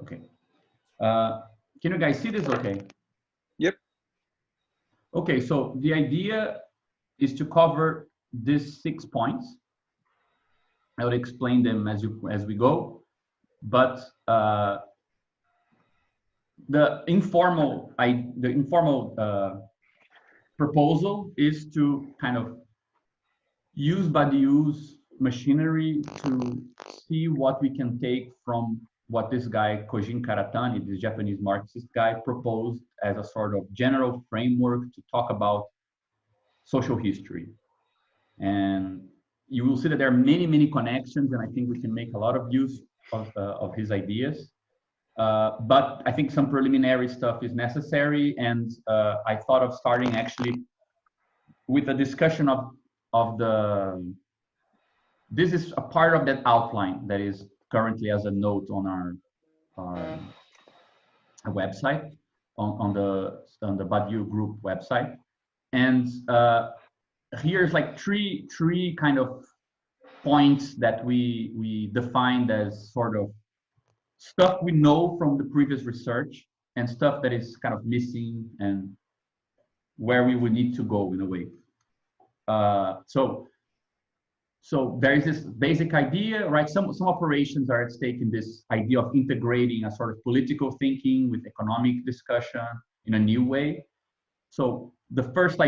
Okay. Can you guys see this okay? Yep. Okay, so the idea is to cover these 6 points. I will explain them as we go, but the informal proposal is to kind of use by the use machinery to see what we can take from what this guy Kojin Karatani, this Japanese Marxist guy, proposed as a sort of general framework to talk about social history. And you will see that there are many connections, and I think we can make a lot of use of his ideas. But I think some preliminary stuff is necessary, and I thought of starting actually with a discussion of the. This is a part of that outline that is currently as a note on our website, on the Badiou group website, and here's like three kind of points that we defined as sort of stuff we know from the previous research and stuff that is kind of missing and where we would need to go in a way. So there is this basic idea, right? Some operations are at stake in this idea of integrating a sort of political thinking with economic discussion in a new way. So the first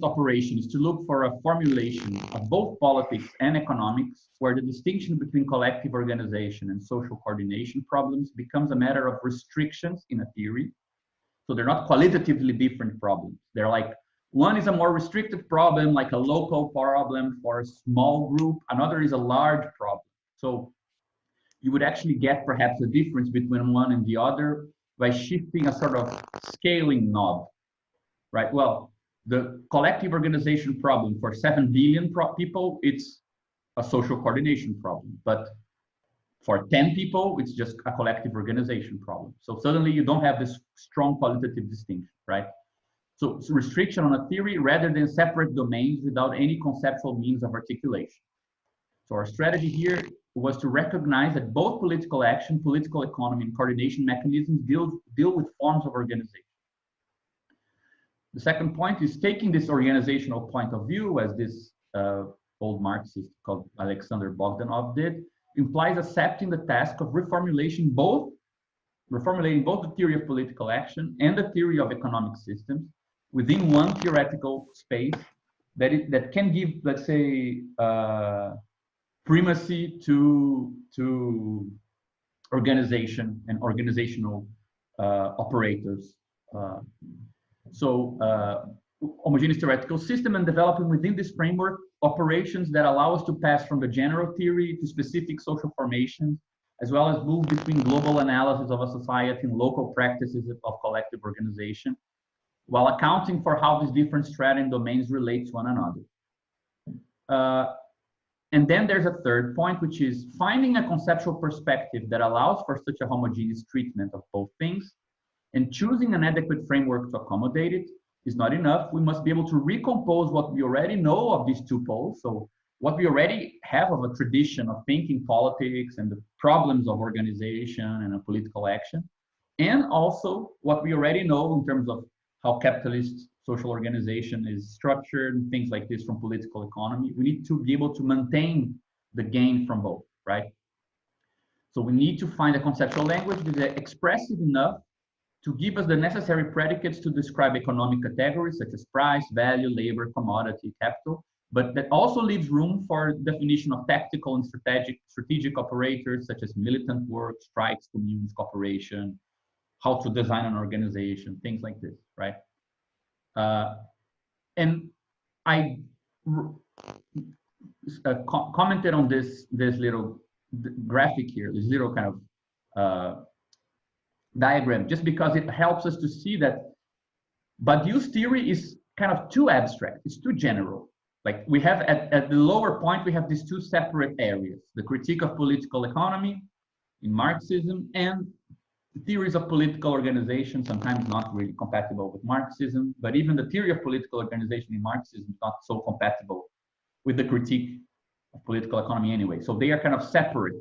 operation is to look for a formulation of both politics and economics, where the distinction between collective organization and social coordination problems becomes a matter of restrictions in a theory. So they're not qualitatively different problems. They're like, one is a more restricted problem, like a local problem for a small group. Another is a large problem. So you would actually get perhaps a difference between one and the other by shifting a sort of scaling knob, right? Well, the collective organization problem for 7 billion people, it's a social coordination problem. But for 10 people, it's just a collective organization problem. So suddenly you don't have this strong qualitative distinction, right? So it's restriction on a theory rather than separate domains without any conceptual means of articulation. So our strategy here was to recognize that both political action, political economy, and coordination mechanisms deal with forms of organization. The second point is taking this organizational point of view, as this old Marxist called Alexander Bogdanov did, implies accepting the task of reformulating both the theory of political action and the theory of economic systems within one theoretical space that can give, let's say, primacy to organization and organizational operators. Homogeneous theoretical system, and developing within this framework operations that allow us to pass from the general theory to specific social formations, as well as move between global analysis of a society and local practices of collective organization, while accounting for how these different strata and domains relate to one another. And then there's a third point, which is finding a conceptual perspective that allows for such a homogeneous treatment of both things, and choosing an adequate framework to accommodate it is not enough. We must be able to recompose what we already know of these two poles. So what we already have of a tradition of thinking politics and the problems of organization and a political action, and also what we already know in terms of how capitalist social organization is structured and things like this from political economy. We need to be able to maintain the gain from both, right? So we need to find a conceptual language that is expressive enough to give us the necessary predicates to describe economic categories such as price, value, labor, commodity, capital, but that also leaves room for definition of tactical and strategic operators such as militant work, strikes, communes, cooperation, how to design an organization, things like this, right? And I commented on this little graphic here, this little kind of diagram, just because it helps us to see that Badiou's theory is kind of too abstract, it's too general. Like we have at the lower point, we have these two separate areas, the critique of political economy in Marxism and theories of political organization, sometimes not really compatible with Marxism, but even the theory of political organization in Marxism is not so compatible with the critique of political economy anyway. So they are kind of separate.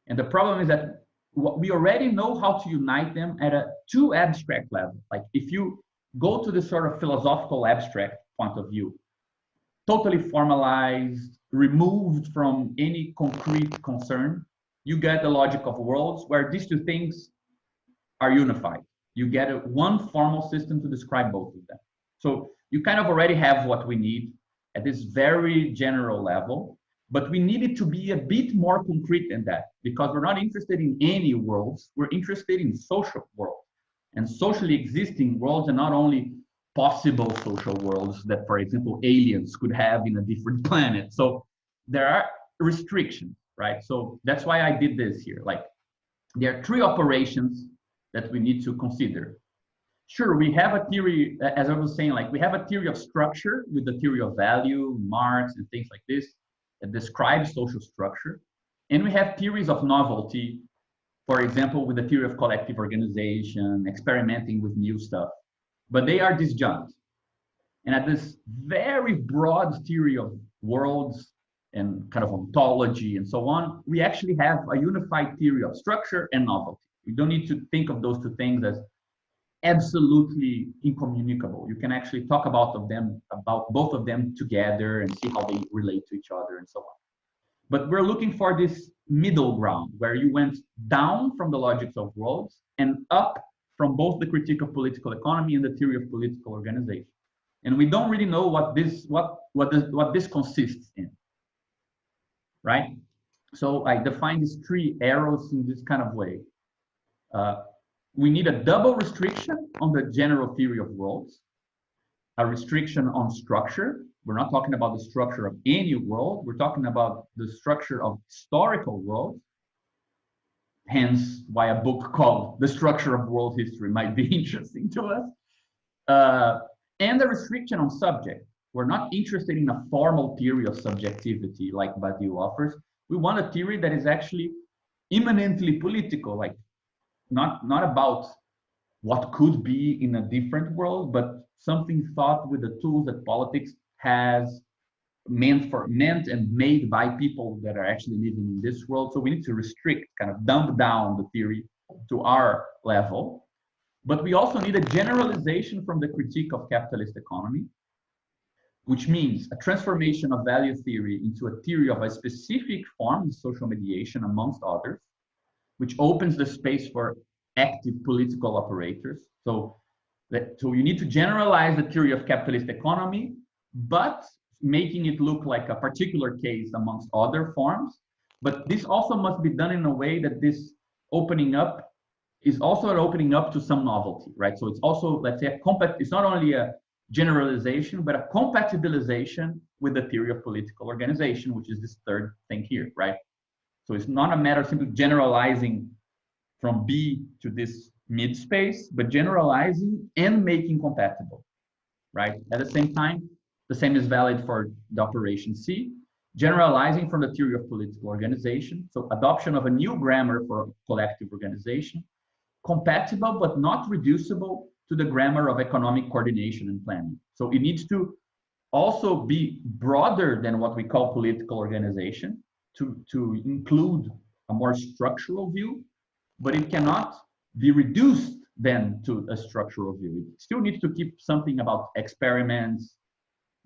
And the problem is that we already know how to unite them at a too abstract level. Like if you go to this sort of philosophical abstract point of view, totally formalized, removed from any concrete concern, you get the logic of worlds where these two things are unified. You get one formal system to describe both of them. So you kind of already have what we need at this very general level, but we need it to be a bit more concrete than that, because we're not interested in any worlds, we're interested in social worlds and socially existing worlds, and not only possible social worlds that, for example, aliens could have in a different planet. So there are restrictions, right? So that's why I did this here. Like there are three operations that we need to consider. Sure, we have a theory, as I was saying, like we have a theory of structure with the theory of value, Marx, and things like this that describes social structure. And we have theories of novelty, for example, with the theory of collective organization, experimenting with new stuff. But they are disjunct. And at this very broad theory of worlds and kind of ontology and so on, we actually have a unified theory of structure and novelty. We don't need to think of those two things as absolutely incommunicable. You can actually talk about both of them together and see how they relate to each other and so on. But we're looking for this middle ground where you went down from the logics of worlds and up from both the critique of political economy and the theory of political organization. And we don't really know what this consists in, right? So I define these three arrows in this kind of way. We need a double restriction on the general theory of worlds, a restriction on structure. We're not talking about the structure of any world. We're talking about the structure of historical worlds. Hence why a book called The Structure of World History might be interesting to us. And the restriction on subject. We're not interested in a formal theory of subjectivity like Badiou offers. We want a theory that is actually immanently political, like not about what could be in a different world, but something thought with the tools that politics has meant and made by people that are actually living in this world. So we need to restrict, kind of dumb down the theory to our level. But we also need a generalization from the critique of capitalist economy, which means a transformation of value theory into a theory of a specific form of social mediation, amongst others, which opens the space for active political operators. So you need to generalize the theory of capitalist economy, but making it look like a particular case amongst other forms. But this also must be done in a way that this opening up is also an opening up to some novelty, right? So it's also, let's say, it's not only a generalization, but a compatibilization with the theory of political organization, which is this third thing here, right? So it's not a matter of simply generalizing from B to this mid space, but generalizing and making compatible, right? At the same time, the same is valid for the operation C, generalizing from the theory of political organization. So adoption of a new grammar for collective organization, compatible but not reducible to the grammar of economic coordination and planning. So it needs to also be broader than what we call political organization to include a more structural view, but it cannot be reduced then to a structural view. It still needs to keep something about experiments,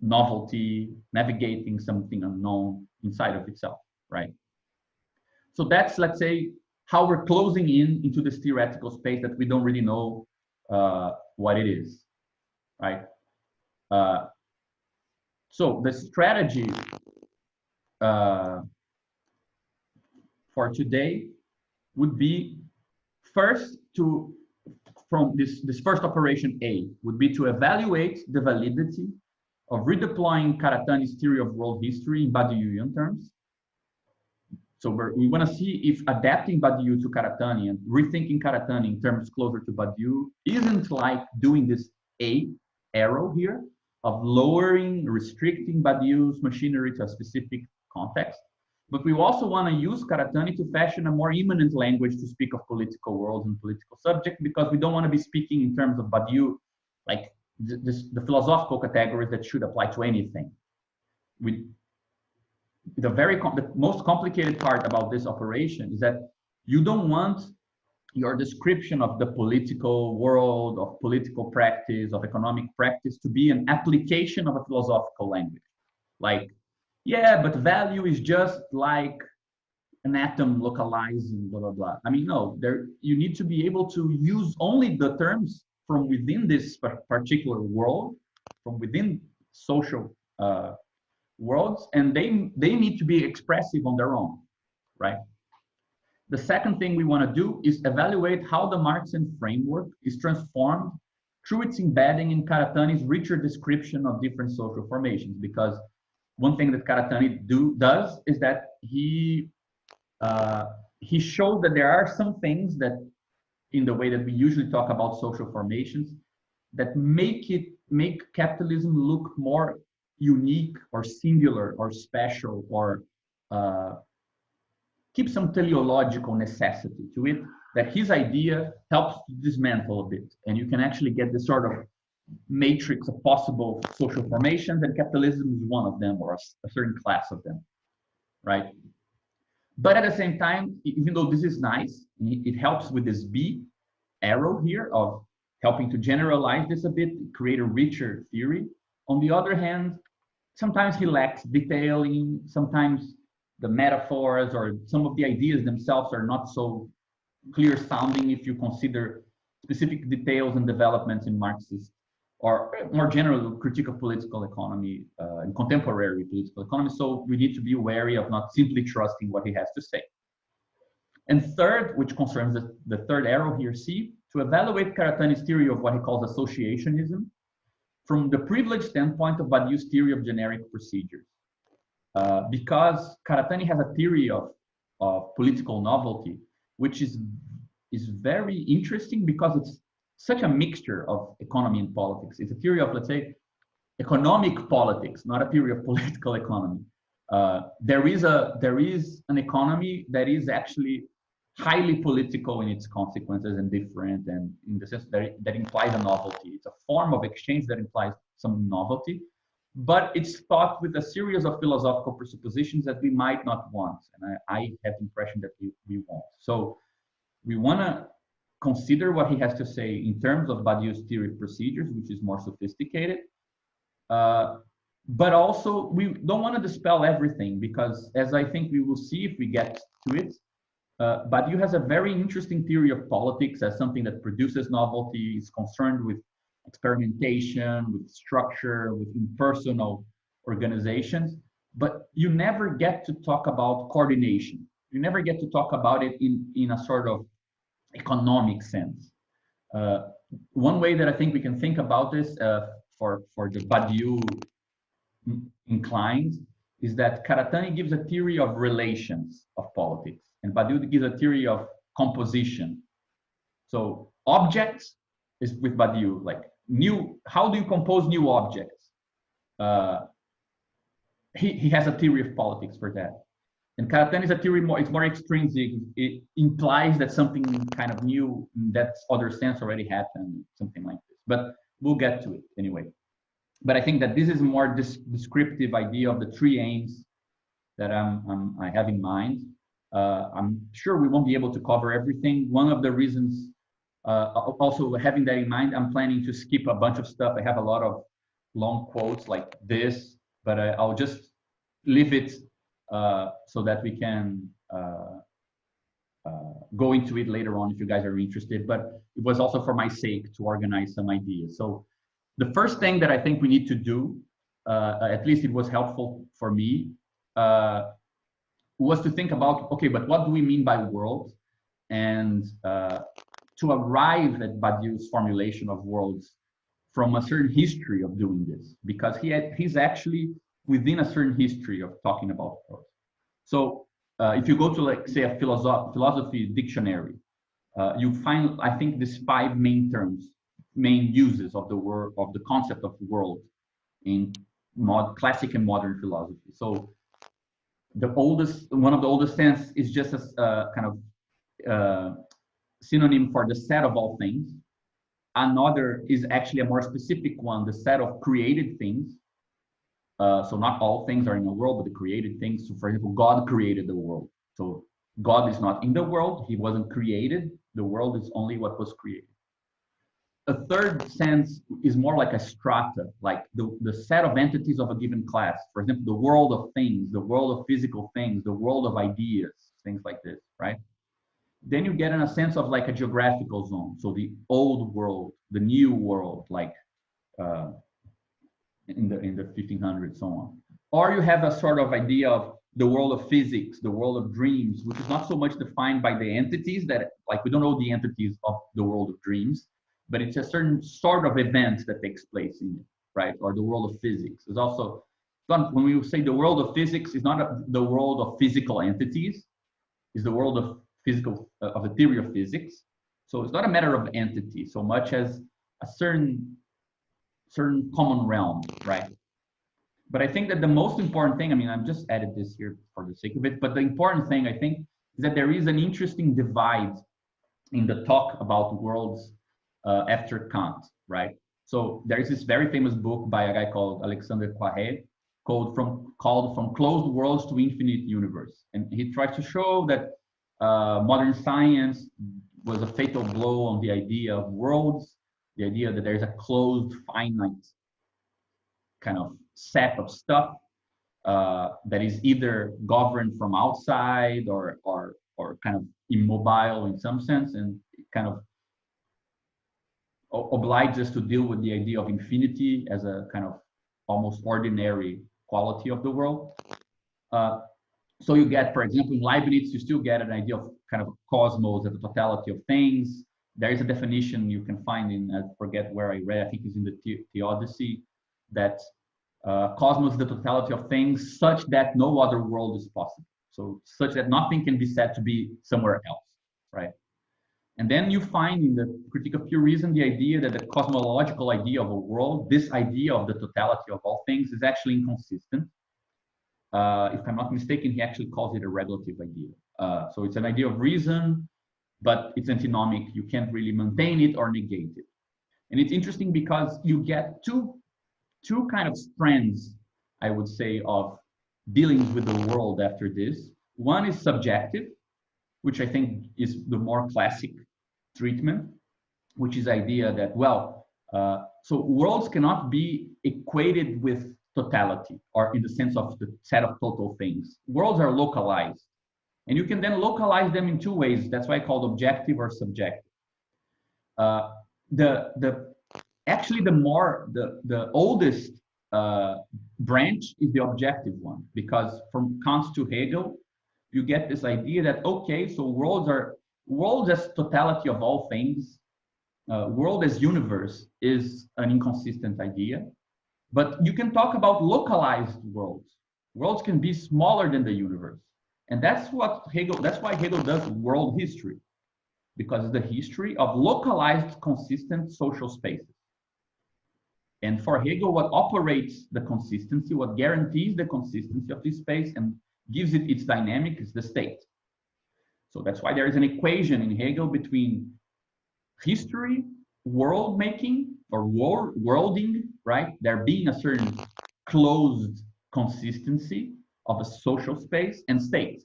novelty, navigating something unknown inside of itself, right? So that's, let's say, how we're closing into this theoretical space that we don't really know what it is, right? So the strategy for today would be first from this first operation A, would be to evaluate the validity of redeploying Karatani's theory of world history in Badiouian terms. So we want to see if adapting Badiou to Karatani and rethinking Karatani in terms closer to Badiou isn't like doing this A arrow here of lowering, restricting Badiou's machinery to a specific context. But we also want to use Karatani to fashion a more immanent language to speak of political worlds and political subjects, because we don't want to be speaking in terms of Badiou, like the philosophical categories that should apply to anything. The most complicated part about this operation is that You don't want your description of the political world, of political practice, of economic practice to be an application of a philosophical language. Like, yeah, but value is just like an atom localizing, blah, blah, blah. I mean, no, there, you need to be able to use only the terms from within this particular world, from within social worlds, and they need to be expressive on their own, right? The second thing we want to do is evaluate how the Marxian framework is transformed through its embedding in Karatani's richer description of different social formations. Because one thing that Karatani does is that he showed that there are some things that, in the way that we usually talk about social formations, that make capitalism look more unique or singular or special, or keep some teleological necessity to it, that his idea helps to dismantle a bit. And you can actually get this sort of matrix of possible social formations, and capitalism is one of them, or a certain class of them, right? But at the same time, even though this is nice, it helps with this B arrow here of helping to generalize this a bit, create a richer theory. On the other hand, sometimes he lacks detailing, sometimes the metaphors or some of the ideas themselves are not so clear sounding if you consider specific details and developments in Marxist or more general critique of political economy and contemporary political economy. So we need to be wary of not simply trusting what he has to say. And third, which concerns the third arrow here, C, to evaluate Karatani's theory of what he calls associationism from the privileged standpoint of Badiou's theory of generic procedures. Because Karatani has a theory of political novelty, which is very interesting because it's such a mixture of economy and politics. It's a theory of, let's say, economic politics, not a theory of political economy. There is an economy that is actually highly political in its consequences and different, and in the sense that implies a novelty. It's a form of exchange that implies some novelty, but it's thought with a series of philosophical presuppositions that we might not want. And I have the impression that we won't. So we want to consider what he has to say in terms of Badiou's theory of procedures, which is more sophisticated. But also, we don't want to dispel everything, because as I think we will see if we get to it, Badiou has a very interesting theory of politics as something that produces novelty, is concerned with experimentation, with structure, with impersonal organizations, but you never get to talk about coordination. You never get to talk about it in a sort of economic sense. One way that I think we can think about this for the Badiou inclined is that Karatani gives a theory of relations of politics, and Badiou gives a theory of composition. So objects is with Badiou, like how do you compose new objects? He has a theory of politics for that. And Karatani is a theory it's more extrinsic. It implies that something kind of new in that other sense already happened, something like this. But we'll get to it anyway. But I think that this is a more descriptive idea of the three aims that I have in mind. I'm sure we won't be able to cover everything. One of the reasons, also having that in mind, I'm planning to skip a bunch of stuff. I have a lot of long quotes like this, but I'll just leave it so that we can go into it later on if you guys are interested. But it was also for my sake to organize some ideas. So the first thing that I think we need to do, at least it was helpful for me, was to think about, okay, but what do we mean by world? And to arrive at Badiou's formulation of worlds from a certain history of doing this, because he's actually within a certain history of talking about worlds. So if you go to, like, say, a philosophy dictionary, you find, I think, these 5 main terms, main uses of the word, of the concept of world in classic and modern philosophy. So one of the oldest sense is just a kind of synonym for the set of all things. Another is actually a more specific one, the set of created things. So not all things are in the world, but the created things. So for example, God created the world. So God is not in the world. He wasn't created. The world is only what was created. A third sense is more like a strata, like the set of entities of a given class. For example, the world of things, the world of physical things, the world of ideas, things like this, right? Then you get in a sense of like a geographical zone. So the old world, the new world, like uh, in the 1500s, so on. Or you have a sort of idea of the world of physics, the world of dreams, which is not so much defined by the entities that, like, we don't know the entities of the world of dreams, but it's a certain sort of event that takes place in it, right? Or the world of physics. There's also, when we say the world of physics, is not the world of physical entities, it's the world of physical, of the theory of physics. So it's not a matter of entity so much as a certain common realm, right? But I think that the most important thing, I mean, I've just added this here for the sake of it, but the important thing, I think, is that there is an interesting divide in the talk about worlds after Kant, right? So there is this very famous book by a guy called Alexander Poiré called From Closed Worlds to Infinite Universe. And he tries to show that modern science was a fatal blow on the idea of worlds, the idea that there is a closed, finite kind of set of stuff that is either governed from outside or kind of immobile in some sense, and kind of obliges us to deal with the idea of infinity as a kind of almost ordinary quality of the world. So you get, for example, in Leibniz, you still get an idea of kind of cosmos as the totality of things. There is a definition you can find in, I forget where I read, I think it's in the Odyssey, that cosmos is the totality of things such that no other world is possible. So such that nothing can be said to be somewhere else, right? And then you find in the Critique of Pure Reason the idea that the cosmological idea of a world, this idea of the totality of all things, is actually inconsistent. If I'm not mistaken, he actually calls it a regulative idea. So it's an idea of reason, but it's antinomic. You can't really maintain it or negate it. And it's interesting because you get two kind of strands, I would say, of dealing with the world after this. One is subjective, which I think is the more classic treatment, which is the idea that, well, so worlds cannot be equated with totality, or in the sense of the set of total things. Worlds are localized, and you can then localize them in two ways. That's why I call it objective or subjective. Actually the oldest branch is the objective one, because from Kant to Hegel, you get this idea that, okay, so worlds as totality of all things, world as universe is an inconsistent idea, but you can talk about localized worlds. Worlds can be smaller than the universe. And that's why Hegel does world history, because it's the history of localized, consistent social spaces. And for Hegel, what operates the consistency, what guarantees the consistency of this space and gives it its dynamic is the state. So that's why there is an equation in Hegel between history, world making, or worlding, right? There being a certain closed consistency of a social space and state.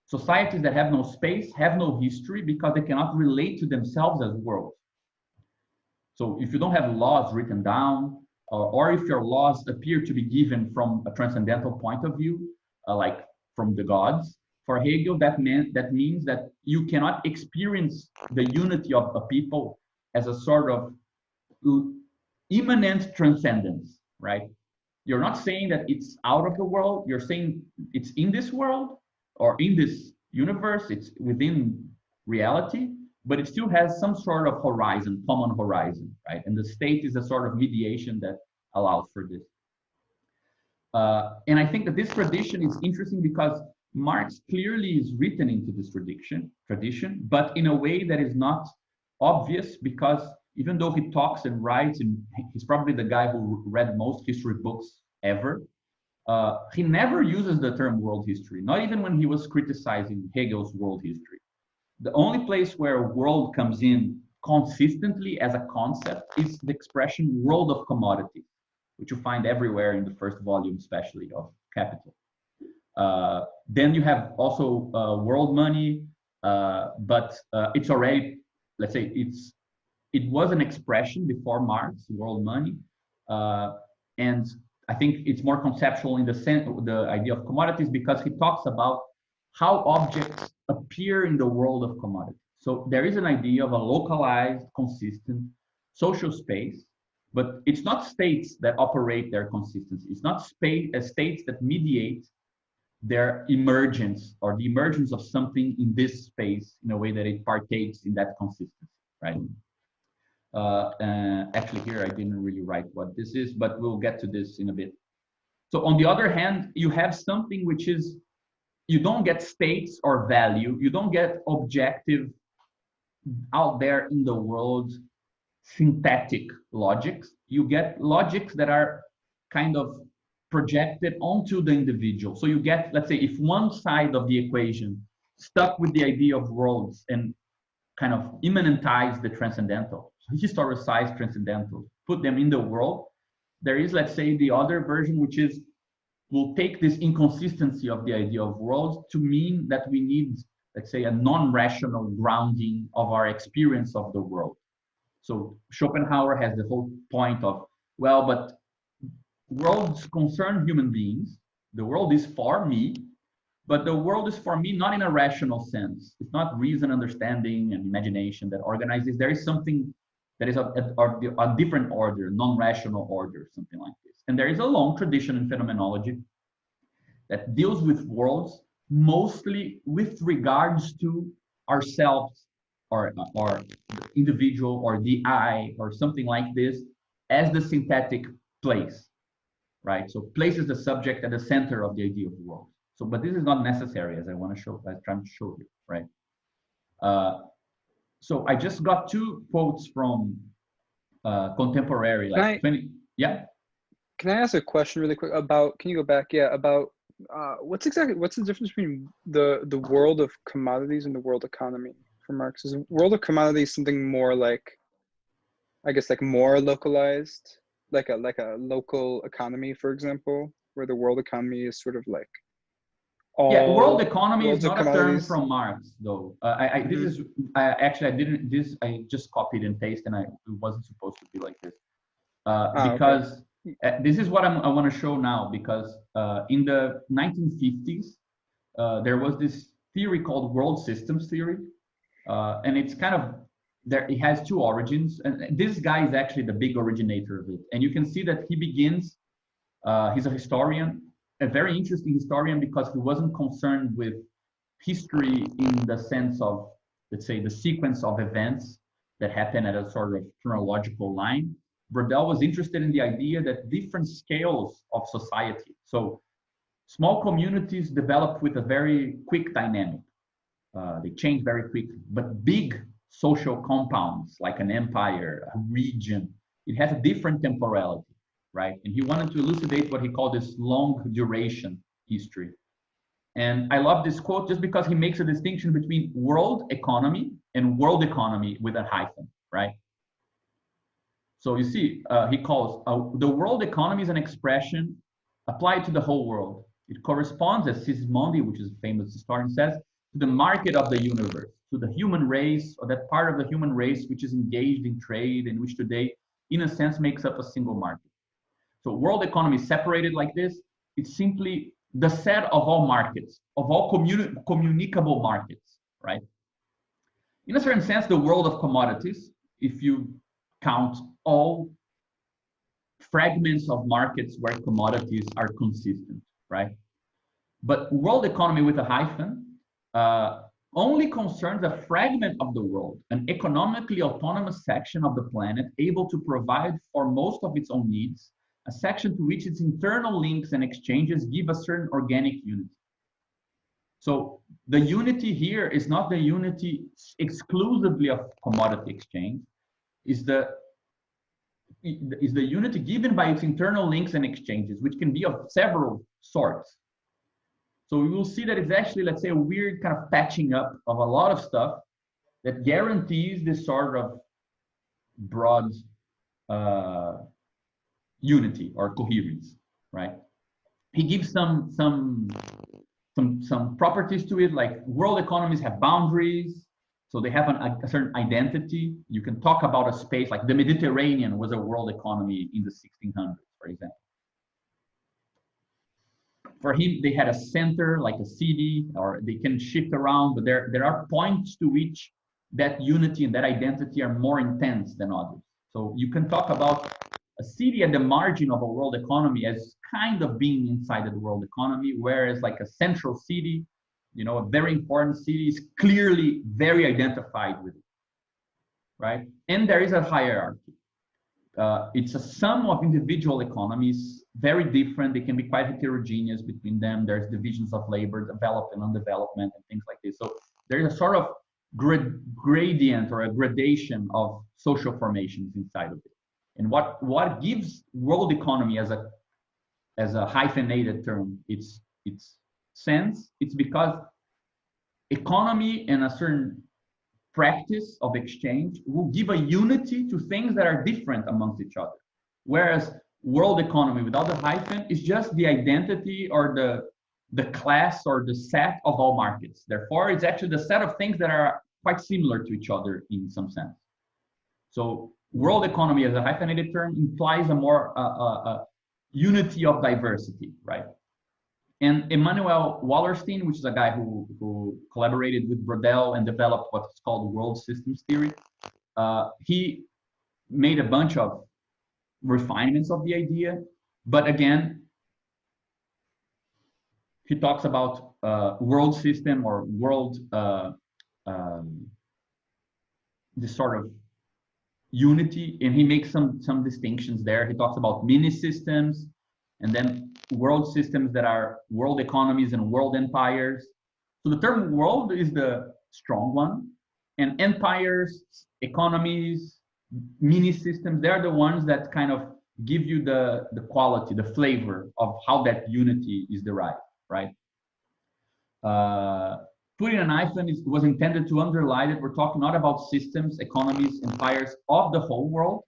Societies that have no space have no history because they cannot relate to themselves as worlds. So if you don't have laws written down, or if your laws appear to be given from a transcendental point of view, like from the gods, for Hegel, that means that you cannot experience the unity of a people as a sort of immanent transcendence, right? You're not saying that it's out of the world, you're saying it's in this world or in this universe, it's within reality, but it still has some sort of horizon, common horizon, right? And the state is a sort of mediation that allows for this. And I think that this tradition is interesting because Marx clearly is written into this tradition, but in a way that is not obvious, because even though he talks and writes, and he's probably the guy who read most history books ever, he never uses the term world history, not even when he was criticizing Hegel's world history. The only place where world comes in consistently as a concept is the expression world of commodities, which you find everywhere in the first volume, especially of Capital. Then you have also world money, but it's already, let's say, it was an expression before Marx, world money, and I think it's more conceptual in the sense, the idea of commodities, because he talks about how objects appear in the world of commodities. So there is an idea of a localized, consistent social space, but it's not states that operate their consistency. It's not states that mediate their emergence or the emergence of something in this space in a way that it partakes in that consistency, right? Actually, here I didn't really write what this is, but we'll get to this in a bit. So on the other hand, you have something which is, you don't get states or value, you don't get objective out there in the world synthetic logics. You get logics that are kind of projected onto the individual. So you get, let's say, if one side of the equation stuck with the idea of worlds and kind of immanentize the transcendental, historicize transcendental, put them in the world, there is, let's say, the other version, which is, we'll take this inconsistency of the idea of worlds to mean that we need, let's say, a non-rational grounding of our experience of the world. So Schopenhauer has the whole point of, well, but worlds concern human beings. The world is for me, but the world is for me not in a rational sense. It's not reason, understanding, and imagination that organizes. There is something that is a different order, non-rational order, something like this. And there is a long tradition in phenomenology that deals with worlds mostly with regards to ourselves or individual or the I or something like this as the synthetic place, right? So place is the subject at the center of the idea of the world. So, but this is not necessary, as I want to show, as I'm trying to show you, right? So I just got two quotes from contemporary, like 20, yeah. Can I ask a question really quick about, can you go back? Yeah, about what's the difference between the world of commodities and the world economy for Marx? Is the world of commodities something more like, I guess, like more localized, like a local economy, for example, where the world economy is sort of like all, yeah, world economy is not a term commodities from Marx, though. This is actually, I didn't, this I just copied and pasted, and it wasn't supposed to be like this, because okay. This is what I want to show now, because in the 1950s there was this theory called world systems theory, and it's kind of there. It has two origins, and this guy is actually the big originator of it. And you can see that he begins. He's a historian, a very interesting historian, because he wasn't concerned with history in the sense of, let's say, the sequence of events that happen at a sort of chronological line. Brodel was interested in the idea that different scales of society, so small communities develop with a very quick dynamic. They change very quickly, but big social compounds like an empire, a region, it has a different temporality, right? And he wanted to elucidate what he called this long duration history. And I love this quote just because he makes a distinction between world economy and world economy with a hyphen, right? So you see, he calls the world economy is an expression applied to the whole world. It corresponds, as Sismondi, which is a famous historian, says, to the market of the universe, to the human race, or that part of the human race which is engaged in trade and which today, in a sense, makes up a single market. So world economy is separated like this. It's simply the set of all markets, of all communicable markets, right? In a certain sense, the world of commodities, if you count all fragments of markets where commodities are consistent, right? But world economy with a hyphen only concerns a fragment of the world, an economically autonomous section of the planet able to provide for most of its own needs, a section to which its internal links and exchanges give a certain organic unity. So the unity here is not the unity exclusively of commodity exchange, is the unity given by its internal links and exchanges, which can be of several sorts. So we will see that it's actually, let's say, a weird kind of patching up of a lot of stuff that guarantees this sort of broad unity or coherence, right? He gives some some properties to it, like world economies have boundaries, so they have a certain identity. You can talk about a space like the Mediterranean was a world economy in the 1600s, for example. For him, they had a center, like a city, or they can shift around, but there are points to which that unity and that identity are more intense than others. So you can talk about a city at the margin of a world economy as kind of being inside of the world economy, whereas like a central city, you know, a very important city is clearly very identified with it, right? And there is a hierarchy. It's a sum of individual economies, very different. They can be quite heterogeneous between them. There's divisions of labor, developed and undevelopment, and things like this. So there's a sort of gradient or a gradation of social formations inside of it. And what gives world economy as a hyphenated term its sense, it's because economy and a certain practice of exchange will give a unity to things that are different amongst each other. Whereas world economy without the hyphen is just the identity or the class or the set of all markets. Therefore, it's actually the set of things that are quite similar to each other in some sense. So world economy as a hyphenated term implies a more unity of diversity, right? And Emmanuel Wallerstein, which is a guy who collaborated with Brodel and developed what's called world systems theory, he made a bunch of refinements of the idea. But again, he talks about world system or world, this sort of unity, and he makes some distinctions there. He talks about mini systems, and then world systems that are world economies and world empires. So the term world is the strong one, and empires, economies, mini systems, they're the ones that kind of give you the quality, the flavor of how that unity is derived, right? Putting an hyphen was intended to underline that we're talking not about systems, economies, empires of the whole world,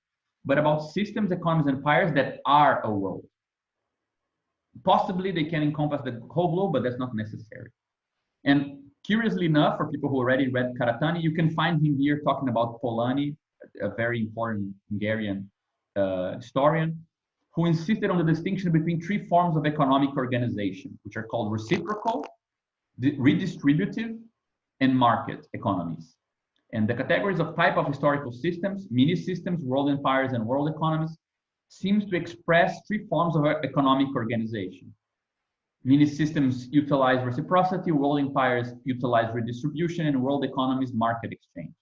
but about systems, economies, and empires that are a world. Possibly they can encompass the whole globe, but that's not necessary. And curiously enough, for people who already read Karatani, you can find him here talking about Polanyi, a very important Hungarian historian, who insisted on the distinction between three forms of economic organization, which are called reciprocal, redistributive, and market economies. And the categories of type of historical systems, mini systems, world empires, and world economies, seems to express three forms of economic organization. Mini systems utilize reciprocity, world empires utilize redistribution, and world economies market exchange.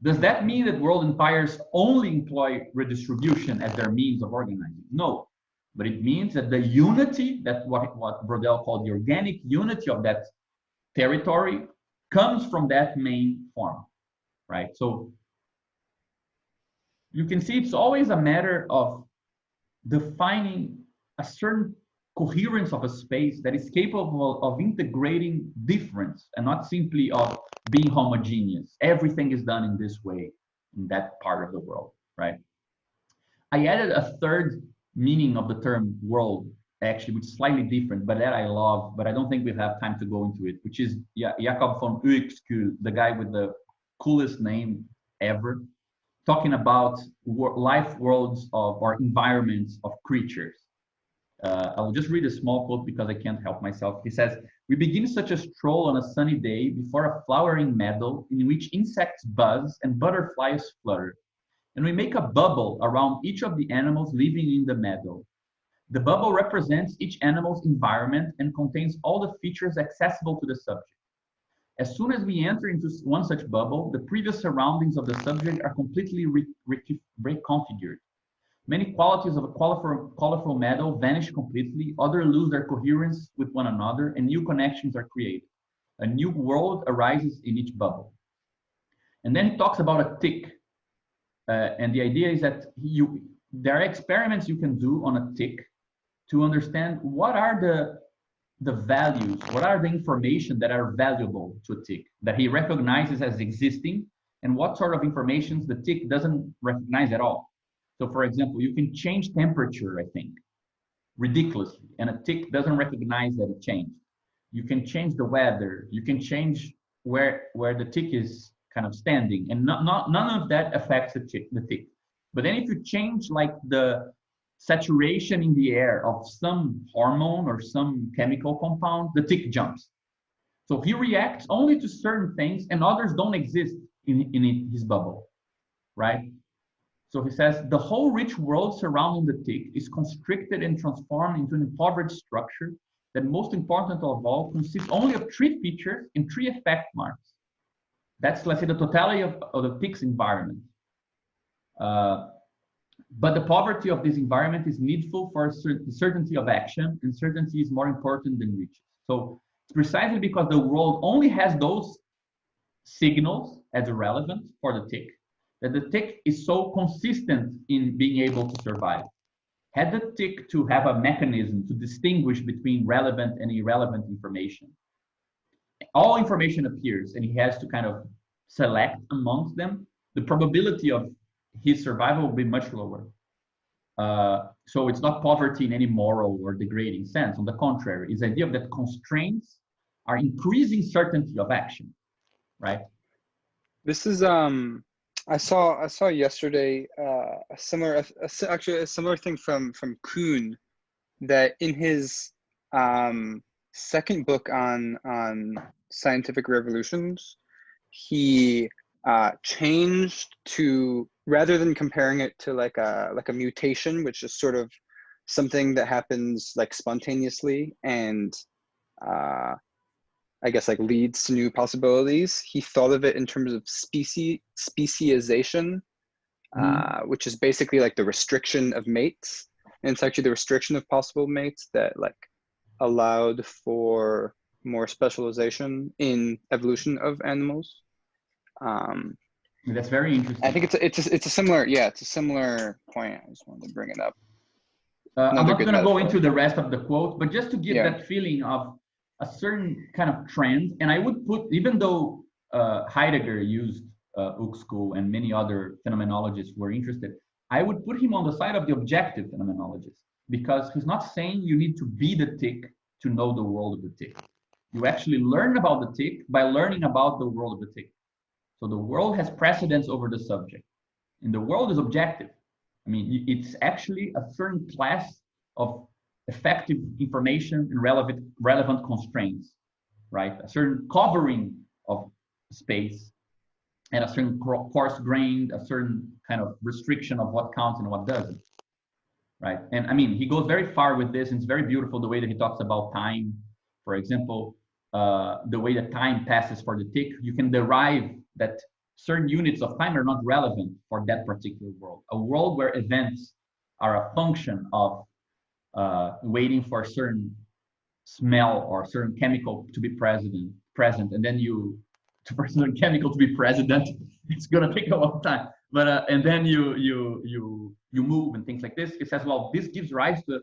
Does that mean that world empires only employ redistribution as their means of organizing? No, but it means that the unity, that what Brodel called the organic unity of that territory, comes from that main form, right? So you can see it's always a matter of defining a certain coherence of a space that is capable of integrating difference and not simply of being homogeneous. Everything is done in this way in that part of the world, right? I added a third meaning of the term world, actually, which is slightly different, but that I love, but I don't think we have time to go into it, which is Jacob von Uexküll, the guy with the coolest name ever, talking about life worlds of, or environments of creatures. I'll just read a small quote because I can't help myself. He says, "We begin such a stroll on a sunny day before a flowering meadow in which insects buzz and butterflies flutter, and we make a bubble around each of the animals living in the meadow. The bubble represents each animal's environment and contains all the features accessible to the subject. As soon as we enter into one such bubble, the previous surroundings of the subject are completely reconfigured. Many qualities of a colorful meadow vanish completely, others lose their coherence with one another, and new connections are created. A new world arises in each bubble." And then he talks about a tick. And the idea is that there are experiments you can do on a tick to understand what are the values, what are the information that are valuable to a tick, that he recognizes as existing, and what sort of information the tick doesn't recognize at all. So for example, you can change temperature, I think, ridiculously, and a tick doesn't recognize that it changed. you can change the weather, you can change where the tick is kind of standing, and none of that affects the tick. But then if you change like the saturation in the air of some hormone or some chemical compound, the tick jumps. So he reacts only to certain things, and others don't exist in his bubble, right? So he says the whole rich world surrounding the tick is constricted and transformed into an impoverished structure that, most important of all, consists only of 3 features and 3 effect marks. That's, let's say, the totality of the tick's environment. But the poverty of this environment is needful for certainty of action, and certainty is more important than riches. So it's precisely because the world only has those signals as relevant for the tick that the tick is so consistent in being able to survive. Had the tick to have a mechanism to distinguish between relevant and irrelevant information, all information appears and he has to kind of select amongst them, the probability of his survival will be much lower. So it's not poverty in any moral or degrading sense. On the contrary, it's the idea that constraints are increasing certainty of action, right? This is I saw yesterday a similar actually a similar thing from Kuhn, that in his second book on scientific revolutions, he changed to, rather than comparing it to like a mutation, which is sort of something that happens like spontaneously and I guess like leads to new possibilities, he thought of it in terms of speciation, which is basically like the restriction of mates. And it's actually the restriction of possible mates that like allowed for more specialization in evolution of animals. That's very interesting. I think it's a similar point. I just wanted to bring it up. I'm not going to go into the rest of the quote, but just to give that feeling of a certain kind of trend. And I would put, even though Heidegger used Uxku and many other phenomenologists were interested, I would put him on the side of the objective phenomenologists, because he's not saying you need to be the tick to know the world of the tick. You actually learn about the tick by learning about the world of the tick. So the world has precedence over the subject, and the world is objective. I mean, it's actually a certain class of effective information and relevant constraints, right? A certain covering of space and a certain coarse-grained, a certain kind of restriction of what counts and what doesn't, right? And I mean, he goes very far with this, and it's very beautiful the way that he talks about time. For example, the way that time passes for the tick, you can derive that certain units of time are not relevant for that particular world. A world where events are a function of waiting for a certain smell or a certain chemical to be present, and then for a certain chemical to be present, it's gonna take a long time. But and then you move and things like this. It says, well, this gives rise to a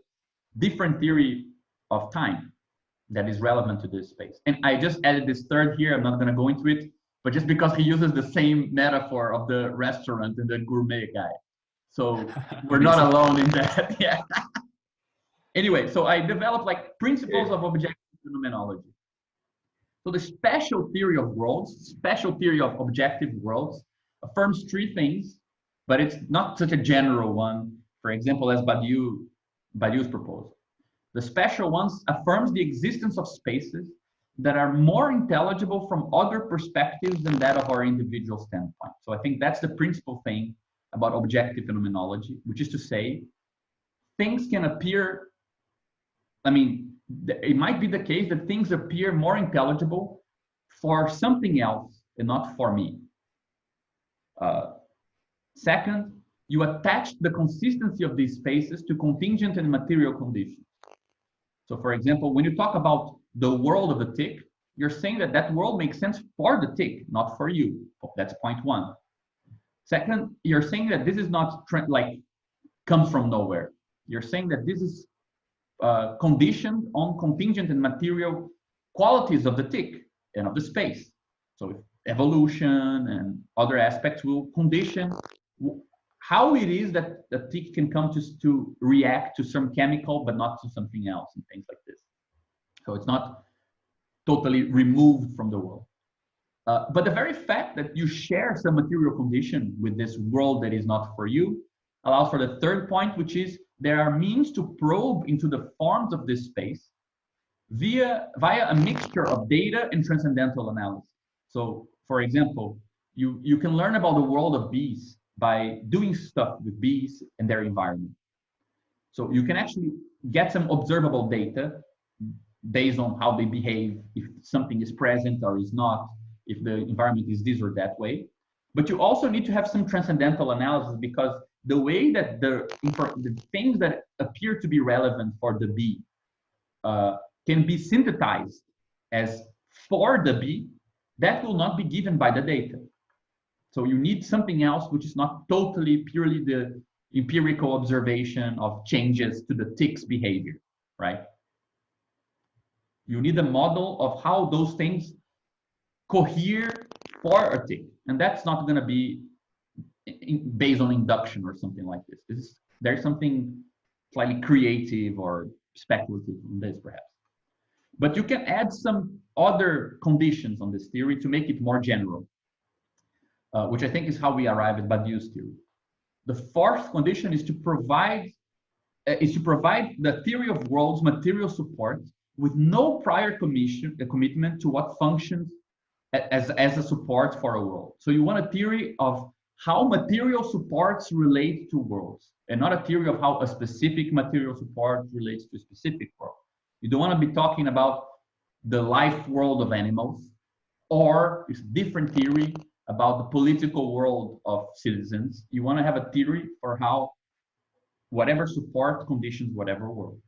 different theory of time that is relevant to this space. And I just added this third here. I'm not gonna go into it, but just because he uses the same metaphor of the restaurant and the gourmet guy. So we're not alone in that. Yeah. Anyway, so I developed like principles of objective phenomenology. So the special theory of worlds, special theory of objective worlds, affirms 3 things, but it's not such a general one, for example, as Badiou's proposal. The special ones affirms the existence of spaces that are more intelligible from other perspectives than that of our individual standpoint. So I think that's the principal thing about objective phenomenology, which is to say, things can appear, I mean, it might be the case that things appear more intelligible for something else and not for me. Second, you attach the consistency of these spaces to contingent and material conditions. So for example, when you talk about the world of the tick, you're saying that that world makes sense for the tick, not for you. That's point 1. Second, you're saying that this is not like comes from nowhere. You're saying that this is conditioned on contingent and material qualities of the tick and of the space. So evolution and other aspects will condition how it is that the tick can come to react to some chemical, but not to something else and things like this. So it's not totally removed from the world. But the very fact that you share some material condition with this world that is not for you allows for the third point, which is there are means to probe into the forms of this space via a mixture of data and transcendental analysis. So, for example, you can learn about the world of bees by doing stuff with bees and their environment. So you can actually get some observable data based on how they behave, if something is present or is not, if the environment is this or that way. But you also need to have some transcendental analysis, because the way that the things that appear to be relevant for the bee can be synthesized as for the bee, that will not be given by the data. So you need something else which is not totally purely the empirical observation of changes to the tick's behavior, right? You need a model of how those things cohere for a tick, and that's not going to be based on induction or something like this. There's something slightly creative or speculative on this, perhaps. But you can add some other conditions on this theory to make it more general, which I think is how we arrive at Badiou's theory. The fourth condition is to provide the theory of worlds material support with no prior commitment to what functions as a support for a world. So you want a theory of how material supports relate to worlds, and not a theory of how a specific material support relates to a specific world. You don't want to be talking about the life world of animals, or it's a different theory about the political world of citizens. You want to have a theory for how whatever support conditions whatever world.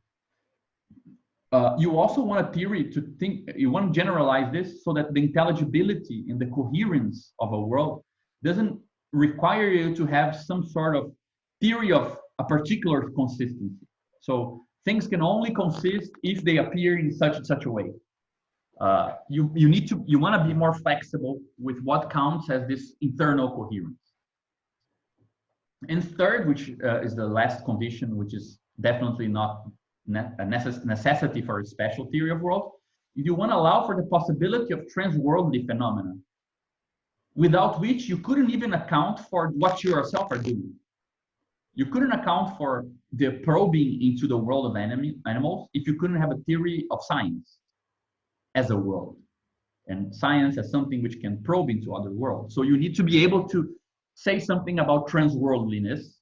You also want a theory to think, you want to generalize this so that the intelligibility and the coherence of a world doesn't require you to have some sort of theory of a particular consistency. So things can only consist if they appear in such and such a way. You want to be more flexible with what counts as this internal coherence. And third, which is the last condition, which is definitely not a necessity for a special theory of worlds, you want to allow for the possibility of transworldly phenomena, without which you couldn't even account for what you yourself are doing. You couldn't account for the probing into the world of animals if you couldn't have a theory of science as a world, and science as something which can probe into other worlds. So you need to be able to say something about transworldliness,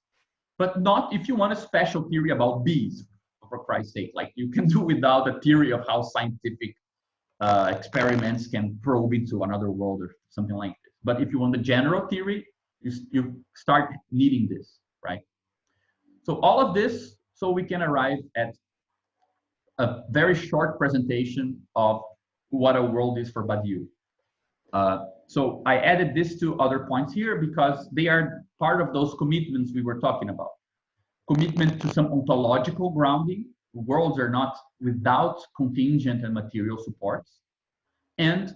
but not if you want a special theory about bees, for Christ's sake. Like, you can do without a theory of how scientific experiments can probe into another world or something like this. But if you want the general theory, you start needing this, right? So all of this, so we can arrive at a very short presentation of what a world is for Badiou. So I added this to other points here because they are part of those commitments we were talking about. Commitment to some ontological grounding. Worlds are not without contingent and material supports. And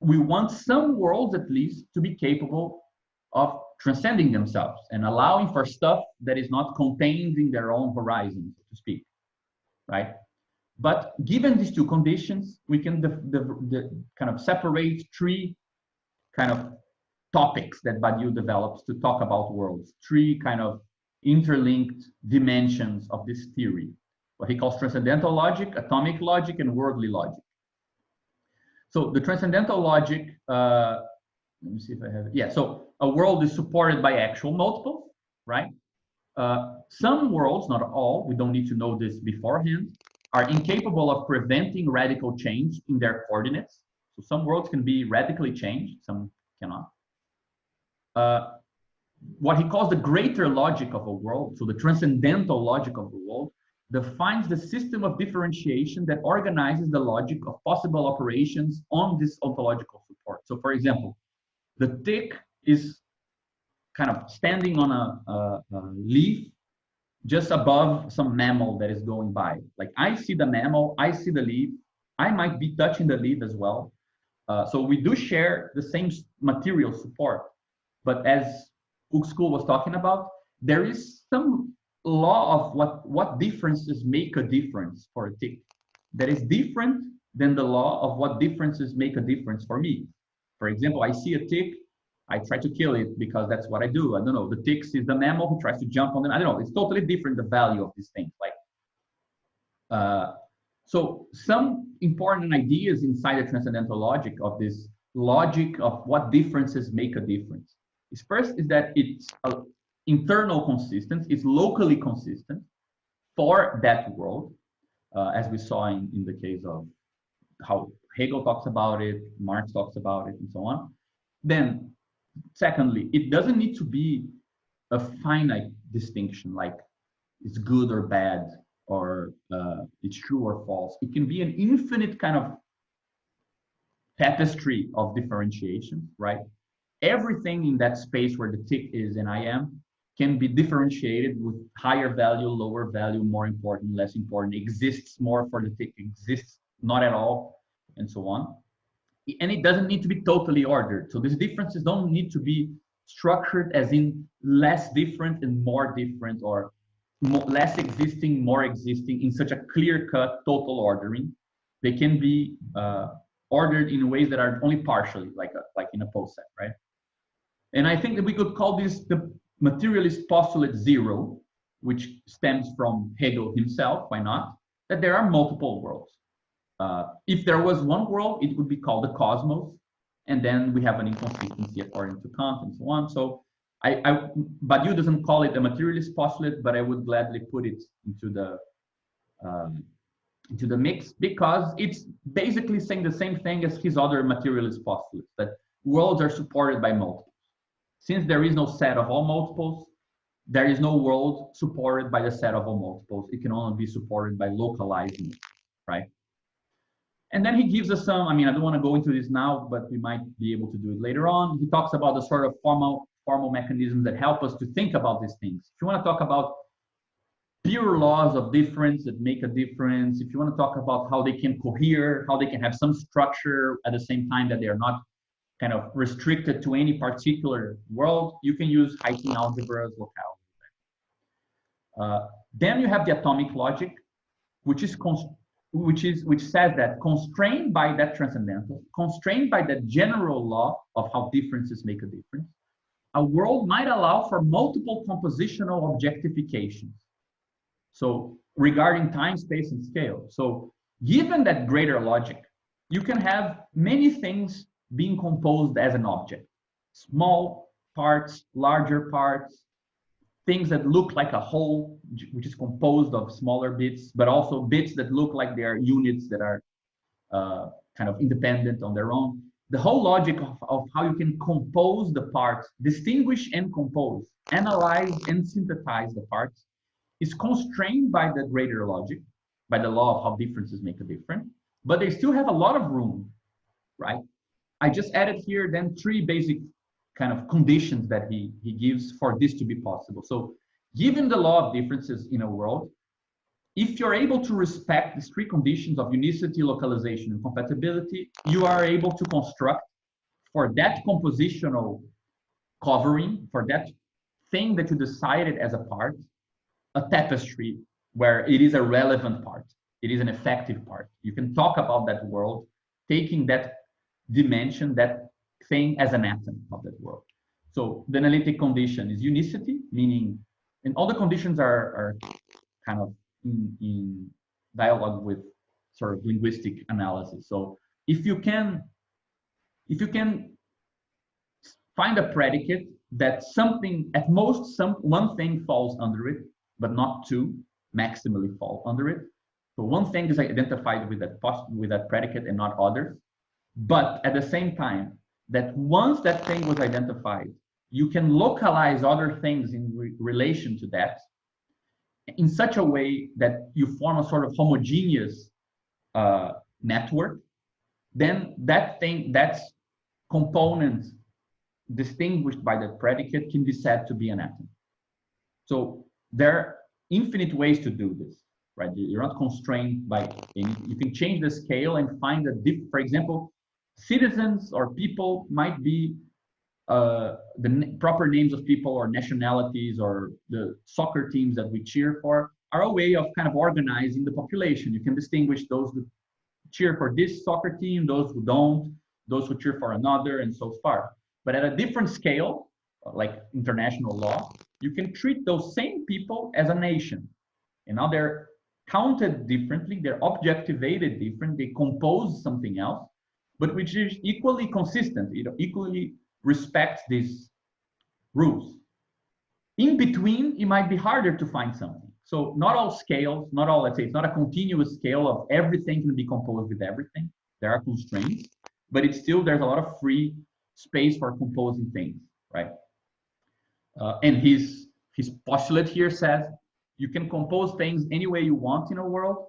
we want some worlds, at least, to be capable of transcending themselves and allowing for stuff that is not contained in their own horizons, so to speak, right? But given these two conditions, we can kind of separate three kind of topics that Badiou develops to talk about worlds, three kind of interlinked dimensions of this theory, what he calls transcendental logic, atomic logic, and worldly logic. So the transcendental logic, let me see if I have it. Yeah, so a world is supported by actual multiples, right? Some worlds, not all, we don't need to know this beforehand, are incapable of preventing radical change in their coordinates. So some worlds can be radically changed, some cannot. What he calls the greater logic of a world, so the transcendental logic of the world, defines the system of differentiation that organizes the logic of possible operations on this ontological support. So for example, the tick is kind of standing on a leaf just above some mammal that is going by. Like, I see the mammal, I see the leaf, I might be touching the leaf as well. So we do share the same material support. But as Hugh's school was talking about, there is some law of what differences make a difference for a tick that is different than the law of what differences make a difference for me. For example, I see a tick, I try to kill it because that's what I do. I don't know. The tick is the mammal who tries to jump on them. I don't know. It's totally different, the value of these things. Like, so some important ideas inside the transcendental logic of this logic of what differences make a difference. First is that it's internal consistence, it's locally consistent for that world, as we saw in the case of how Hegel talks about it, Marx talks about it, and so on. Then, secondly, it doesn't need to be a finite distinction, like it's good or bad, or it's true or false. It can be an infinite kind of tapestry of differentiation, right? Everything in that space where the tick is and I am can be differentiated with higher value, lower value, more important, less important, exists more for the tick, exists not at all, and so on. And it doesn't need to be totally ordered. So these differences don't need to be structured as in less different and more different, or less existing, more existing in such a clear-cut total ordering. They can be ordered in ways that are only partially, like in a poset, right? And I think that we could call this the materialist postulate zero, which stems from Hegel himself. Why not? That there are multiple worlds. If there was one world, it would be called the cosmos, and then we have an inconsistency according to Kant and so on. So Badiou doesn't call it a materialist postulate, but I would gladly put it into the mix, because it's basically saying the same thing as his other materialist postulates, that worlds are supported by multiples. Since there is no set of all multiples, there is no world supported by the set of all multiples. It can only be supported by localizing it, right? And then he gives us some, I mean, I don't want to go into this now, but we might be able to do it later on. He talks about the sort of formal mechanisms that help us to think about these things. If you want to talk about pure laws of difference that make a difference, if you want to talk about how they can cohere, how they can have some structure at the same time that they are not kind of restricted to any particular world, you can use Heyting algebras, locales. Then you have the atomic logic, which says that constrained by that transcendental, constrained by that general law of how differences make a difference, a world might allow for multiple compositional objectifications. So regarding time, space, and scale. So given that greater logic, you can have many things being composed as an object. Small parts, larger parts, things that look like a whole, which is composed of smaller bits, but also bits that look like they are units that are kind of independent on their own. The whole logic of how you can compose the parts, distinguish and compose, analyze and synthesize the parts, is constrained by the greater logic, by the law of how differences make a difference, but they still have a lot of room, right? I just added here then 3 basic kind of conditions that he gives for this to be possible. So given the law of differences in a world, if you're able to respect these 3 conditions of unicity, localization, and compatibility, you are able to construct for that compositional covering, for that thing that you decided as a part, a tapestry where it is a relevant part, it is an effective part. You can talk about that world, taking that dimension, that thing as an atom of that world. So the analytic condition is unicity, meaning, and all the conditions are kind of in dialogue with sort of linguistic analysis. So if you can find a predicate that something, at most one thing falls under it, but not 2 maximally fall under it. So one thing is identified with that predicate and not others. But at the same time, that once that thing was identified, you can localize other things in relation to that in such a way that you form a sort of homogeneous network. Then that thing, that component distinguished by the predicate can be said to be an atom. So there are infinite ways to do this, right? You're not constrained by any, you can change the scale and find for example, citizens or people might be the proper names of people or nationalities, or the soccer teams that we cheer for are a way of kind of organizing the population. You can distinguish those cheer for this soccer team, those who don't, those who cheer for another, and so far. But at a different scale, like international law, you can treat those same people as a nation. And now they're counted differently, they're objectivated different, they compose something else, but which is equally consistent, equally respects these rules. In between, it might be harder to find something. So not all scales, not all, let's say, it's not a continuous scale of everything can be composed with everything. There are constraints, but it's still, there's a lot of free space for composing things, right? And his postulate here says, you can compose things any way you want in a world,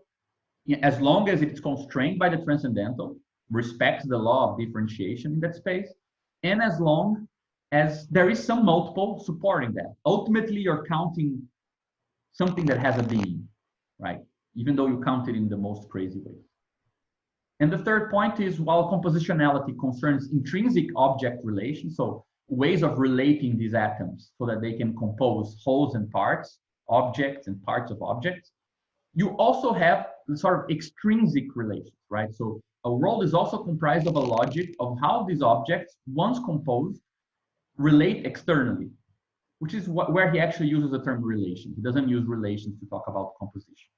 as long as it's constrained by the transcendental, respects the law of differentiation in that space, and as long as there is some multiple supporting that. Ultimately, you're counting something that has a being, right? Even though you count it in the most crazy way. And the third point is, while compositionality concerns intrinsic object relations, so ways of relating these atoms so that they can compose wholes and parts, objects and parts of objects, you also have sort of extrinsic relations, right? So a world is also comprised of a logic of how these objects, once composed, relate externally, which is where he actually uses the term relation. He doesn't use relations to talk about composition.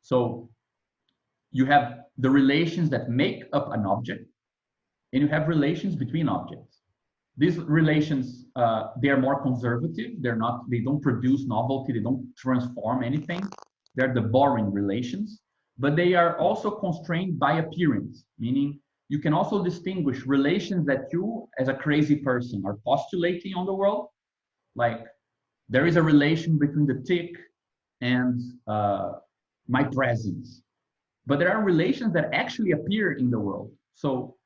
So you have the relations that make up an object, and you have relations between objects. These relations, they are more conservative. They don't produce novelty. They don't transform anything. They're the boring relations, but they are also constrained by appearance, meaning you can also distinguish relations that you, as a crazy person, are postulating on the world. Like, there is a relation between the tick and my presence. But there are relations that actually appear in the world. So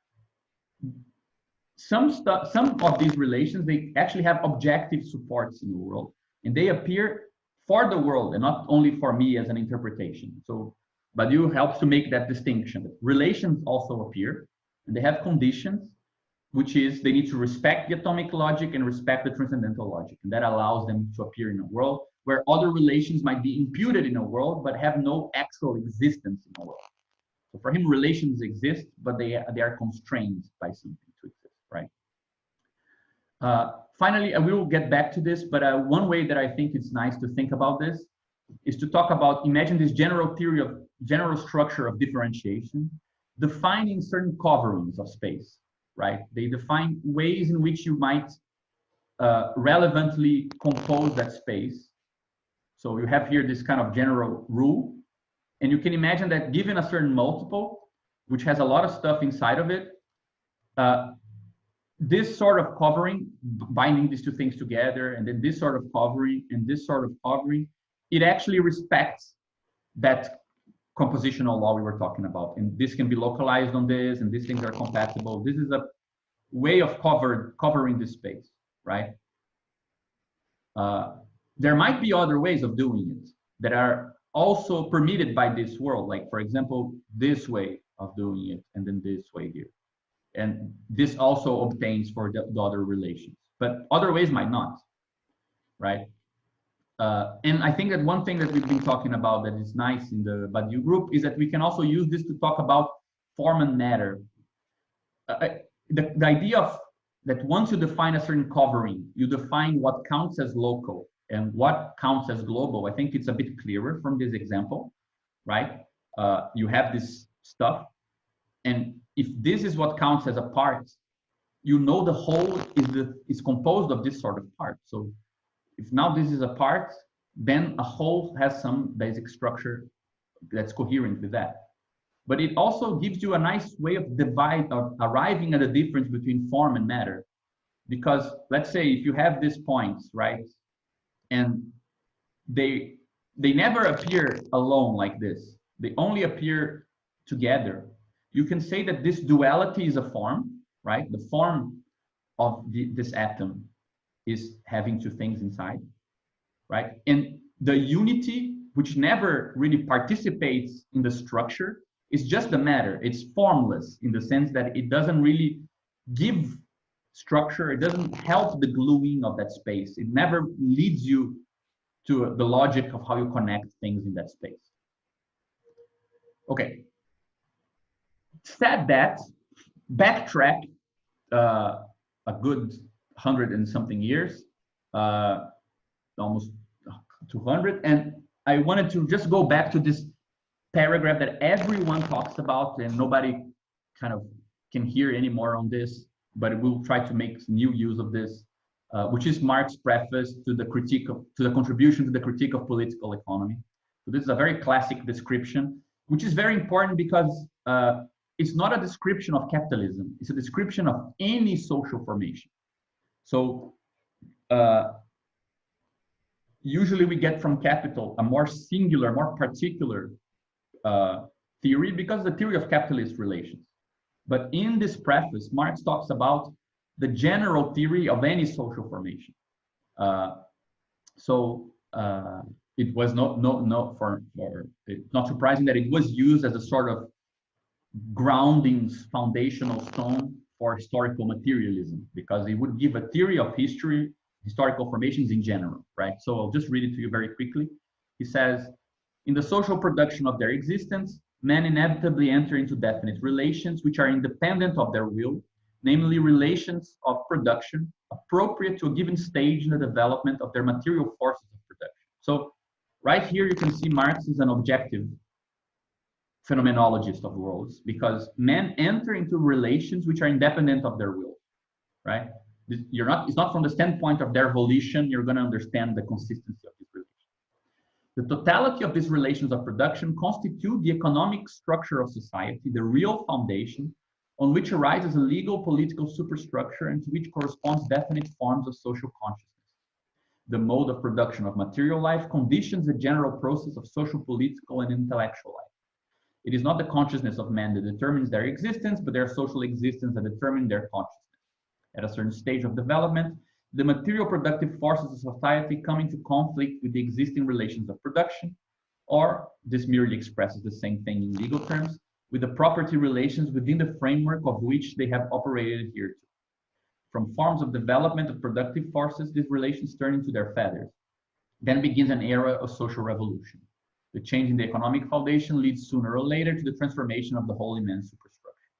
some of these relations, they actually have objective supports in the world, and they appear for the world and not only for me as an interpretation. So Badiou helps to make that distinction. Relations also appear, and they have conditions, which is they need to respect the atomic logic and respect the transcendental logic. And that allows them to appear in a world where other relations might be imputed in a world, but have no actual existence in a world. So for him, relations exist, but they are constrained by something to exist, right? Finally, we will get back to this, but one way that I think it's nice to think about this is to talk about, imagine this general theory of general structure of differentiation, defining certain coverings of space, right? They define ways in which you might relevantly compose that space. So you have here this kind of general rule, and you can imagine that given a certain multiple, which has a lot of stuff inside of it, this sort of covering, binding these two things together, and then this sort of covering and this sort of covering, it actually respects that compositional law we were talking about. And this can be localized on this, and these things are compatible. This is a way of covering this space, right? There might be other ways of doing it that are also permitted by this world, like, for example, this way of doing it, and then this way here. And this also obtains for the other relations, but other ways might not, right? And I think that one thing that we've been talking about that is nice in the Badiou group is that we can also use this to talk about form and matter. The idea of that once you define a certain covering, you define what counts as local and what counts as global. I think it's a bit clearer from this example, right? You have this stuff, and if this is what counts as a part, you know the whole is composed of this sort of part. So if now this is a part, then a whole has some basic structure that's coherent with that. But it also gives you a nice way of arriving at a difference between form and matter. Because let's say if you have these points, right, and they never appear alone like this, they only appear together, you can say that this duality is a form, right? The form of this atom is having two things inside, right? And the unity, which never really participates in the structure, is just the matter. It's formless in the sense that it doesn't really give structure. It doesn't help the gluing of that space. It never leads you to the logic of how you connect things in that space. Okay. Said that, backtrack a good 100 and something years, almost 200, and I wanted to just go back to this paragraph that everyone talks about and nobody kind of can hear anymore on this, but we'll try to make new use of this, which is Marx's preface to the contribution to the critique of political economy. So this is a very classic description, which is very important because it's not a description of capitalism, it's a description of any social formation. So usually we get from capital a more singular, more particular theory because the theory of capitalist relations. But in this preface, Marx talks about the general theory of any social formation. It was not surprising that it was used as a sort of grounding foundational stone for historical materialism, because it would give a theory of history, historical formations in general, right? So I'll just read it to you very quickly. He says, in the social production of their existence, men inevitably enter into definite relations which are independent of their will, namely relations of production appropriate to a given stage in the development of their material forces of production. So right here you can see Marx is an objective phenomenologist of worlds, because men enter into relations which are independent of their will, right? It's not from the standpoint of their volition you're going to understand the consistency of this relation. The totality of these relations of production constitute the economic structure of society, the real foundation on which arises a legal political superstructure and to which corresponds definite forms of social consciousness. The mode of production of material life conditions the general process of social, political, and intellectual life. It is not the consciousness of men that determines their existence, but their social existence that determines their consciousness. At a certain stage of development, the material productive forces of society come into conflict with the existing relations of production, or this merely expresses the same thing in legal terms, with the property relations within the framework of which they have operated hitherto. From forms of development of productive forces, these relations turn into their fetters. Then begins an era of social revolution. The change in the economic foundation leads sooner or later to the transformation of the whole immense superstructure.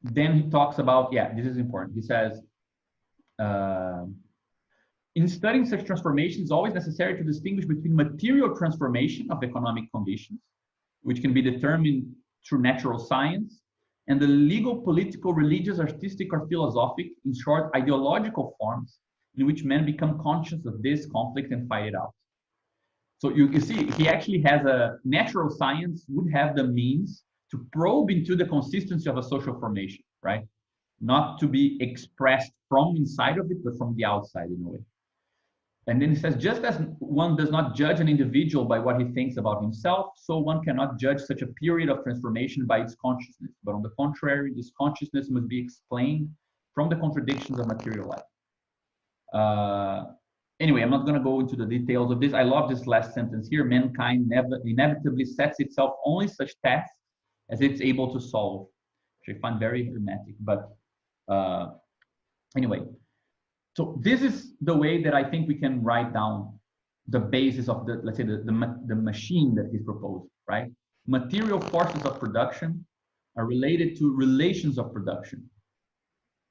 Then he talks about, this is important. He says, in studying such transformations, it's always necessary to distinguish between material transformation of economic conditions, which can be determined through natural science, and the legal, political, religious, artistic, or philosophic, in short, ideological forms in which men become conscious of this conflict and fight it out. So you see, he actually has a natural science would have the means to probe into the consistency of a social formation, right? Not to be expressed from inside of it, but from the outside in a way. And then he says, just as one does not judge an individual by what he thinks about himself, so one cannot judge such a period of transformation by its consciousness. But on the contrary, this consciousness must be explained from the contradictions of material life. Anyway, I'm not going to go into the details of this. I love this last sentence here. Mankind inevitably sets itself only such tasks as it's able to solve, which I find very hermetic. But anyway, so this is the way that I think we can write down the basis of the, let's say, the machine that he's proposed, right? Material forces of production are related to relations of production.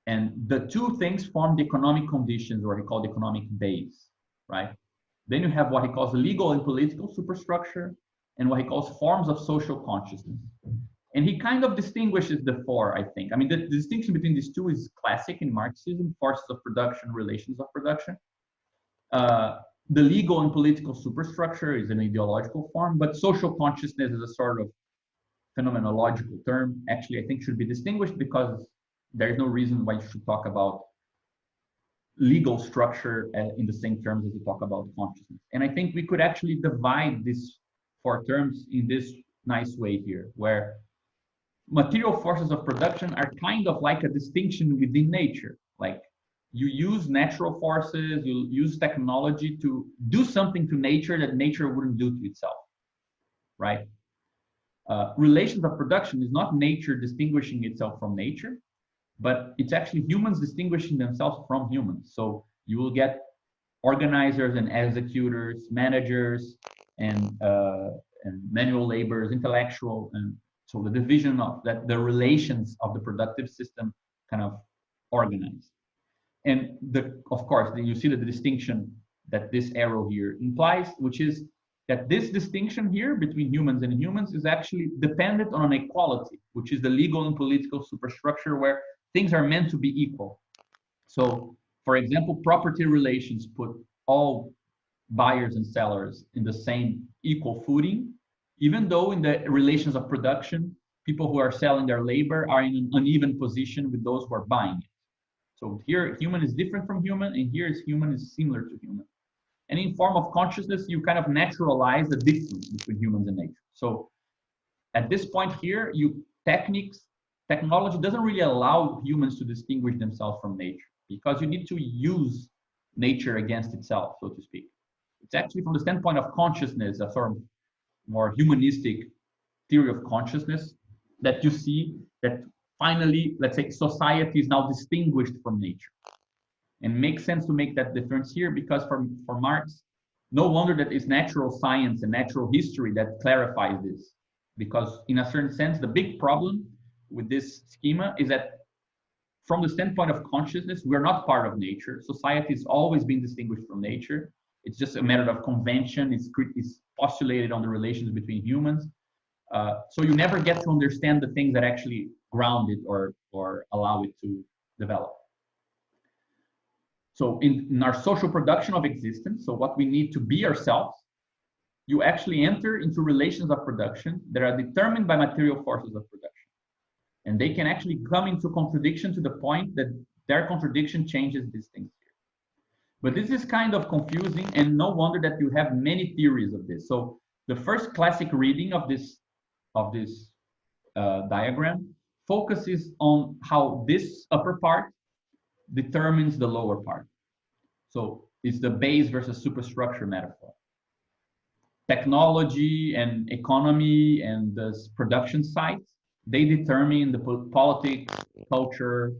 And the two things form the economic conditions, or he called the economic base, right? Then you have what he calls legal and political superstructure, and what he calls forms of social consciousness. And he kind of distinguishes the four, I think. I mean, the distinction between these two is classic in Marxism: forces of production, relations of production. The legal and political superstructure is an ideological form, but social consciousness is a sort of phenomenological term. Actually, I think should be distinguished because there is no reason why you should talk about legal structure in the same terms as you talk about consciousness. And I think we could actually divide these four terms in this nice way here, where material forces of production are kind of like a distinction within nature. Like you use natural forces, you use technology to do something to nature that nature wouldn't do to itself, right? Relations of production is not nature distinguishing itself from nature, but it's actually humans distinguishing themselves from humans. So you will get organizers and executors, managers and and manual labor is intellectual, and so the division of that, the relations of the productive system kind of organized. And of course, then you see the distinction that this arrow here implies, which is that this distinction here between humans and humans is actually dependent on an equality, which is the legal and political superstructure where things are meant to be equal. So, for example, property relations put all buyers and sellers in the same equal footing, even though in the relations of production, people who are selling their labor are in an uneven position with those who are buying it. So here, human is different from human, and here is human is similar to human. And in form of consciousness, you kind of naturalize the difference between humans and nature. So at this point here, technology doesn't really allow humans to distinguish themselves from nature, because you need to use nature against itself, so to speak. It's actually from the standpoint of consciousness, a sort of more humanistic theory of consciousness, that you see that finally, let's say, society is now distinguished from nature. And makes sense to make that difference here, because for Marx, no wonder that it's natural science and natural history that clarifies this. Because in a certain sense, the big problem with this schema is that from the standpoint of consciousness, we're not part of nature. Society has always been distinguished from nature. It's just a matter of convention. It's postulated on the relations between humans. So you never get to understand the things that actually ground it or allow it to develop. So in our social production of existence, so what we need to be ourselves, you actually enter into relations of production that are determined by material forces of production. And they can actually come into contradiction to the point that their contradiction changes these things here. But this is kind of confusing, and no wonder that you have many theories of this. So the first classic reading of this diagram focuses on how this upper part determines the lower part. So it's the base versus superstructure metaphor. Technology and economy and the production sites, they determine the politics, culture,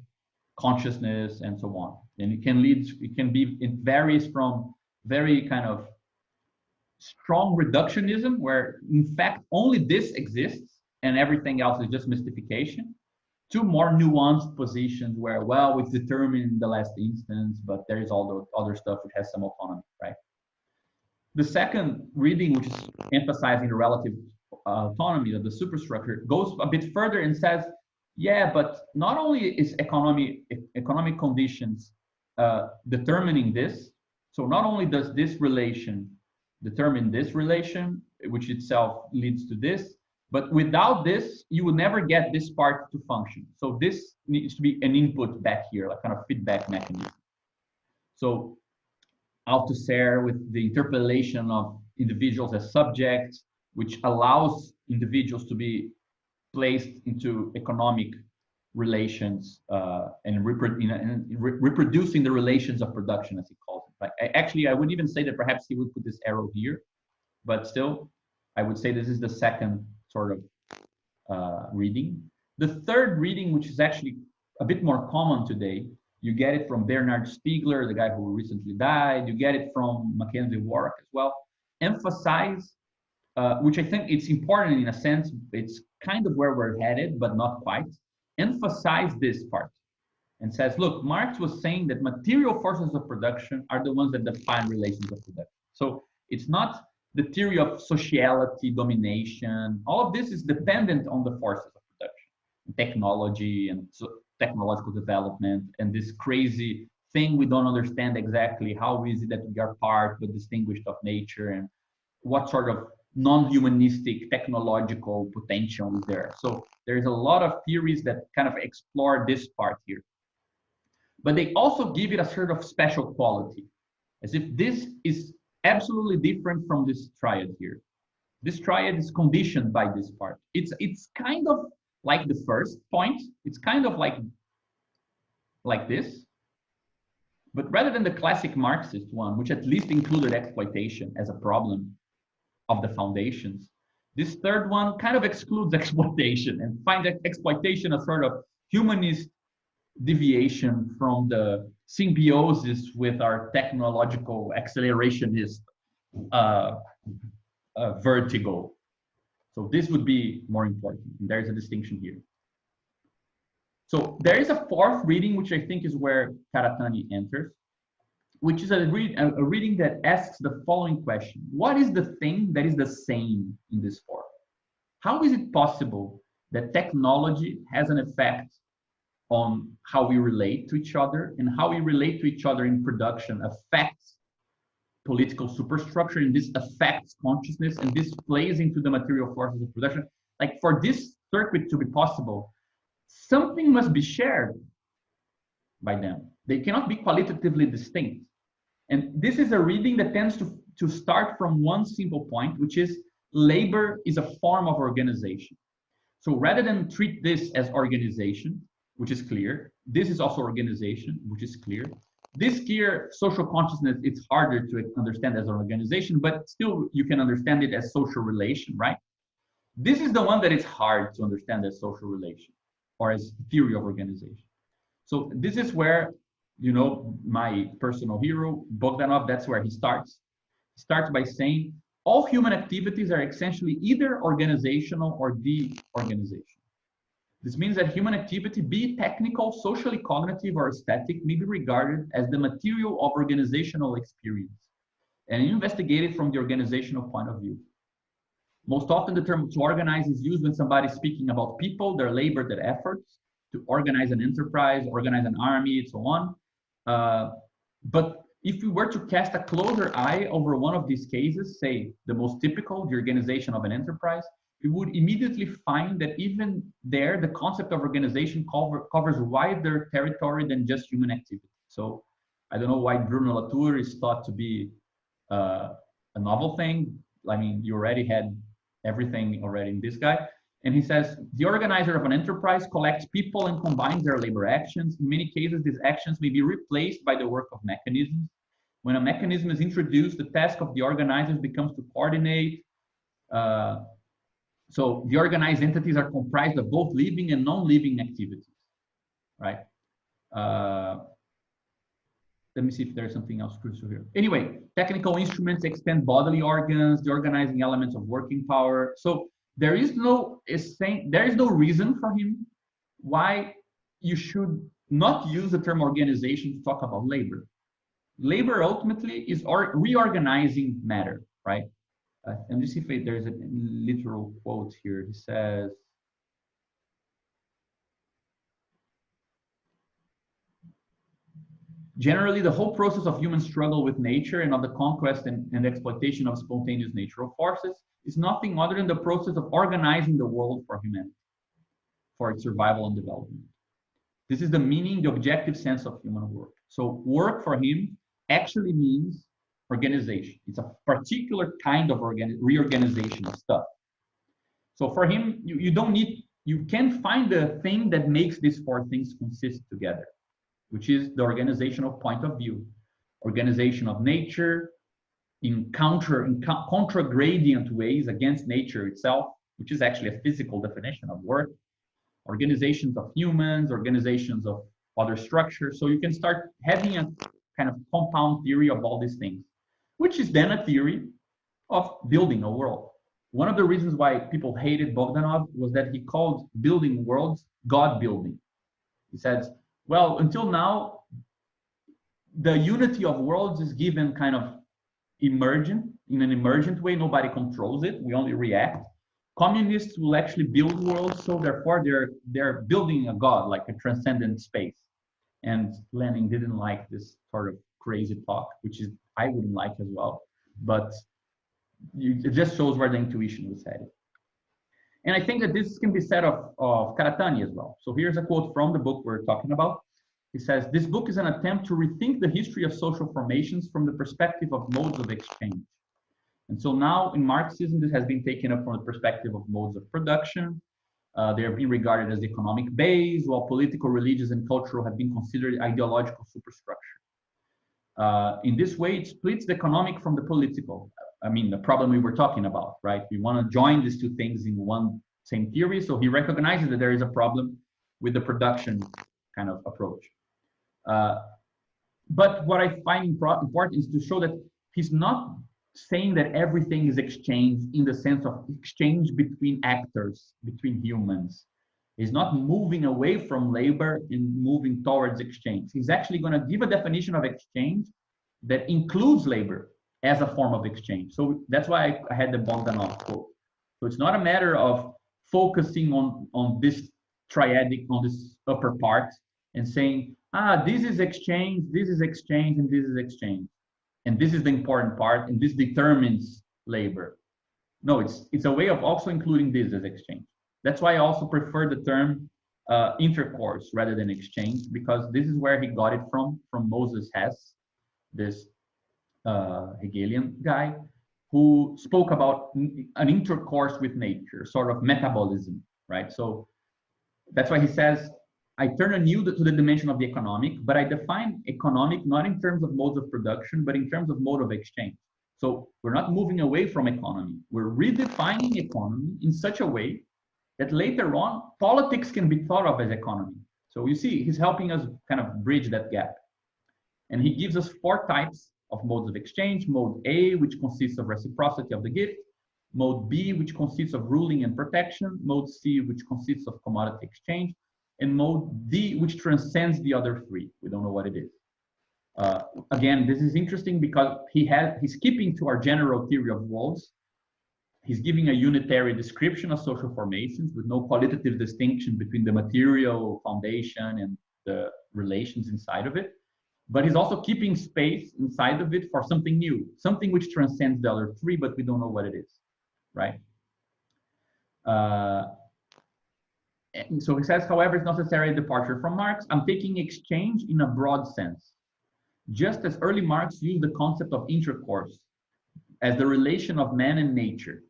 consciousness, and so on. And it varies from very kind of strong reductionism, where in fact only this exists and everything else is just mystification, to more nuanced positions where, well, it's determined in the last instance, but there is all the other stuff which has some autonomy, right? The second reading, which is emphasizing the relative autonomy of the superstructure, goes a bit further and says, yeah, but not only is economic conditions determining this, so not only does this relation determine this relation, which itself leads to this, but without this, you will never get this part to function. So this needs to be an input back here, like kind of feedback mechanism. So Althusser with the interpellation of individuals as subjects, which allows individuals to be placed into economic relations and reproducing the relations of production, as he calls it. Like, actually, I would even say that perhaps he would put this arrow here, but still, I would say this is the second sort of reading. The third reading, which is actually a bit more common today, you get it from Bernard Stiegler, the guy who recently died. You get it from Mackenzie Warwick as well. Emphasize, which I think it's important in a sense, it's kind of where we're headed, but not quite. Emphasize this part and says, look, Marx was saying that material forces of production are the ones that define relations of production. So it's not the theory of sociality, domination. All of this is dependent on the forces of production, technology and technological development, and this crazy thing we don't understand exactly. How is it that we are part but distinguished of nature, and what sort of non-humanistic technological potential is there? So there's a lot of theories that kind of explore this part here. But they also give it a sort of special quality, as if this is absolutely different from this triad here. This triad is conditioned by this part. It's kind of like the first point. It's kind of like this. But rather than the classic Marxist one, which at least included exploitation as a problem of the foundations, this third one kind of excludes exploitation and finds exploitation a sort of humanist deviation from the symbiosis with our technological accelerationist vertigo. So this would be more important. And there's a distinction here. So there is a fourth reading, which I think is where Karatani enters, which is a reading that asks the following question. What is the thing that is the same in this form? How is it possible that technology has an effect on how we relate to each other, and how we relate to each other in production affects political superstructure, and this affects consciousness, and this plays into the material forces of production? Like, for this circuit to be possible, something must be shared by them. They cannot be qualitatively distinct. And this is a reading that tends to start from one simple point, which is labor is a form of organization. So rather than treat this as organization, which is clear, this is also organization, which is clear. This here, social consciousness, it's harder to understand as an organization, but still you can understand it as social relation, right? This is the one that is hard to understand as social relation or as theory of organization. So this is where, you know, my personal hero, Bogdanov, that's where he starts. He starts by saying all human activities are essentially either organizational or de-organizational. This means that human activity, be it technical, socially cognitive, or aesthetic, may be regarded as the material of organizational experience and investigated from the organizational point of view. Most often the term to organize is used when somebody is speaking about people, their labor, their efforts, to organize an enterprise, organize an army, and so on. But if we were to cast a closer eye over one of these cases, say the most typical, the organization of an enterprise, we would immediately find that even there, the concept of organization covers wider territory than just human activity. So I don't know why Bruno Latour is thought to be a novel thing. I mean, you already had everything already in this guy. And he says, the organizer of an enterprise collects people and combines their labor actions. In many cases, these actions may be replaced by the work of mechanisms. When a mechanism is introduced, the task of the organizers becomes to coordinate. So the organized entities are comprised of both living and non-living activities, right? Let me see if there's something else crucial here. Anyway, technical instruments extend bodily organs, the organizing elements of working power. So there is no reason for him why you should not use the term organization to talk about labor. Labor ultimately is reorganizing matter, right? Let me see if there's a literal quote here. He says, generally, the whole process of human struggle with nature and of the conquest and exploitation of spontaneous natural forces is nothing other than the process of organizing the world for humanity, for its survival and development. This is the meaning, the objective sense of human work. So work for him actually means organization. It's a particular kind of reorganization of stuff. So for him, you can find the thing that makes these four things consist together, which is the organizational point of view. Organization of nature in contra-gradient ways against nature itself, which is actually a physical definition of work. Organizations of humans, organizations of other structures. So you can start having a kind of compound theory of all these things, which is then a theory of building a world. One of the reasons why people hated Bogdanov was that he called building worlds God building. He says, well, until now, the unity of worlds is given kind of emergent, in an emergent way. Nobody controls it. We only react. Communists will actually build worlds, so therefore they're building a God, like a transcendent space. And Lenin didn't like this sort of crazy talk, which is I wouldn't like as well. But it just shows where the intuition was headed. And I think that this can be said of Karatani as well. So here's a quote from the book we're talking about. He says, this book is an attempt to rethink the history of social formations from the perspective of modes of exchange. And so now in Marxism, this has been taken up from the perspective of modes of production. They are being regarded as the economic base, while political, religious, and cultural have been considered ideological superstructure. In this way, it splits the economic from the political. I mean, the problem we were talking about, right? We want to join these two things in one same theory. So he recognizes that there is a problem with the production kind of approach. But what I find important is to show that he's not saying that everything is exchange in the sense of exchange between actors, between humans. He's not moving away from labor and moving towards exchange. He's actually going to give a definition of exchange that includes labor as a form of exchange. So that's why I had the Bogdanov quote. So it's not a matter of focusing on this triadic, on this upper part, and saying, this is exchange, and this is exchange. And this is the important part, and this determines labor. No, it's a way of also including this as exchange. That's why I also prefer the term intercourse rather than exchange, because this is where he got it from Moses Hess, this Hegelian guy, who spoke about an intercourse with nature, sort of metabolism, right? So that's why he says, I turn anew to the dimension of the economic, but I define economic not in terms of modes of production, but in terms of mode of exchange. So we're not moving away from economy. We're redefining economy in such a way that later on, politics can be thought of as economy. So you see, he's helping us kind of bridge that gap. And he gives us 4 types of modes of exchange. Mode A, which consists of reciprocity of the gift. Mode B, which consists of ruling and protection. Mode C, which consists of commodity exchange. And mode D, which transcends the other 3. We don't know what it is. Again, this is interesting because he's keeping to our general theory of worlds. He's giving a unitary description of social formations with no qualitative distinction between the material foundation and the relations inside of it. But he's also keeping space inside of it for something new, something which transcends the other 3, but we don't know what it is, right? And so he says, however, it's not necessarily a departure from Marx. I'm taking exchange in a broad sense. Just as early Marx used the concept of intercourse as the relation of man and nature,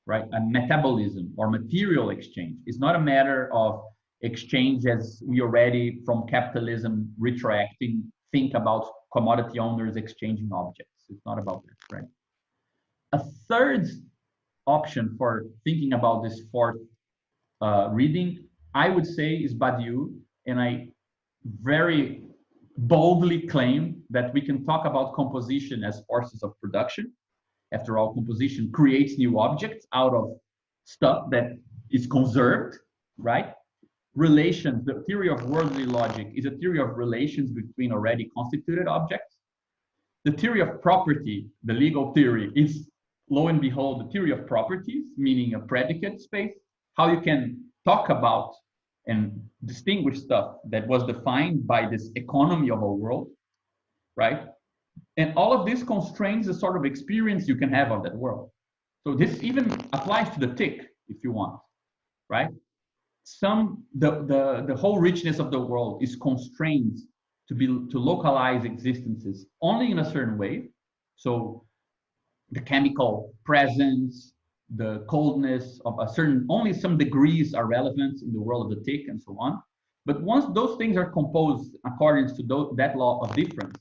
right? A metabolism or material exchange. It's not a matter of exchange as we already from capitalism retroacting think about commodity owners exchanging objects. It's not about that, right? A third option for thinking about this 4th reading, I would say, is Badiou, and I very boldly claim that we can talk about composition as forces of production. After all, composition creates new objects out of stuff that is conserved, right? Relations, the theory of worldly logic is a theory of relations between already constituted objects. The theory of property, the legal theory, is, lo and behold, the theory of properties, meaning a predicate space, how you can talk about and distinguish stuff that was defined by this economy of a world, right? And all of this constrains the sort of experience you can have of that world. So this even applies to the tick, if you want, right? The whole richness of the world is constrained to localize existences only in a certain way. So the chemical presence, the coldness of a certain, only some degrees are relevant in the world of the tick and so on. But once those things are composed according to that law of difference,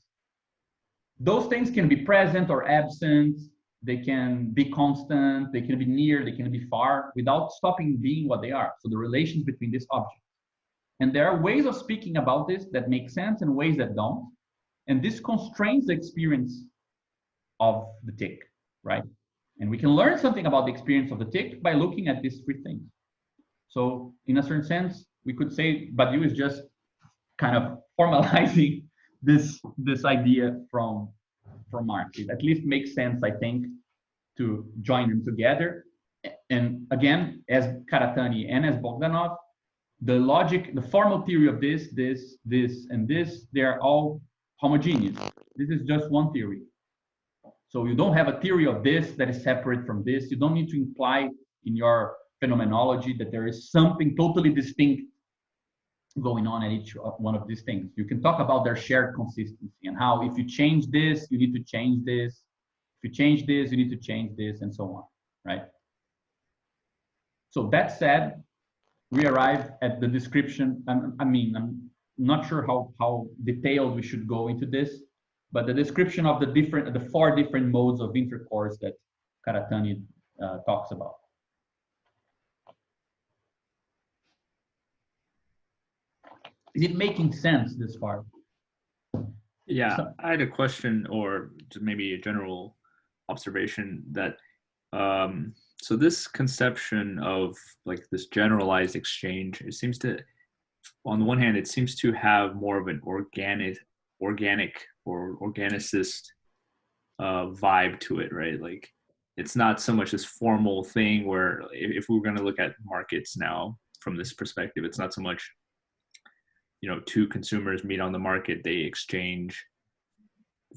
those things can be present or absent, they can be constant, they can be near, they can be far, without stopping being what they are. So the relations between these objects. And there are ways of speaking about this that make sense and ways that don't. And this constrains the experience of the tick, right? And we can learn something about the experience of the tick by looking at these 3 things. So in a certain sense, we could say Badiou is just kind of formalizing this idea from Marx. It at least makes sense, I think, to join them together. And again, as Karatani and as Bogdanov, the logic, the formal theory of this, and this, they are all homogeneous. This is just one theory. So you don't have a theory of this that is separate from this. You don't need to imply in your phenomenology that there is something totally distinct going on at each one of these things. You can talk about their shared consistency and how if you change this, you need to change this. If you change this, you need to change this, and so on, right? So that said, we arrive at the description. I mean, I'm not sure how detailed we should go into this, but the description of the 4 different modes of intercourse that Karatani talks about. Is it making sense this far? Yeah, I had a question, or maybe a general observation that so this conception of like this generalized exchange, it seems to, on the one hand, it seems to have more of an organic or organicist vibe to it, right? Like it's not so much this formal thing where if we're going to look at markets now from this perspective, it's not so much, you know, two consumers meet on the market, they exchange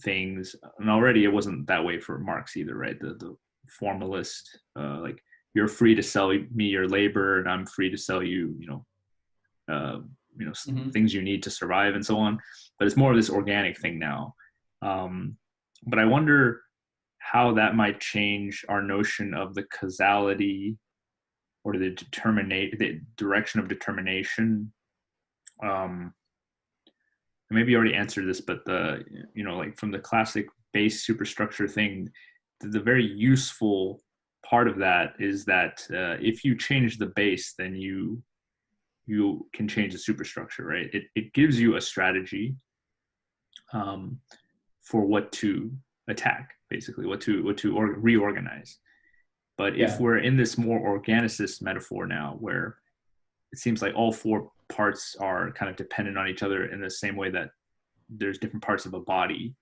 things. And already it wasn't that way for Marx either, right? The formalist, like you're free to sell me your labor and I'm free to sell you, things you need to survive and so on. But it's more of this organic thing now. But I wonder how that might change our notion of the causality or the direction of determination. Maybe you already answered this, but like from the classic base superstructure thing, the very useful part of that is that if you change the base, then you can change the superstructure, right? It gives you a strategy for what to attack, basically, what to reorganize. But if we're in this more organicist metaphor now, where it seems like all four parts are kind of dependent on each other in the same way that there's different parts of a body,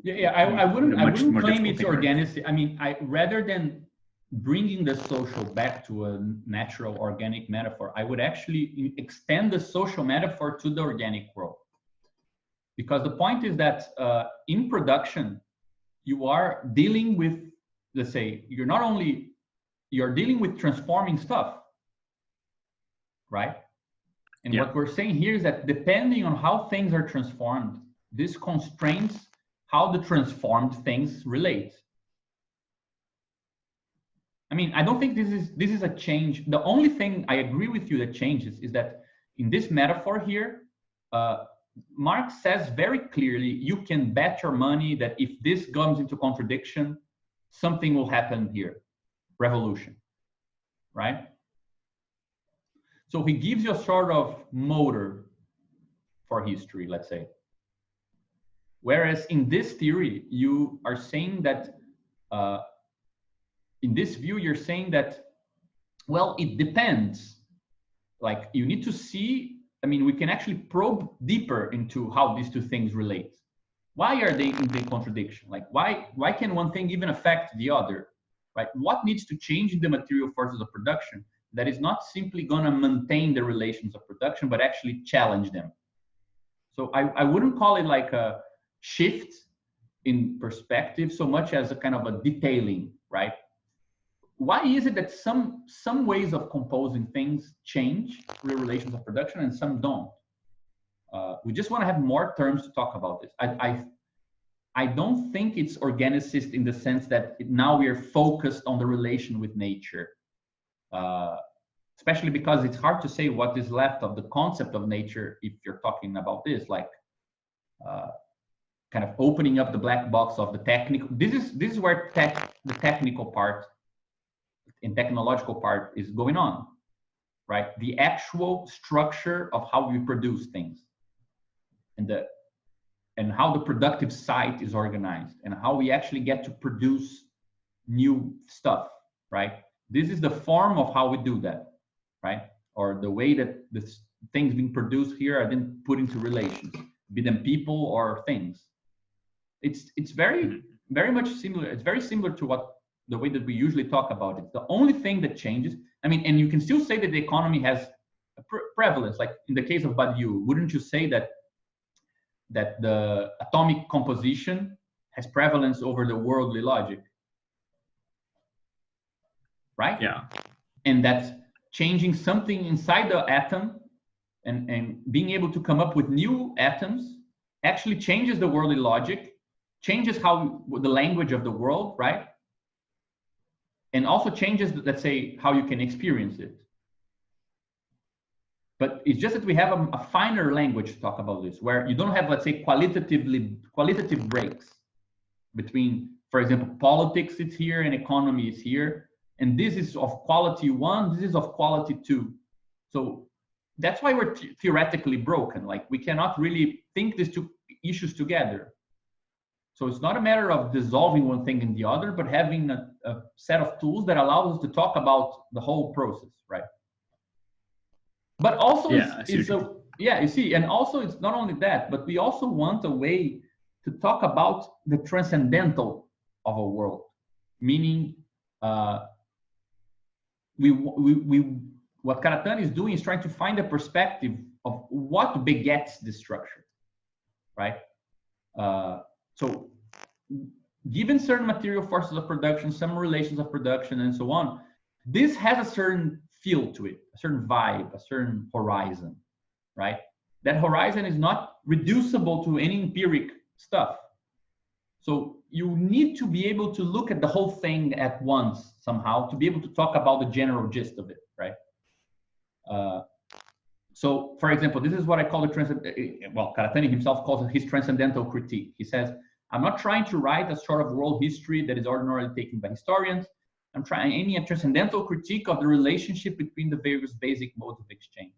I wouldn't claim it's organic. Right? I mean, rather than bringing the social back to a natural organic metaphor, I would actually extend the social metaphor to the organic world. Because the point is that in production, you are dealing with, let's say, you're dealing with transforming stuff, right? And what we're saying here is that depending on how things are transformed, this constrains how the transformed things relate. I mean, I don't think this is a change. The only thing I agree with you that changes is that in this metaphor here, Marx says very clearly, you can bet your money that if this comes into contradiction, something will happen here, revolution, right? So he gives you a sort of motor for history, let's say. Whereas in this theory, you are saying that, in this view, you're saying that, well, it depends. Like you need to see, I mean, we can actually probe deeper into how these two things relate. Why are they in the contradiction? Like why can one thing even affect the other, right? What needs to change in the material forces of production that is not simply gonna maintain the relations of production, but actually challenge them? So I wouldn't call it like a shift in perspective so much as a kind of a detailing, right? Why is it that some ways of composing things change the relations of production and some don't? We just want to have more terms to talk about this. I don't think it's organicist in the sense that now we are focused on the relation with nature, especially because it's hard to say what is left of the concept of nature if you're talking about this, like kind of opening up the black box of the technical. This is where the technical part and technological part is going on, right? The actual structure of how we produce things and how the productive site is organized and how we actually get to produce new stuff, right? This is the form of how we do that, right? Or the way that the things being produced here are then put into relations, be them people or things. It's very much similar. It's very similar to the way that we usually talk about it. The only thing that changes, I mean, and you can still say that the economy has a prevalence, like in the case of Badiou, wouldn't you say that the atomic composition has prevalence over the worldly logic? Right? Yeah. And that's changing something inside the atom and being able to come up with new atoms actually changes the worldly logic, changes how the language of the world, right? And also changes, let's say, how you can experience it. But it's just that we have a finer language to talk about this, where you don't have, let's say, qualitative breaks between, for example, politics is here and economy is here, and this is of quality 1, this is of quality 2. So that's why we're theoretically broken. Like we cannot really think these two issues together. So it's not a matter of dissolving one thing in the other, but having a set of tools that allows us to talk about the whole process, right? But also, you see, and also it's not only that, but we also want a way to talk about the transcendental of a world, meaning what Karatani is doing is trying to find a perspective of what begets this structure, right? So given certain material forces of production, some relations of production, and so on, this has a certain feel to it, a certain vibe, a certain horizon, right? That horizon is not reducible to any empiric stuff. So you need to be able to look at the whole thing at once somehow to be able to talk about the general gist of it, right? So, for example, this is what I call Karatani himself calls it his transcendental critique. He says, I'm not trying to write a sort of world history that is ordinarily taken by historians. I'm aiming a transcendental critique of the relationship between the various basic modes of exchange.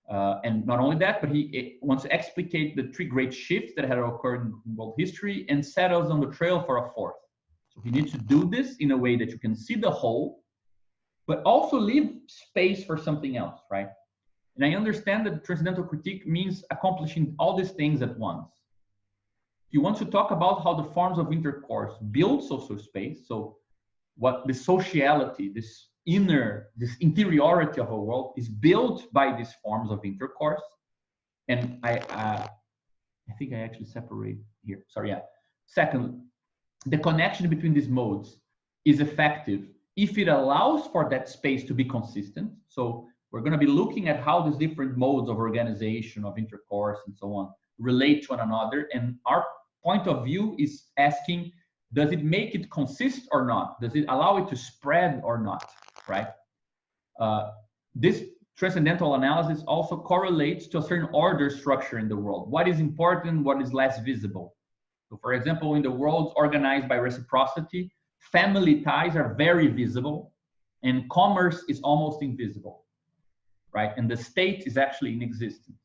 And not only that, but he wants to explicate the three great shifts that had occurred in world history and set us on the trail for a fourth. So he needs to do this in a way that you can see the whole, but also leave space for something else, right? And I understand that transcendental critique means accomplishing all these things at once. He wants to talk about how the forms of intercourse build social space. So what the sociality, this interiority of a world is built by these forms of intercourse. And I think I actually separate here. Sorry, yeah. Second, the connection between these modes is effective if it allows for that space to be consistent. So we're going to be looking at how these different modes of organization, of intercourse, and so on relate to one another. And our point of view is asking, does it make it consist or not? Does it allow it to spread or not, right? This transcendental analysis also correlates to a certain order structure in the world. What is important, what is less visible. So for example, in the world organized by reciprocity, family ties are very visible and commerce is almost invisible, right? And the state is actually inexistent.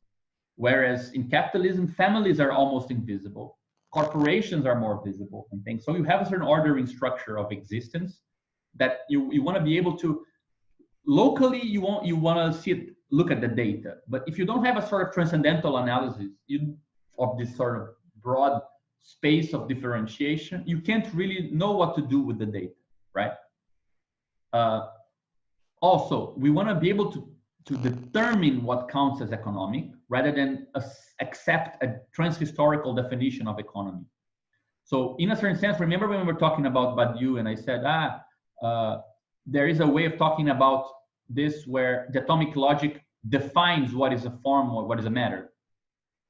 Whereas in capitalism, families are almost invisible. Corporations are more visible and things. So you have a certain ordering structure of existence that you want to be able to, locally, you want to see it, look at the data. But if you don't have a sort of transcendental analysis of this sort of broad space of differentiation, you can't really know what to do with the data, right? Also, we want to be able to determine what counts as economic rather than accept a transhistorical definition of economy. So in a certain sense, remember when we were talking about Badiou and I said, there is a way of talking about this where the atomic logic defines what is a form or what is a matter,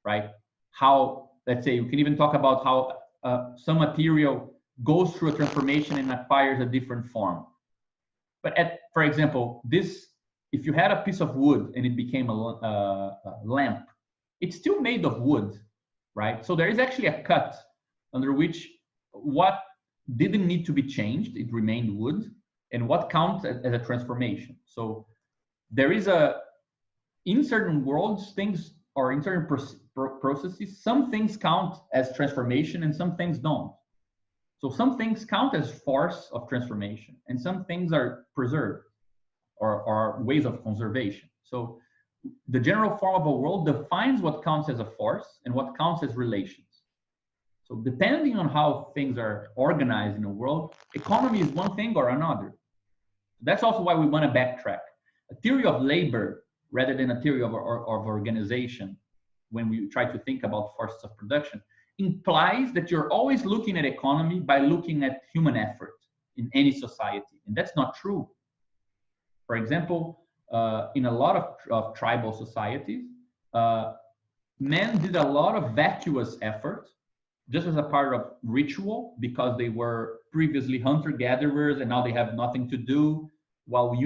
right? How, let's say, you can even talk about how some material goes through a transformation and acquires a different form. But for example, if you had a piece of wood and it became a lamp, it's still made of wood, right? So there is actually a cut under which what didn't need to be changed, it remained wood, and what counts as a transformation. So there is in certain worlds, things, or in certain processes, some things count as transformation and some things don't. So some things count as force of transformation and some things are preserved or ways of conservation. So the general form of a world defines what counts as a force and what counts as relations. So depending on how things are organized in a world, economy is one thing or another. That's also why we want to backtrack. A theory of labor rather than a theory of organization, when we try to think about forces of production, implies that you're always looking at economy by looking at human effort in any society. And that's not true. For example, in a lot of tribal societies, men did a lot of vacuous effort just as a part of ritual because they were previously hunter-gatherers and now they have nothing to do, while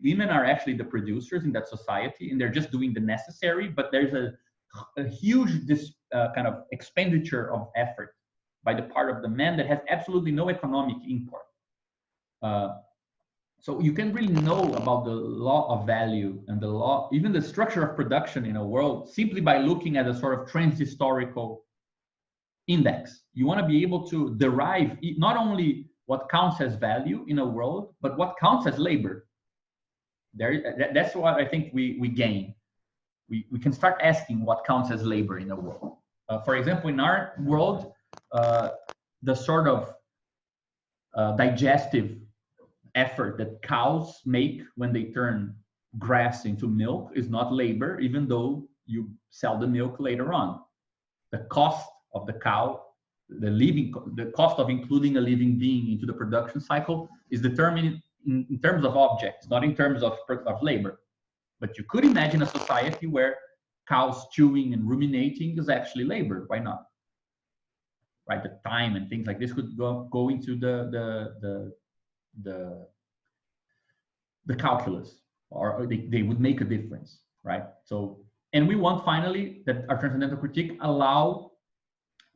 women are actually the producers in that society and they're just doing the necessary, but there's a huge kind of expenditure of effort by the part of the men that has absolutely no economic import. So you can really know about the law of value and the law, even the structure of production in a world, simply by looking at a sort of transhistorical index. You want to be able to derive not only what counts as value in a world, but what counts as labor. That's what I think we gain. We can start asking what counts as labor in a world. For example, in our world, the sort of digestive effort that cows make when they turn grass into milk is not labor, even though you sell the milk later on. The cost of the cow, the cost of including a living being into the production cycle is determined in terms of objects, not in terms of labor. But you could imagine a society where cows chewing and ruminating is actually labor. Why not? Right, the time and things like this could go into the calculus, or they would make a difference, right? So, and we want finally that our transcendental critique allow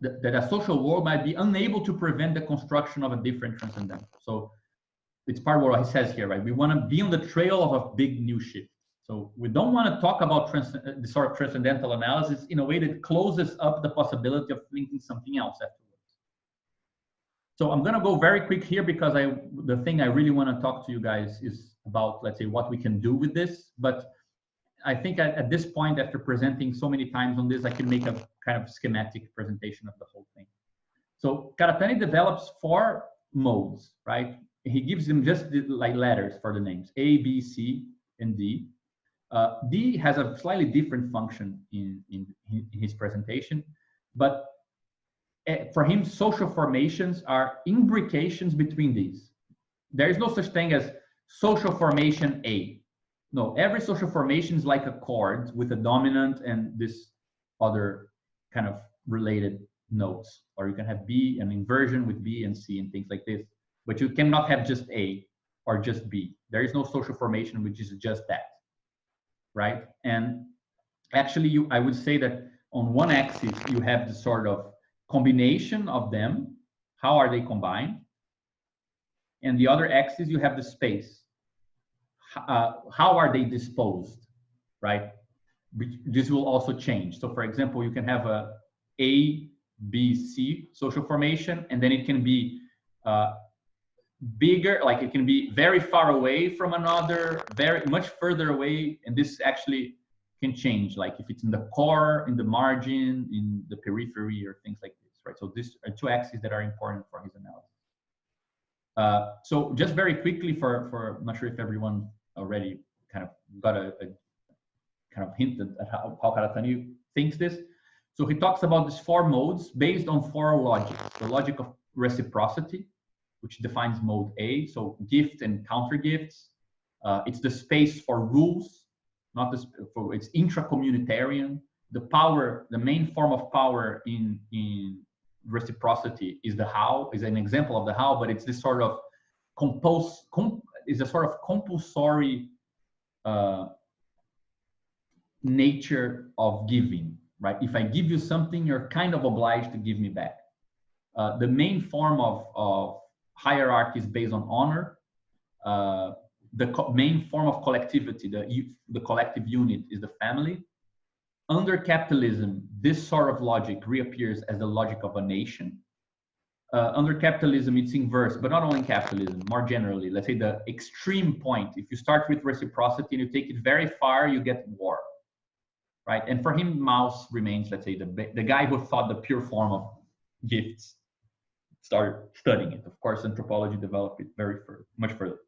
that a social world might be unable to prevent the construction of a different transcendental. So it's part of what he says here, right? We want to be on the trail of a big new shift. So we don't want to talk about the sort of transcendental analysis in a way that closes up the possibility of thinking something else afterwards. So I'm going to go very quick here because the thing I really want to talk to you guys is about, let's say, what we can do with this. But I think at this point, after presenting so many times on this, I can make a kind of schematic presentation of the whole thing. So Karatani develops 4 modes, right? He gives them just like letters for the names, A, B, C, and D. D has a slightly different function in his presentation, but for him, social formations are imbrications between these. There is no such thing as social formation A. No, every social formation is like a chord with a dominant and this other kind of related notes. Or you can have B, an inversion with B and C and things like this. But you cannot have just A or just B. There is no social formation which is just that, right? And actually, I would say that on one axis, you have the sort of combination of them. How are they combined? And the other axis, you have the space. How are they disposed, right? This will also change. So for example, you can have A, B, C social formation, and then it can be bigger, like it can be very far away from another, very much further away. And this actually can change, like if it's in the core, in the margin, in the periphery, or things like this, right? So these are 2 axes that are important for his analysis. So just very quickly, for I'm not sure if everyone already kind of got a kind of hint at how Karatani thinks this. So he talks about these 4 modes based on 4 logics. The logic of reciprocity, which defines mode A, so gift and counter gifts. It's the space for rules, not this, it's intra-communitarian. The power, the main form of power in reciprocity is the how, is an example of the how, but it's this sort of is a sort of compulsory nature of giving, right? If I give you something, you're kind of obliged to give me back. The main form of hierarchy is based on honor. The main form of collectivity, the collective unit, is the family. Under capitalism, this sort of logic reappears as the logic of a nation. Under capitalism, it's inverse, but not only in capitalism, more generally. Let's say the extreme point, if you start with reciprocity and you take it very far, you get war, right? And for him, Maus remains, let's say, the guy who thought the pure form of gifts, started studying it. Of course, anthropology developed it much further.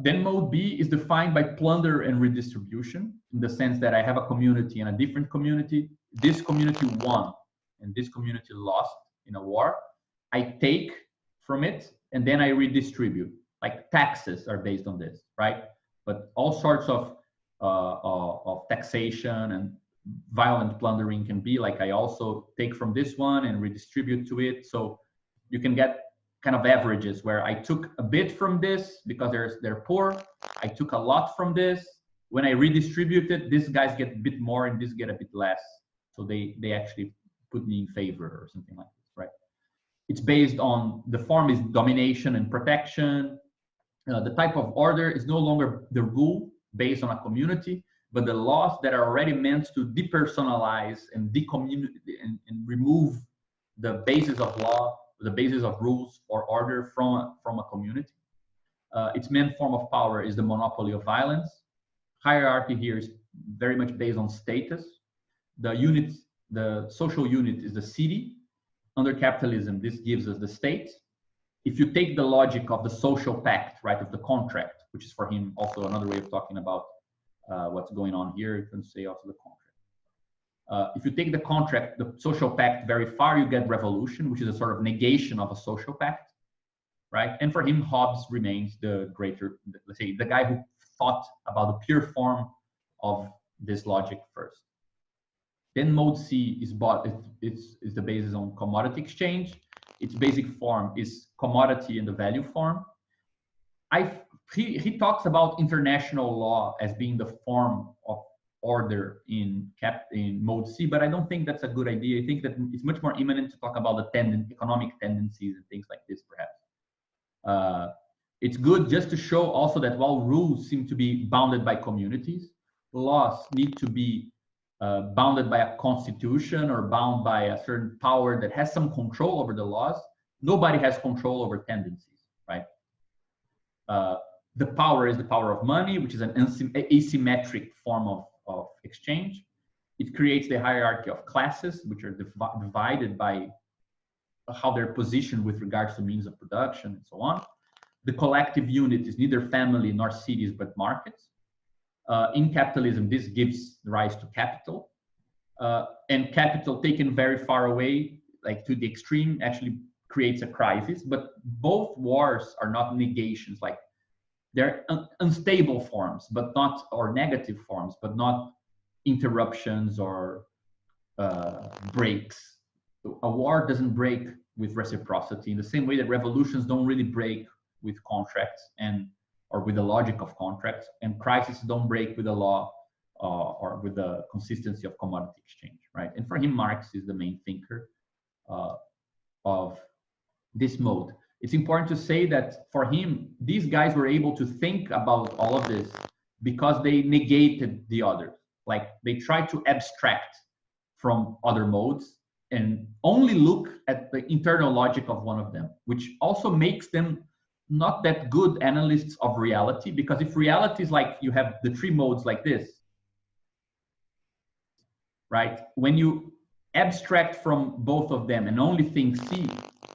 Then mode B is defined by plunder and redistribution, in the sense that I have a community and a different community. This community won and this community lost in a war. I take from it and then I redistribute. Like taxes are based on this, right? But all sorts of taxation and violent plundering can be like I also take from this one and redistribute to it. So you can get kind of averages where I took a bit from this because they're poor. I took a lot from this. When I redistribute it, these guys get a bit more and this get a bit less. So they actually put me in favor or something like this, right? It's based on, the form is domination and protection. The type of order is no longer the rule based on a community, but the laws that are already meant to depersonalize and decommunity and remove the basis of law, the basis of rules or order from a community. Its main form of power is the monopoly of violence. Hierarchy here is very much based on status. The social unit is the city. Under capitalism, this gives us the state. If you take the logic of the social pact, right, of the contract, which is for him also another way of talking about what's going on here, you can say also the contract. If you take the contract, the social pact very far, you get revolution, which is a sort of negation of a social pact, right? And for him, Hobbes remains the greater, let's say, the guy who thought about the pure form of this logic first. Then mode C is the basis on commodity exchange. Its basic form is commodity in the value form. He talks about international law as being the form of order in mode C, but I don't think that's a good idea. I think that it's much more imminent to talk about the economic tendencies and things like this, perhaps. It's good just to show also that while rules seem to be bounded by communities, laws need to be bounded by a constitution or bound by a certain power that has some control over the laws. Nobody has control over tendencies, right? The power is the power of money, which is an asymmetric form of exchange. It creates the hierarchy of classes, which are divided by how they're positioned with regards to means of production and so on. The collective unit is neither family nor cities, but markets. In capitalism, this gives rise to capital. And capital taken very far away, like to the extreme, actually creates a crisis. But both wars are not negations, like they're unstable forms, but not, or negative forms, but not interruptions or breaks. A war doesn't break with reciprocity in the same way that revolutions don't really break with contracts or with the logic of contracts, and crises don't break with the law or with the consistency of commodity exchange, right? And for him, Marx is the main thinker of this mode. It's important to say that for him, these guys were able to think about all of this because they negated the others. Like they tried to abstract from other modes and only look at the internal logic of one of them, which also makes them not that good analysts of reality, because if reality is like you have the three modes like this, right? When you abstract from both of them and only think C,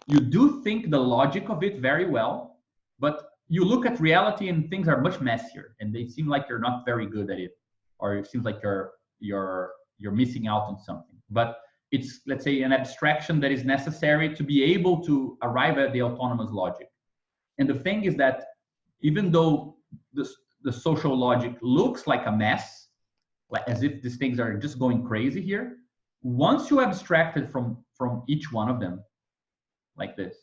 you do think the logic of it very well, but you look at reality and things are much messier and they seem like you're not very good at it, or it seems like you're missing out on something. But it's, let's say, an abstraction that is necessary to be able to arrive at the autonomous logic. And the thing is that even though the social logic looks like a mess, like as if these things are just going crazy here, once you abstract it from each one of them, like this,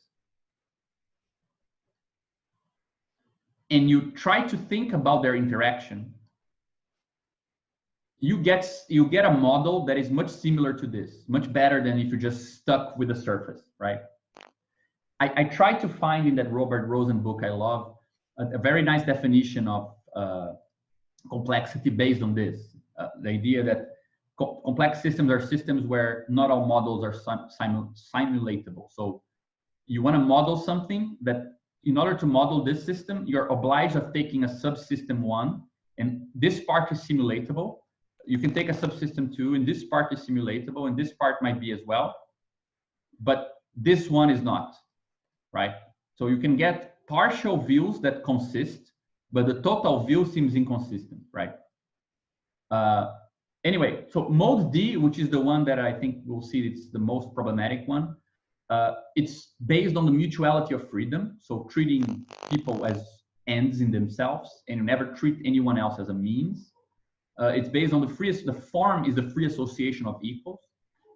and you try to think about their interaction, you get a model that is much similar to this, much better than if you just stuck with the surface, right? I tried to find in that Robert Rosen book I love a very nice definition of complexity based on this. The idea that complex systems are systems where not all models are simulatable. So you want to model something that in order to model this system, you're obliged of taking a subsystem 1, and this part is simulatable. You can take a subsystem 2, and this part is simulatable, and this part might be as well, but this one is not. Right? So you can get partial views that consist, but the total view seems inconsistent, right? Anyway, so mode D, which is the one that I think we'll see it's the most problematic one, it's based on the mutuality of freedom, so treating people as ends in themselves and never treat anyone else as a means. It's based on the form is the free association of equals.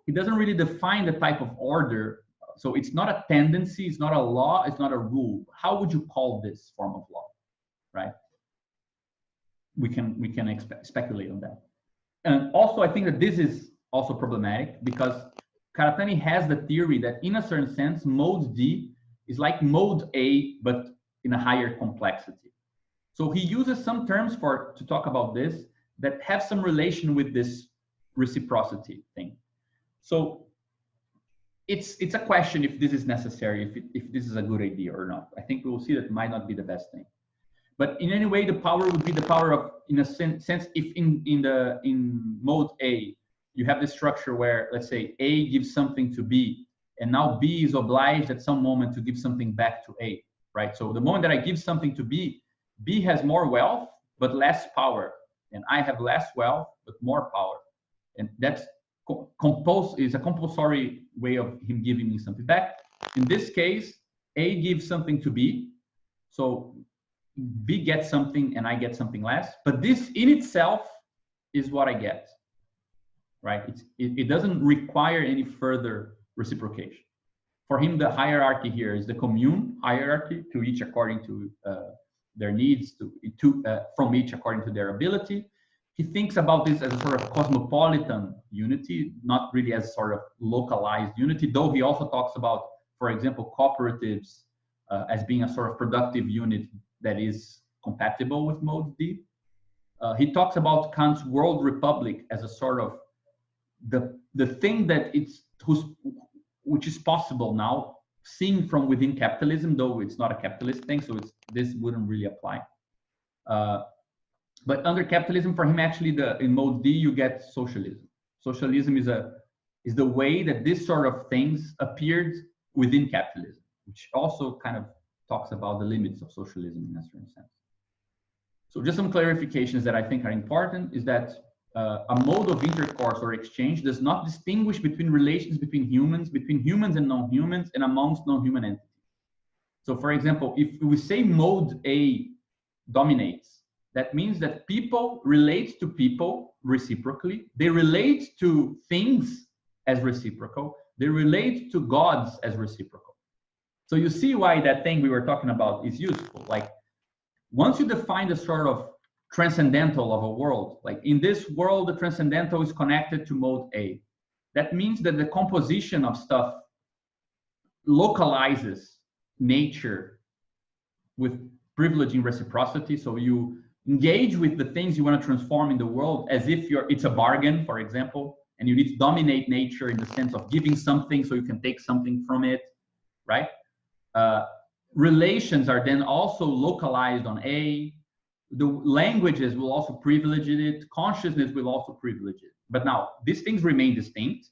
It doesn't really define the type of order. So it's not a tendency, it's not a law, it's not a rule. How would you call this form of law, right? We can speculate on that. And also, I think that this is also problematic because Karatani has the theory that in a certain sense, mode D is like mode A, but in a higher complexity. So he uses some terms to talk about this that have some relation with this reciprocity thing. So it's a question if this is necessary, if this is a good idea or not. I think we will see that it might not be the best thing. But in any way, the power would be the power of, in a sense, if in mode A, you have this structure where, let's say, A gives something to B, and now B is obliged at some moment to give something back to A, right? So the moment that I give something to B, B has more wealth, but less power. And I have less wealth, but more power. And that's is a compulsory way of him giving me something back. In this case, A gives something to B. So B gets something and I get something less. But this in itself is what I get, right? It doesn't require any further reciprocation. For him, the hierarchy here is the commune hierarchy, to each according to their needs, from each according to their ability. He thinks about this as a sort of cosmopolitan unity, not really as sort of localized unity, though he also talks about, for example, cooperatives as being a sort of productive unit that is compatible with mode D. He talks about Kant's world republic as a sort of the thing that which is possible now, seen from within capitalism, though it's not a capitalist thing, so this wouldn't really apply. But under capitalism, for him, actually, in mode D, you get socialism. Socialism is the way that this sort of things appeared within capitalism, which also kind of talks about the limits of socialism in a certain sense. So just some clarifications that I think are important is that a mode of intercourse or exchange does not distinguish between relations between humans and non-humans, and amongst non-human entities. So for example, if we say mode A dominates, that means that people relate to people reciprocally. They relate to things as reciprocal. They relate to gods as reciprocal. So you see why that thing we were talking about is useful. Like once you define the sort of transcendental of a world, like in this world, the transcendental is connected to mode A. That means that the composition of stuff localizes nature with privileging reciprocity. So you engage with the things you want to transform in the world as if it's a bargain, for example, and you need to dominate nature in the sense of giving something so you can take something from it, right? Relations are then also localized on A. The languages will also privilege it. Consciousness will also privilege it. But now, these things remain distinct.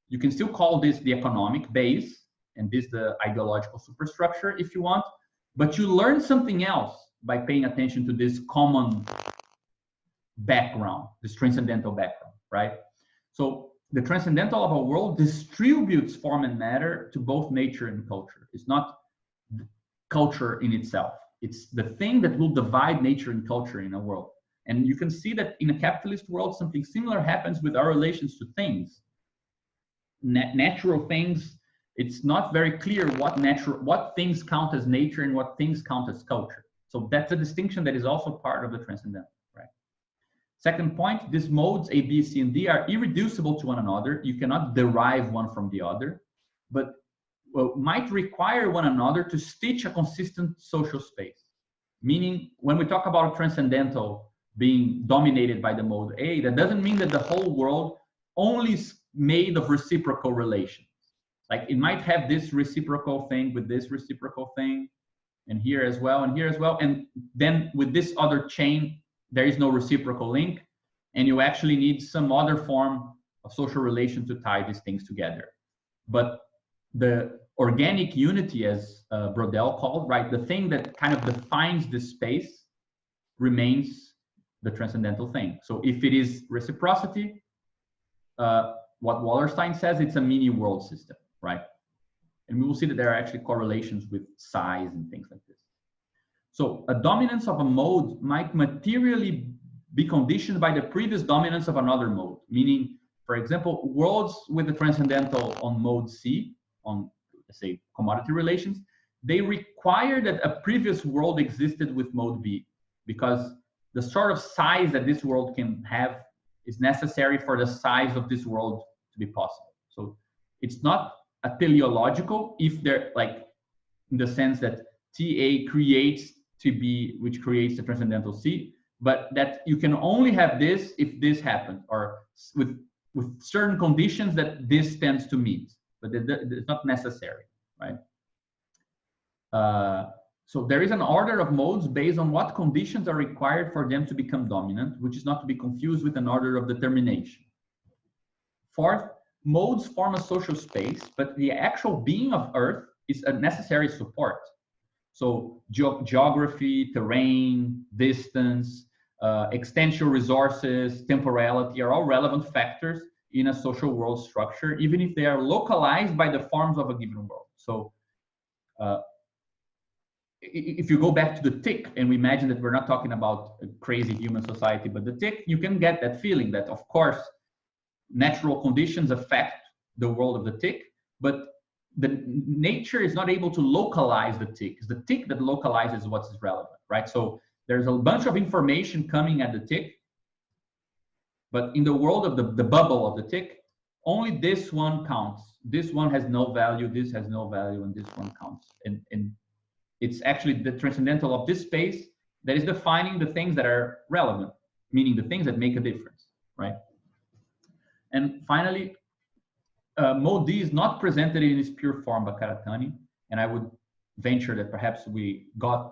You can still call this the economic base, and this the ideological superstructure if you want, but you learn something else by paying attention to this common background, this transcendental background, right? So the transcendental of a world distributes form and matter to both nature and culture. It's not culture in itself. It's the thing that will divide nature and culture in a world. And you can see that in a capitalist world, something similar happens with our relations to things. Natural things, it's not very clear what things count as nature and what things count as culture. So that's a distinction that is also part of the transcendental, right? Second point, these modes A, B, C, and D are irreducible to one another. You cannot derive one from the other, but might require one another to stitch a consistent social space. Meaning, when we talk about transcendental being dominated by the mode A, that doesn't mean that the whole world only is made of reciprocal relations. Like it might have this reciprocal thing with this reciprocal thing, and here as well, and here as well. And then with this other chain, there is no reciprocal link, and you actually need some other form of social relation to tie these things together. But the organic unity, as Brodel called, right, the thing that kind of defines this space remains the transcendental thing. So if it is reciprocity, what Wallerstein says, it's a mini world system, right? And we will see that there are actually correlations with size and things like this. So a dominance of a mode might materially be conditioned by the previous dominance of another mode, meaning, for example, worlds with the transcendental on mode C, on, let's say, commodity relations, they require that a previous world existed with mode B, because the sort of size that this world can have is necessary for the size of this world to be possible. So it's not a teleological, if they're like, in the sense that TA creates TB, which creates the transcendental C, but that you can only have this if this happens, or with certain conditions that this tends to meet. but it's not necessary, right? So there is an order of modes based on what conditions are required for them to become dominant, which is not to be confused with an order of determination. Fourth, modes form a social space, but the actual being of Earth is a necessary support. So geography, terrain, distance, extensional resources, temporality are all relevant factors in a social world structure, even if they are localized by the forms of a given world. So if you go back to the tick and we imagine that we're not talking about a crazy human society, but the tick, you can get that feeling that, of course, natural conditions affect the world of the tick, but the nature is not able to localize the tick. It's the tick that localizes what's relevant, right? So there's a bunch of information coming at the tick, but in the world of the bubble of the tick, only this one counts. This one has no value, this has no value, and this one counts. And it's actually the transcendental of this space that is defining the things that are relevant, meaning the things that make a difference, right? And finally, mode D is not presented in its pure form by Karatani, and I would venture that perhaps we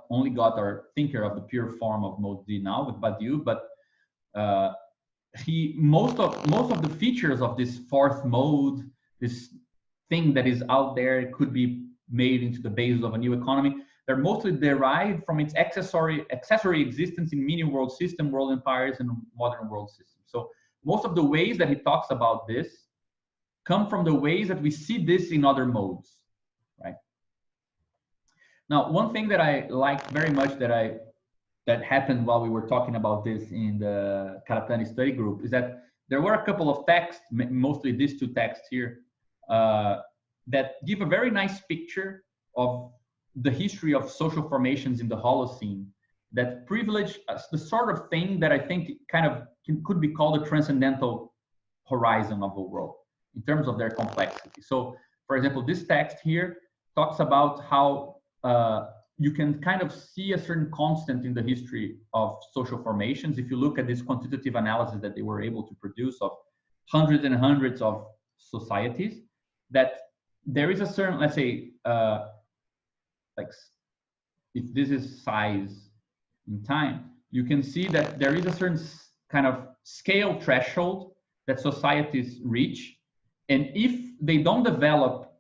only got our thinker of the pure form of mode D now with Badiou, but most of the features of this fourth mode, this thing that is out there, could be made into the basis of a new economy. They're mostly derived from its accessory existence in mini world system, world empires, and modern world systems. So most of the ways that he talks about this come from the ways that we see this in other modes, right? Now, one thing that I like very much that happened while we were talking about this in the Karatani study group is that there were a couple of texts, mostly these two texts here, that give a very nice picture of the history of social formations in the Holocene that privilege the sort of thing that I think kind of could be called a transcendental horizon of the world in terms of their complexity. So, for example, this text here talks about how you can kind of see a certain constant in the history of social formations. If you look at this quantitative analysis that they were able to produce of hundreds and hundreds of societies, that there is a certain, let's say, like if this is size in time, you can see that there is a certain kind of scale threshold that societies reach. And if they don't develop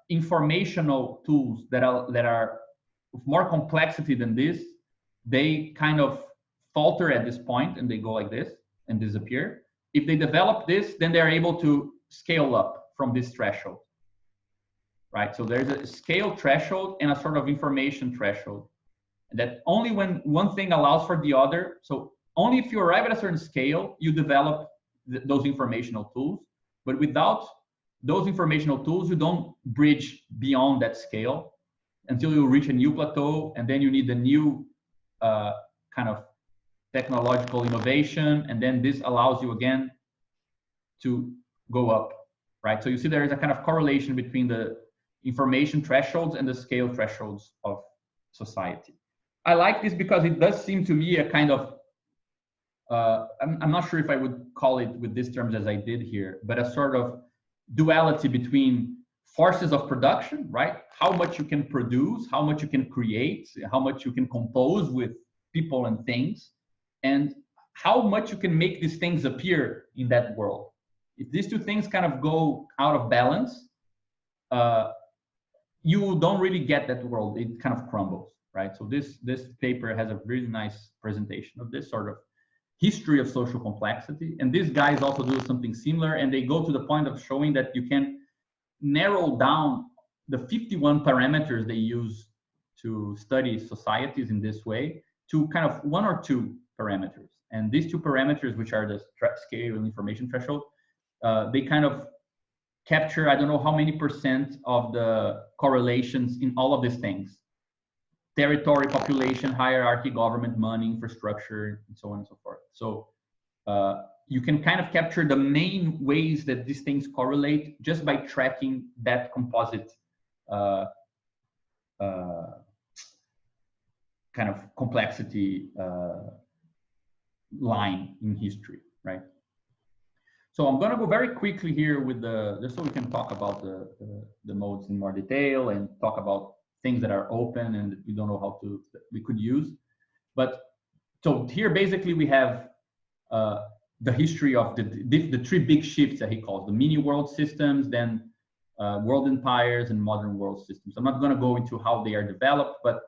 informational tools that are of more complexity than this, they kind of falter at this point and they go like this and disappear. If they develop this, then they're able to scale up from this threshold, right? So there's a scale threshold and a sort of information threshold that only when one thing allows for the other. So only if you arrive at a certain scale, you develop those informational tools, but without those informational tools, you don't bridge beyond that scale until you reach a new plateau, and then you need a new kind of technological innovation, and then this allows you again to go up, right? So you see there is a kind of correlation between the information thresholds and the scale thresholds of society. I like this because it does seem to me a kind of, I'm not sure if I would call it with these terms as I did here, but a sort of duality between forces of production, right? How much you can produce, how much you can create, how much you can compose with people and things, and how much you can make these things appear in that world. If these two things kind of go out of balance, you don't really get that world. It kind of crumbles, right? So this paper has a really nice presentation of this sort of history of social complexity. And these guys also do something similar, and they go to the point of showing that you can narrow down the 51 parameters they use to study societies in this way to kind of one or two parameters. And these two parameters, which are the scale and information threshold, they kind of capture, I don't know how many percent of the correlations in all of these things: territory, population, hierarchy, government, money, infrastructure, and so on and so forth. So you can kind of capture the main ways that these things correlate just by tracking that composite kind of complexity line in history, right? So I'm going to go very quickly here with just so we can talk about the modes in more detail and talk about things that are open and we don't know how we could use. But so here basically we have the history of the three big shifts that he calls the mini world systems, then world empires and modern world systems. I'm not going to go into how they are developed, but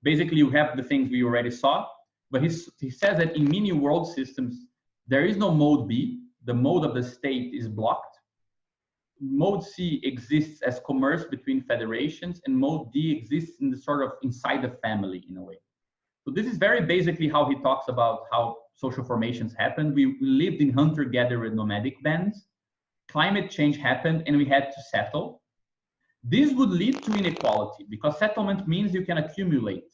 basically you have the things we already saw. But he says that in mini world systems, there is no mode B. The mode of the state is blocked. Mode C exists as commerce between federations, and mode D exists in the sort of inside the family in a way. So this is very basically how he talks about how social formations happened. We lived in hunter-gatherer nomadic bands. Climate change happened and we had to settle. This would lead to inequality because settlement means you can accumulate.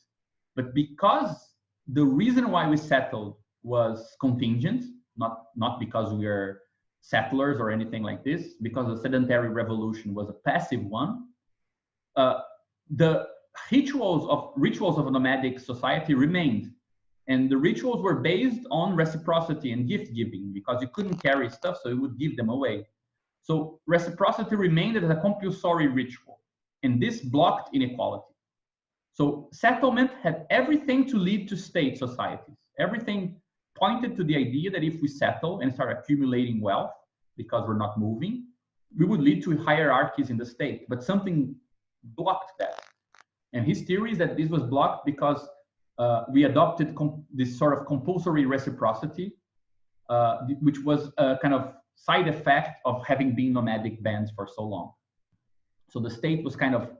But because the reason why we settled was contingent, not because we are settlers or anything like this, because the sedentary revolution was a passive one, the rituals of a nomadic society remained. And the rituals were based on reciprocity and gift giving because you couldn't carry stuff, so you would give them away. So reciprocity remained as a compulsory ritual, and this blocked inequality. So settlement had everything to lead to state societies. Everything pointed to the idea that if we settle and start accumulating wealth because we're not moving, we would lead to hierarchies in the state, but something blocked that. And his theory is that this was blocked because we adopted this sort of compulsory reciprocity, which was a kind of side effect of having been nomadic bands for so long. So the state was kind of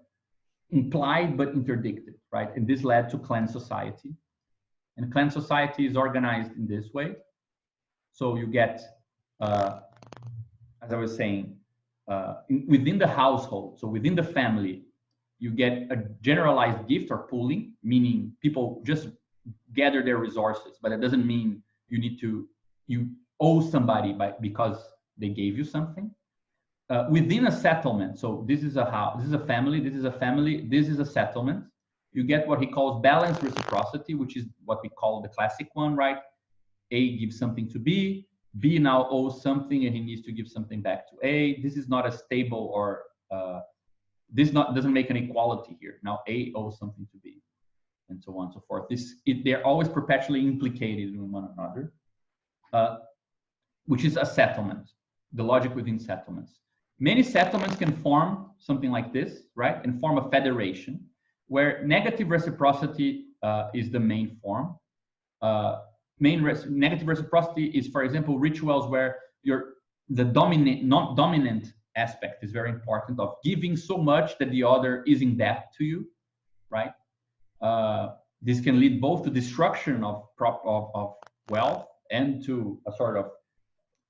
implied but interdicted, right? And this led to clan society. And clan society is organized in this way. So you get, as I was saying, within the household, so within the family, you get a generalized gift or pooling, meaning people just gather their resources, but it doesn't mean you owe somebody because they gave you something. Within a settlement, so this is a house, this is a family, this is a family, this is a settlement. You get what he calls balanced reciprocity, which is what we call the classic one, right? A gives something to B, B now owes something and he needs to give something back to A. This is not a stable or doesn't make an equality here. Now A owes something to B, and so on and so forth. They're always perpetually implicated in one another, which is a settlement, the logic within settlements. Many settlements can form something like this, right? And form a federation where negative reciprocity is the main form. Negative reciprocity is, for example, rituals where the dominant aspect is very important of giving so much that the other is in debt to you, right? This can lead both to destruction of wealth and to a sort of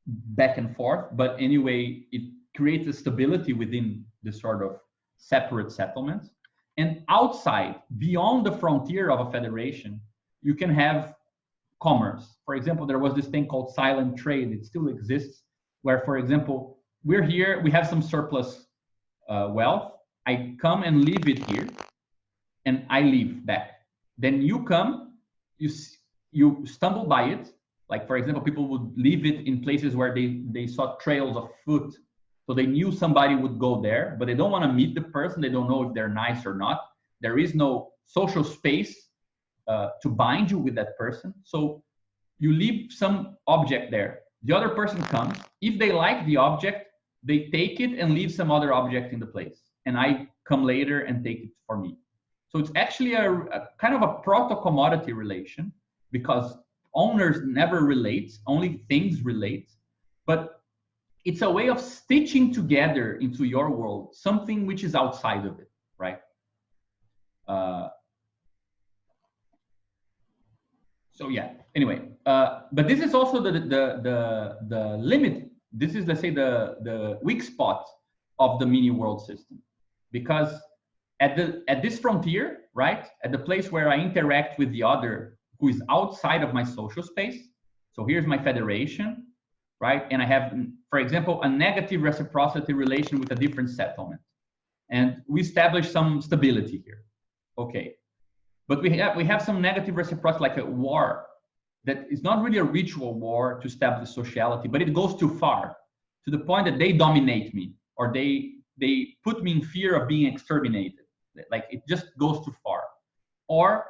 back and forth. But anyway, it creates a stability within this sort of separate settlements. And outside, beyond the frontier of a federation, you can have commerce. For example, there was this thing called silent trade. It still exists, where, for example, we're here, we have some surplus wealth. I come and leave it here, and I leave back. Then you come, you stumble by it. Like, for example, people would leave it in places where they saw trails of foot. So they knew somebody would go there, but they don't want to meet the person. They don't know if they're nice or not. There is no social space to bind you with that person. So you leave some object there. The other person comes. If they like the object, they take it and leave some other object in the place. And I come later and take it for me. So it's actually a kind of a proto-commodity relation because owners never relate, only things relate. But it's a way of stitching together into your world something which is outside of it, right? So yeah. Anyway, but this is also the limit. This is, let's say, the weak spot of the mini world system, because at this frontier, right, at the place where I interact with the other who is outside of my social space. So here's my federation. Right? And I have, for example, a negative reciprocity relation with a different settlement. And we establish some stability here. Okay. But we have some negative reciprocity, like a war that it's not really a ritual war to establish sociality, but it goes too far, to the point that they dominate me, or they put me in fear of being exterminated. Like it just goes too far. Or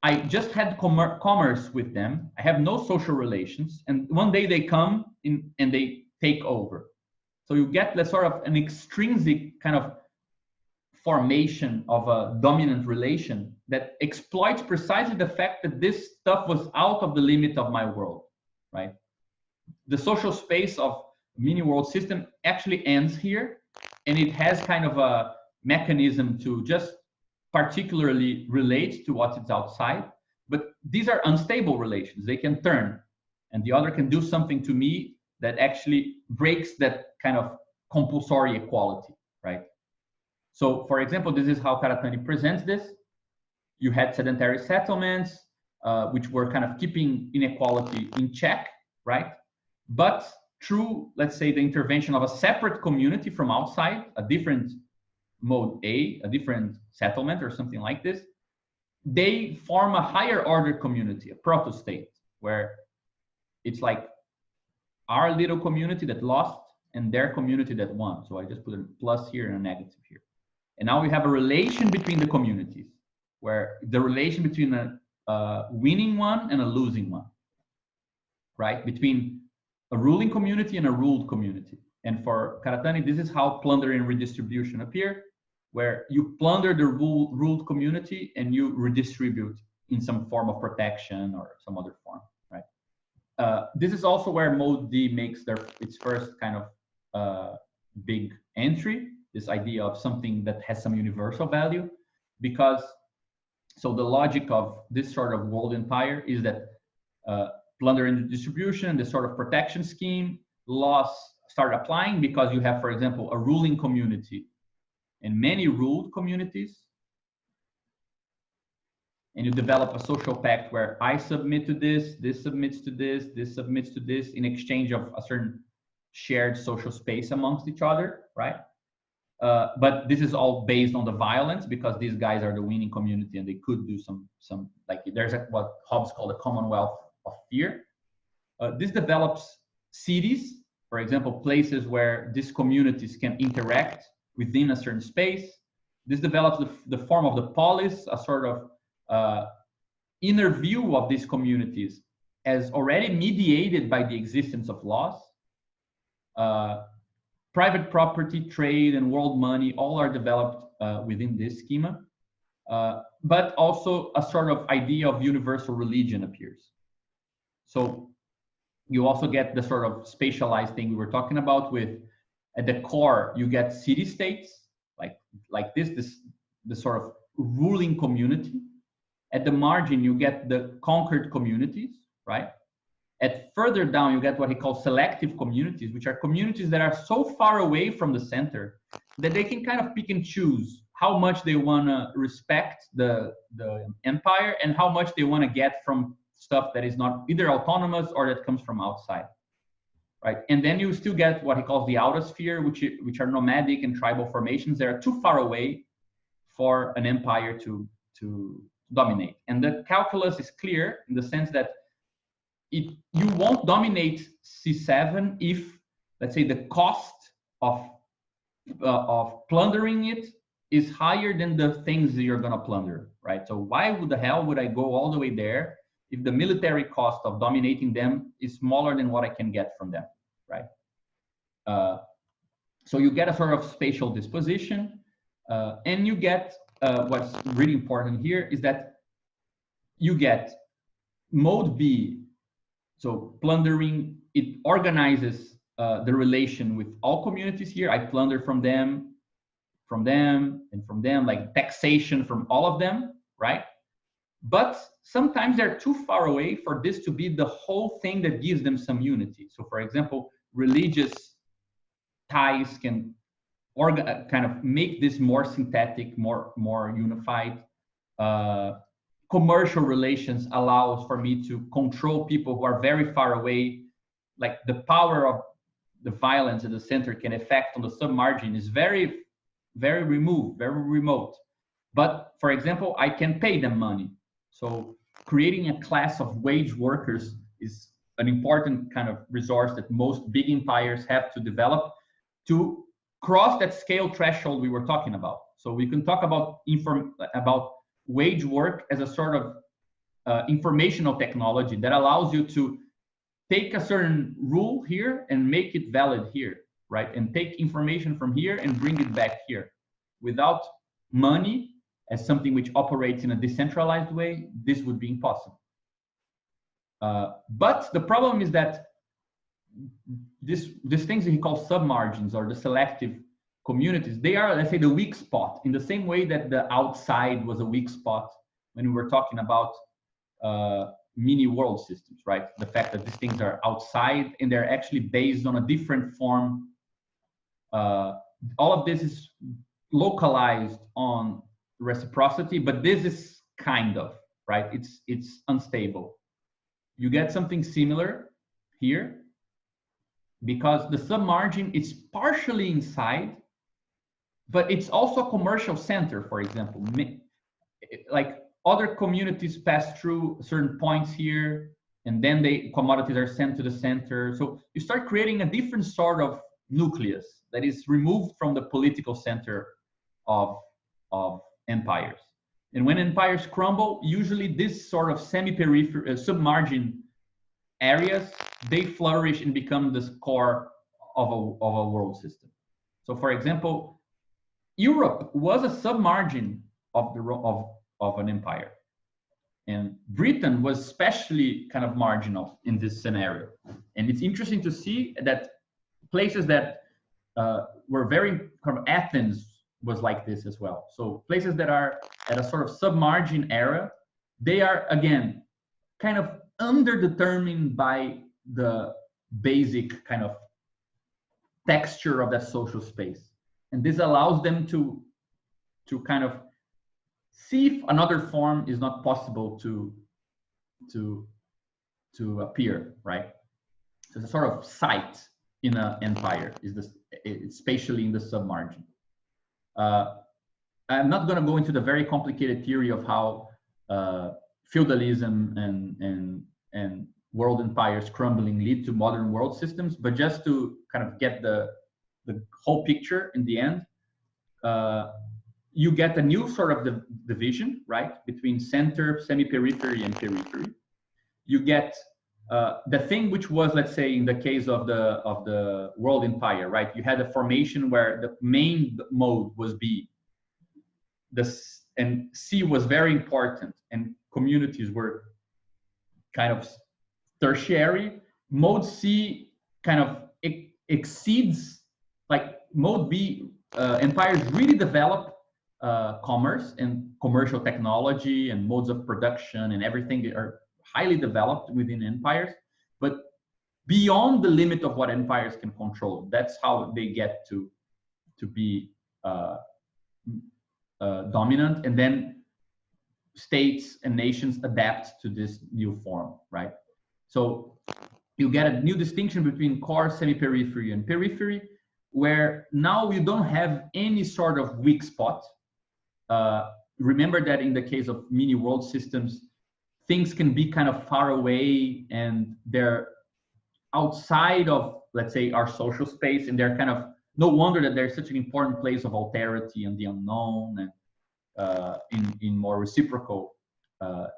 I just had commerce with them. I have no social relations, and one day they come in and they take over. So you get that sort of an extrinsic kind of formation of a dominant relation that exploits precisely the fact that this stuff was out of the limit of my world, right? The social space of mini world system actually ends here, and it has kind of a mechanism to just particularly relate to what is outside. But these are unstable relations. They can turn, and the other can do something to me that actually breaks that kind of compulsory equality, right? So, for example, this is how Karatani presents this. You had sedentary settlements, which were kind of keeping inequality in check, right? But through, let's say, the intervention of a separate community from outside, a different mode A, a different settlement or something like this, they form a higher order community, a proto-state, where it's like our little community that lost and their community that won. So I just put a plus here and a negative here. And now we have a relation between the communities, where the relation between a winning one and a losing one, right? Between a ruling community and a ruled community. And for Karatani, this is how plunder and redistribution appear, where you plunder the ruled community and you redistribute in some form of protection or some other form, right? This is also where Mode D makes its first kind of big entry, this idea of something that has some universal value, because so the logic of this sort of world empire is that plunder and distribution, this sort of protection scheme, laws start applying because you have, for example, a ruling community and many ruled communities, and you develop a social pact where I submit to this submits to this submits to this, in exchange of a certain shared social space amongst each other, right? But this is all based on the violence, because these guys are the winning community and they could do some like there's what Hobbes called a commonwealth of fear. This develops cities, for example, places where these communities can interact within a certain space. This develops the form of the polis, a sort of inner view of these communities as already mediated by the existence of laws. Private property, trade, and world money all are developed within this schema. But also a sort of idea of universal religion appears. So you also get the sort of spatialized thing we were talking about with, at the core, you get city-states, like this sort of ruling community. At the margin, you get the conquered communities, right? At further down, you get what he calls selective communities, which are communities that are so far away from the center that they can kind of pick and choose how much they want to respect the empire and how much they want to get from stuff that is not either autonomous or that comes from outside, right? And then you still get what he calls the outer sphere, which are nomadic and tribal formations that are too far away for an empire to dominate. And the calculus is clear in the sense that you won't dominate C7 if, let's say, the cost of plundering it is higher than the things that you're going to plunder, right? So why the hell would I go all the way there if the military cost of dominating them is smaller than what I can get from them, right? So you get a sort of spatial disposition, and you get what's really important here is that you get mode B. So plundering, it organizes the relation with all communities here. I plunder from them, and from them, like taxation from all of them, right? But sometimes they're too far away for this to be the whole thing that gives them some unity. So for example, religious ties can kind of make this more synthetic, more unified. Commercial relations allows for me to control people who are very far away. Like the power of the violence at the center can affect on the submargin is very, very removed, very remote. But for example, I can pay them money. So creating a class of wage workers is an important kind of resource that most big empires have to develop to cross that scale threshold we were talking about. So we can talk about wage work as a sort of informational technology that allows you to take a certain rule here and make it valid here, right? And take information from here and bring it back here. Without money as something which operates in a decentralized way, this would be impossible. But the problem is that these things he calls submargins or the selective communities, they are, let's say, the weak spot, in the same way that the outside was a weak spot when we were talking about mini world systems, right? The fact that these things are outside and they're actually based on a different form. All of this is localized on reciprocity, but this is kind of, right? It's unstable. You get something similar here because the submargin is partially inside, but it's also a commercial center, for example. Like other communities pass through certain points here, and then commodities are sent to the center. So you start creating a different sort of nucleus that is removed from the political center of empires. And when empires crumble, usually this sort of semi-peripheral, submargin areas, they flourish and become the core of a world system. So, for example, Europe was a submargin of an empire, and Britain was especially kind of marginal in this scenario. And it's interesting to see that places that were very kind of Athens was like this as well. So places that are at a sort of submargin era, they are again kind of underdetermined by the basic kind of texture of that social space, and this allows them to kind of see if another form is not possible to appear, right? So it's a sort of site in an empire is this, spatially in the submargin. I'm not going to go into the very complicated theory of how feudalism and world empires crumbling lead to modern world systems, but just to kind of get the whole picture in the end, you get a new sort of division, right, between center, semi-periphery, and periphery. You get the thing which was, let's say, in the case of the world empire, right? You had a formation where the main mode was B, and C was very important, and communities were kind of tertiary. Mode C kind of exceeds, like mode B, empires really develop commerce and commercial technology and modes of production and everything that are highly developed within empires, but beyond the limit of what empires can control. That's how they get to be dominant, and then states and nations adapt to this new form, right? So you get a new distinction between core, semi-periphery, and periphery, where now you don't have any sort of weak spot. Remember that in the case of mini world systems, things can be kind of far away and they're outside of, let's say, our social space, and they're kind of, no wonder that there's such an important place of alterity and the unknown, and in more reciprocal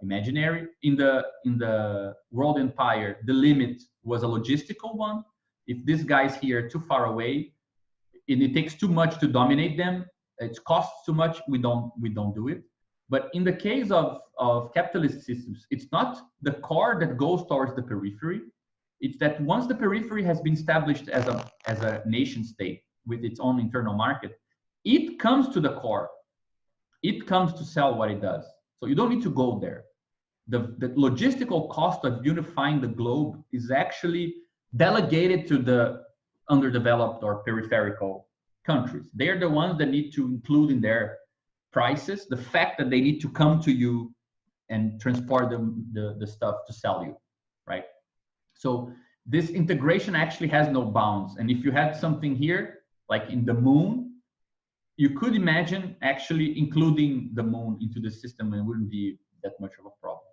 imaginary. In the world empire, the limit was a logistical one. If this guy's here too far away, and it takes too much to dominate them, it costs too much, we don't do it. But in the case of capitalist systems, it's not the core that goes towards the periphery. It's that once the periphery has been established as a nation state with its own internal market, it comes to the core. It comes to sell what it does. So you don't need to go there. The logistical cost of unifying the globe is actually delegated to the underdeveloped or peripheral countries. They're the ones that need to include in their prices the fact that they need to come to you and transport the stuff to sell you, right? So this integration actually has no bounds. And if you had something here, like in the moon, you could imagine actually including the moon into the system, and it wouldn't be that much of a problem.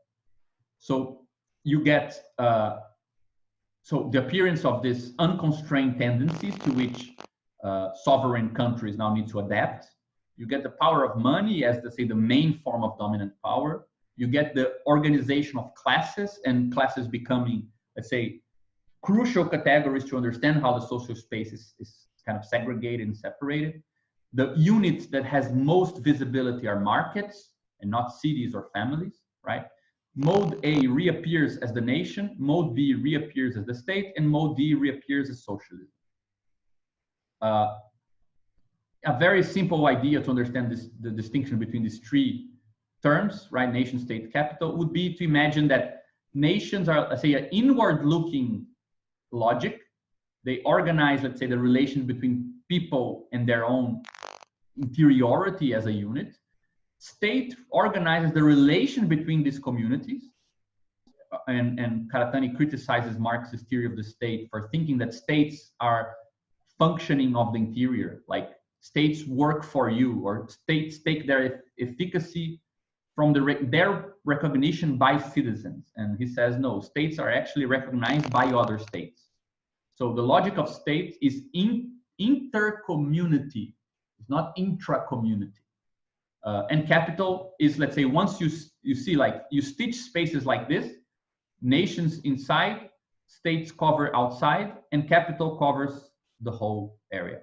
So you get so the appearance of this unconstrained tendencies to which sovereign countries now need to adapt. You get the power of money as, let's say, the main form of dominant power. You get the organization of classes, and classes becoming, let's say, crucial categories to understand how the social space is kind of segregated and separated. The unit that has most visibility are markets and not cities or families, right? Mode A reappears as the nation, mode B reappears as the state, and mode D reappears as socialism. A very simple idea to understand the distinction between these three terms, right? Nation, state, capital, would be to imagine that nations are, let's say, an inward-looking logic. They organize, let's say, the relation between people and their own interiority as a unit. State organizes the relation between these communities. And Karatani criticizes Marx's theory of the state for thinking that states are functioning of the interior, like states work for you, or states take their efficacy from their recognition by citizens. And he says, no, states are actually recognized by other states. So the logic of states is inter-community, it's not intra-community. And capital is, let's say, once you see, like, you stitch spaces like this, nations inside, states cover outside, and capital covers the whole area.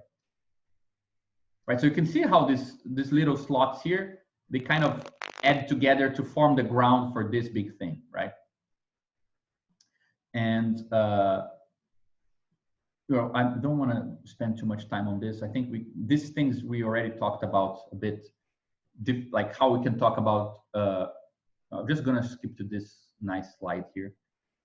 Right, so you can see how these little slots here, they kind of add together to form the ground for this big thing, right? And you know, I don't want to spend too much time on this. I think these things we already talked about a bit, like how we can talk about. I'm just gonna skip to this nice slide here.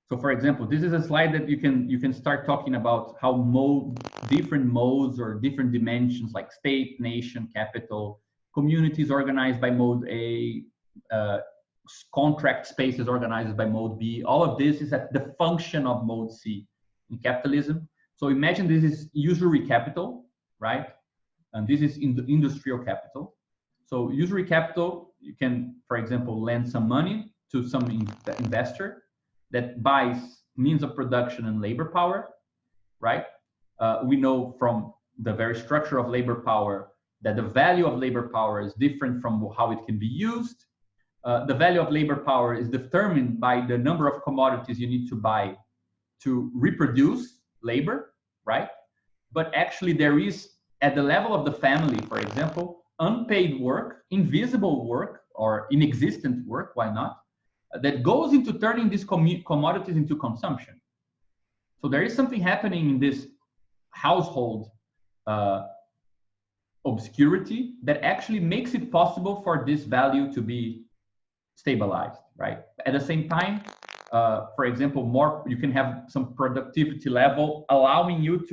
So, for example, this is a slide that you can start talking about how different modes or different dimensions like state, nation, capital, communities organized by mode A, contract spaces organized by mode B. All of this is at the function of mode C in capitalism. So imagine this is usury capital, right? And this is in the industrial capital. So usury capital, you can, for example, lend some money to some investor that buys means of production and labor power, right? We know from the very structure of labor power that the value of labor power is different from how it can be used. The value of labor power is determined by the number of commodities you need to buy to reproduce labor, right? But actually there is, at the level of the family, for example, unpaid work, invisible work, or inexistent work, why not? That goes into turning these commodities into consumption. So there is something happening in this household obscurity that actually makes it possible for this value to be stabilized, right? At the same time, for example, you can have some productivity level allowing you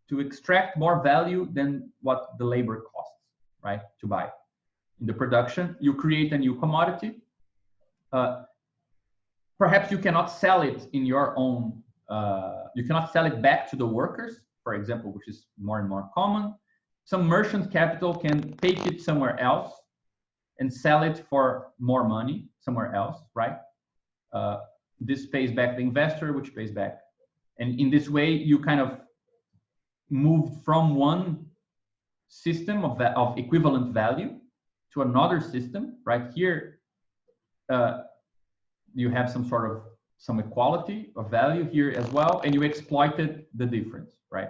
to extract more value than what the labor costs, right, to buy. In the production, you create a new commodity. Perhaps you cannot sell it in your own, you cannot sell it back to the workers, for example, which is more and more common. Some merchant capital can take it somewhere else and sell it for more money somewhere else, right? This pays back the investor, which pays back. And in this way, you kind of move from one system of equivalent value to another system, right? Here, you have some equality of value here as well, and you exploited the difference, right?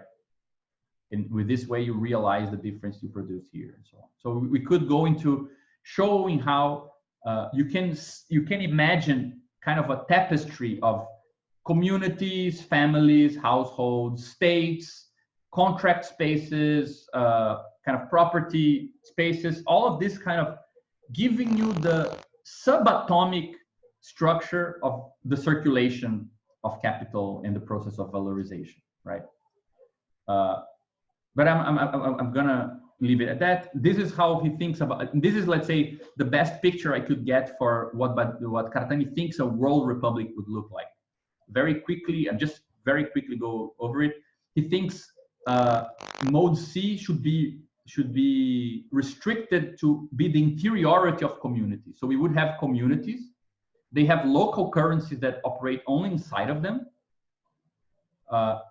And with this way, you realize the difference you produce here and so on. So we could go into showing how you can imagine kind of a tapestry of communities, families, households, states, contract spaces, kind of property spaces, all of this kind of giving you the subatomic structure of the circulation of capital in the process of valorization, right? But I'm gonna leave it at that. This is how he thinks about. This is, let's say, the best picture I could get for what Karatani thinks a world republic would look like. Very quickly, and just very quickly go over it. He thinks mode C should be restricted to be the interiority of communities. So we would have communities They have local currencies that operate only inside of them.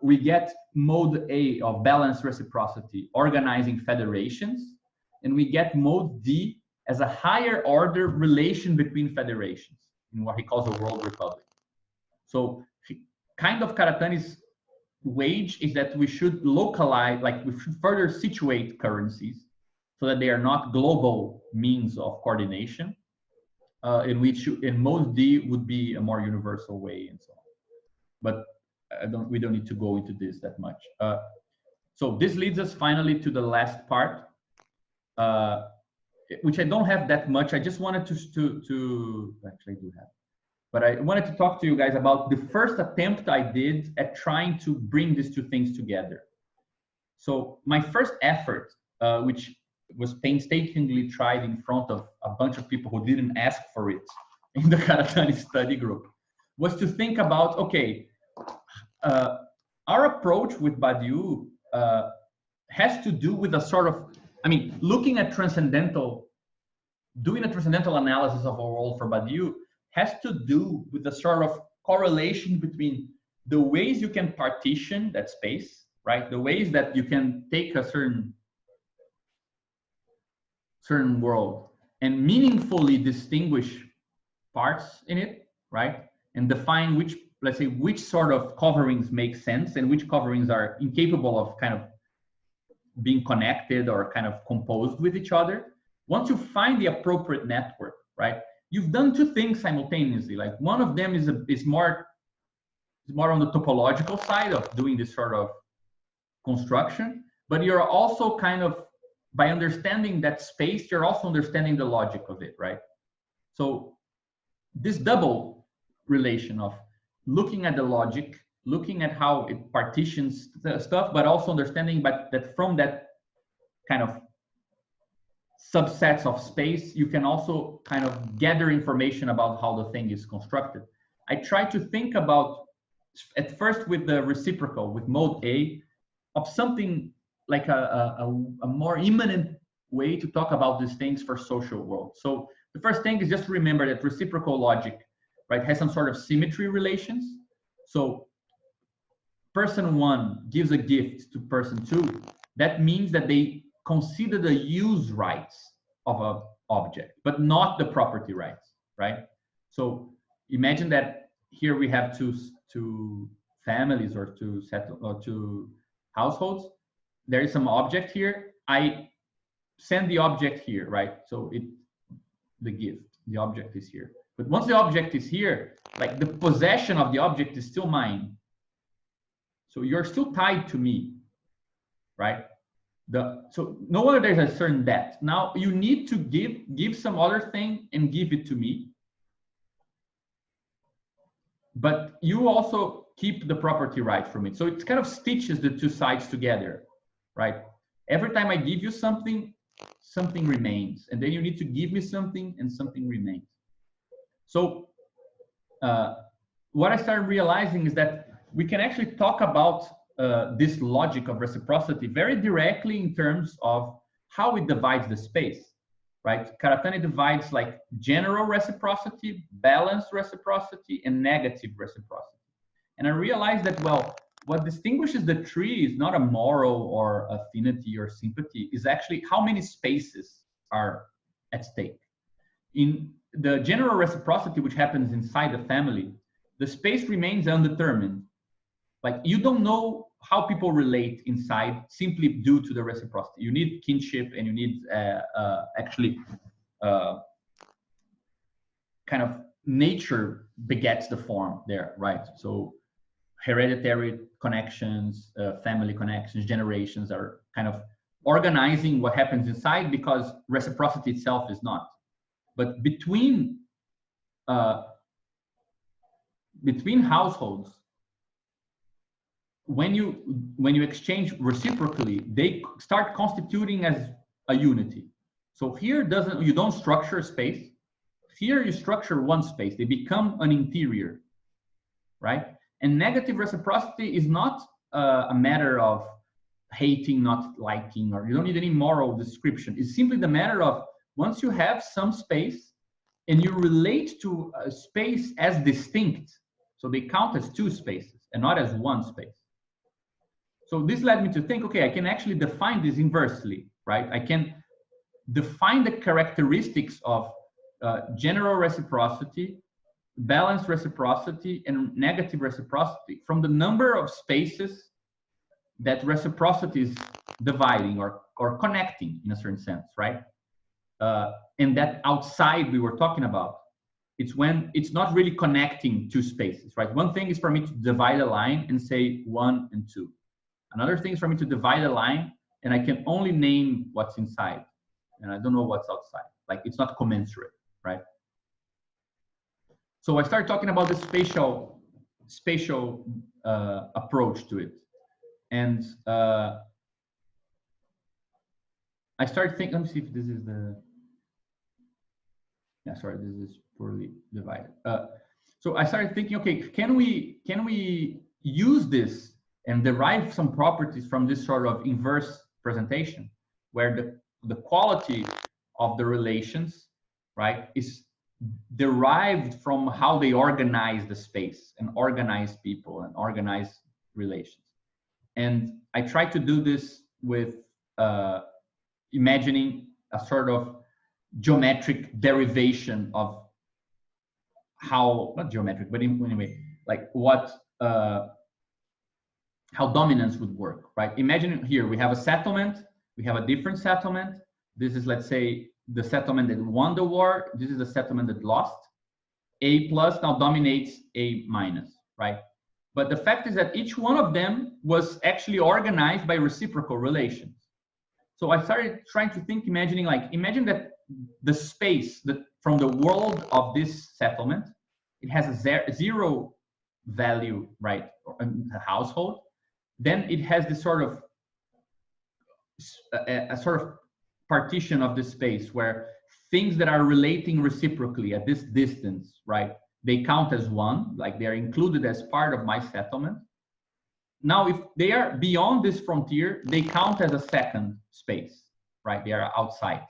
We get mode A of balanced reciprocity, organizing federations, and we get mode D as a higher order relation between federations in what he calls a world republic. So kind of Karatani's wage is that we should localize, like we should further situate currencies so that they are not global means of coordination, in which in mode D would be a more universal way and so on. But we don't need to go into this that much. So this leads us finally to the last part, which I don't have that much. I just wanted to actually I do have, but I wanted to talk to you guys about the first attempt I did at trying to bring these two things together. So my first effort, which was painstakingly tried in front of a bunch of people who didn't ask for it in the Karatani study group, was to think about, okay, our approach with Badiou has to do with a sort of, I mean, looking at transcendental, doing a transcendental analysis of our world for Badiou has to do with the sort of correlation between the ways you can partition that space, right? The ways that you can take a certain world and meaningfully distinguish parts in it, right? And define which, let's say, which sort of coverings make sense and which coverings are incapable of kind of being connected or kind of composed with each other. Once you find the appropriate network, right? You've done two things simultaneously. Like one of them is more on the topological side of doing this sort of construction, but you're also kind of, by understanding that space, you're also understanding the logic of it, right? So this double relation of looking at the logic, looking at how it partitions the stuff, but also understanding that from that kind of subsets of space, you can also kind of gather information about how the thing is constructed. I try to think about, at first with the reciprocal, with mode A, of something like a more immanent way to talk about these things for social world. So the first thing is just remember that reciprocal logic, right, has some sort of symmetry relations. So person one gives a gift to person two. That means that they consider the use rights of an object, but not the property rights, right? So imagine that here we have two families or two households. There is some object here. I send the object here, right? So the object is here. But once the object is here, like the possession of the object is still mine. So you're still tied to me, right? So no wonder there's a certain debt. Now you need to give some other thing and give it to me. But you also keep the property right from it. So it kind of stitches the two sides together, right? Every time I give you something, something remains. And then you need to give me something and something remains. So what I started realizing is that we can actually talk about this logic of reciprocity very directly in terms of how it divides the space, right? Karatani divides like general reciprocity, balanced reciprocity, and negative reciprocity. And I realized that, well, what distinguishes the tree is not a moral or affinity or sympathy, is actually how many spaces are at stake. In the general reciprocity, which happens inside the family, the space remains undetermined. Like you don't know how people relate inside simply due to the reciprocity. You need kinship and you need actually kind of nature begets the form there, right? So hereditary connections, family connections, generations are kind of organizing what happens inside because reciprocity itself is not. But between households, when you exchange reciprocally, they start constituting as a unity. So here you don't structure space. Here you structure one space. They become an interior, right? And negative reciprocity is not a matter of hating, not liking, or you don't need any moral description. It's simply the matter of once you have some space, and you relate to a space as distinct. So they count as two spaces and not as one space. So this led me to think, okay, I can actually define this inversely, right? I can define the characteristics of general reciprocity, balanced reciprocity, and negative reciprocity from the number of spaces that reciprocity is dividing or connecting in a certain sense, right? And that outside we were talking about, it's when it's not really connecting two spaces, right? One thing is for me to divide a line and say 1 and 2. Another thing is for me to divide a line and I can only name what's inside and I don't know what's outside. Like it's not commensurate, right? So I started talking about the spatial approach to it. And I started thinking, let me see if this is the, yeah, sorry, this is poorly divided. So I started thinking, okay, can we use this and derive some properties from this sort of inverse presentation, where the quality of the relations, right, is derived from how they organize the space and organize people and organize relations. And I try to do this with imagining a sort of geometric derivation of how, not geometric, but anyway, like what, how dominance would work, right? Imagine here, we have a settlement, we have a different settlement. This is, let's say, the settlement that won the war. This is the settlement that lost. A plus now dominates A minus, right? But the fact is that each one of them was actually organized by reciprocal relations. So I started trying to think, imagine that the space that from the world of this settlement, it has a zero value, right? A household. Then it has this sort of a sort of partition of the space where things that are relating reciprocally at this distance, right? They count as one, like they are included as part of my settlement. Now, if they are beyond this frontier, they count as a second space, right? They are outside.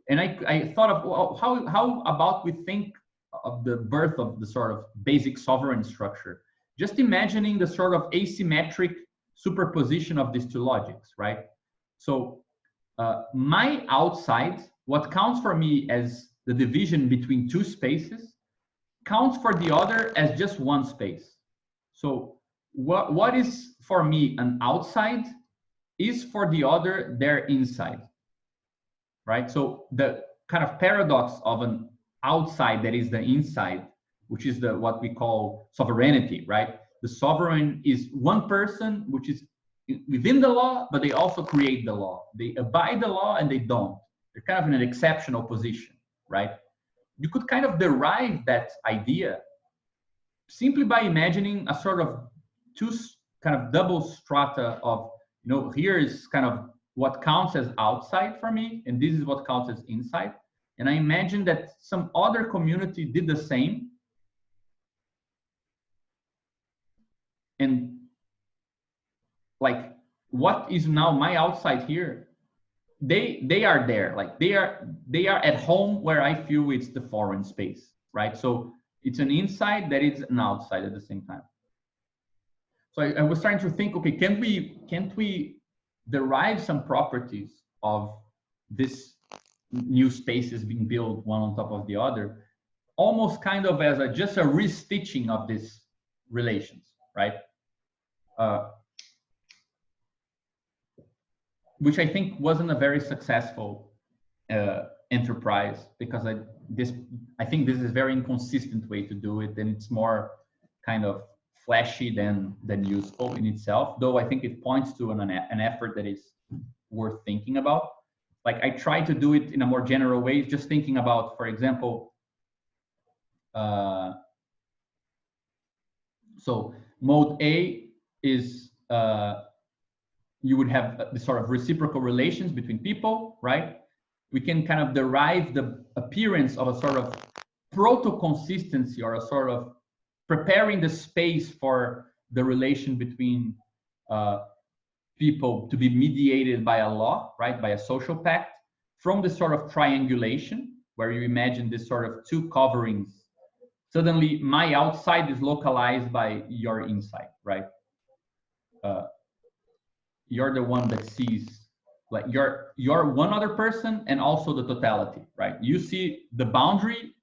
And I thought of, well, how about we think of the birth of the sort of basic sovereign structure? Just imagining the sort of asymmetric superposition of these two logics, right? So my outside, what counts for me as the division between two spaces, counts for the other as just one space. So what is for me an outside is for the other their inside, right? So the kind of paradox of an outside that is the inside, which is the what we call sovereignty, right? The sovereign is one person which is within the law, but they also create the law. They abide the law and they don't. They're kind of in an exceptional position, right? You could kind of derive that idea simply by imagining a sort of two kind of double strata of, you know, here is kind of what counts as outside for me, and this is what counts as inside. And I imagine that some other community did the same. And like, what is now my outside here? They are there, like they are at home where I feel it's the foreign space, right? So it's an inside that is an outside at the same time. So I was trying to think, okay, can't we derive some properties of this new spaces being built one on top of the other, almost kind of as just a restitching of these relations, right? Which I think wasn't a very successful enterprise, because I think this is a very inconsistent way to do it, and it's more kind of flashy than useful in itself. Though I think it points to an effort that is worth thinking about. Like I try to do it in a more general way, just thinking about, for example, so mode A is you would have the sort of reciprocal relations between people, right? We can kind of derive the appearance of a sort of proto-consistency, or a sort of preparing the space for the relation between people to be mediated by a law, right? By a social pact, from the sort of triangulation, where you imagine this sort of two coverings. Suddenly, my outside is localized by your inside, right? You're the one that sees, like you're one other person and also the totality, right? You see the boundary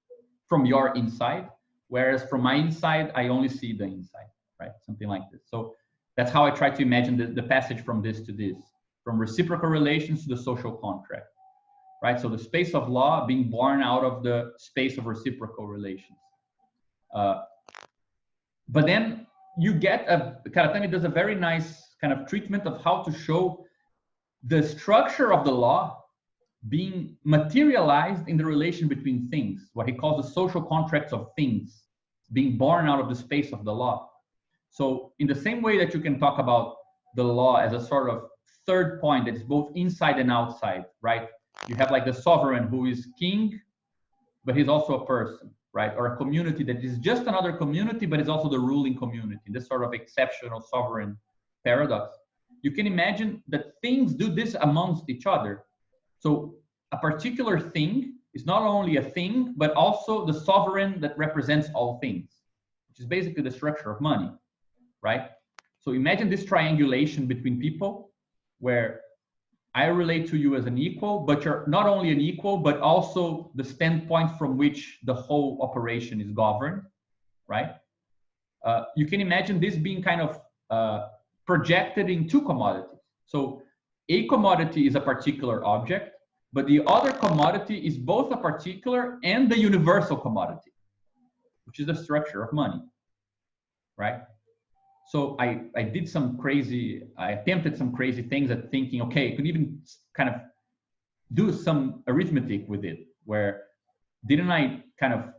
from your inside, whereas from my inside, I only see the inside, right? Something like this. So that's how I try to imagine the passage from this to this, from reciprocal relations to the social contract, right? So the space of law being born out of the space of reciprocal relations. But then you get Karatani does a very nice kind of treatment of how to show the structure of the law being materialized in the relation between things, what he calls the social contracts of things, being born out of the space of the law. So in the same way that you can talk about the law as a sort of third point that is both inside and outside, right? You have like the sovereign who is king, but he's also a person, right? Or a community that is just another community, but is also the ruling community, this sort of exceptional sovereign paradox. You can imagine that things do this amongst each other. So a particular thing is not only a thing, but also the sovereign that represents all things, which is basically the structure of money, right? So imagine this triangulation between people where I relate to you as an equal, but you're not only an equal, but also the standpoint from which the whole operation is governed, right? You can imagine this being kind of projected in two commodities. So a commodity is a particular object, but the other commodity is both a particular and the universal commodity, which is the structure of money, right? So I attempted some crazy things at thinking, okay, I could even kind of do some arithmetic with it, where didn't I kind of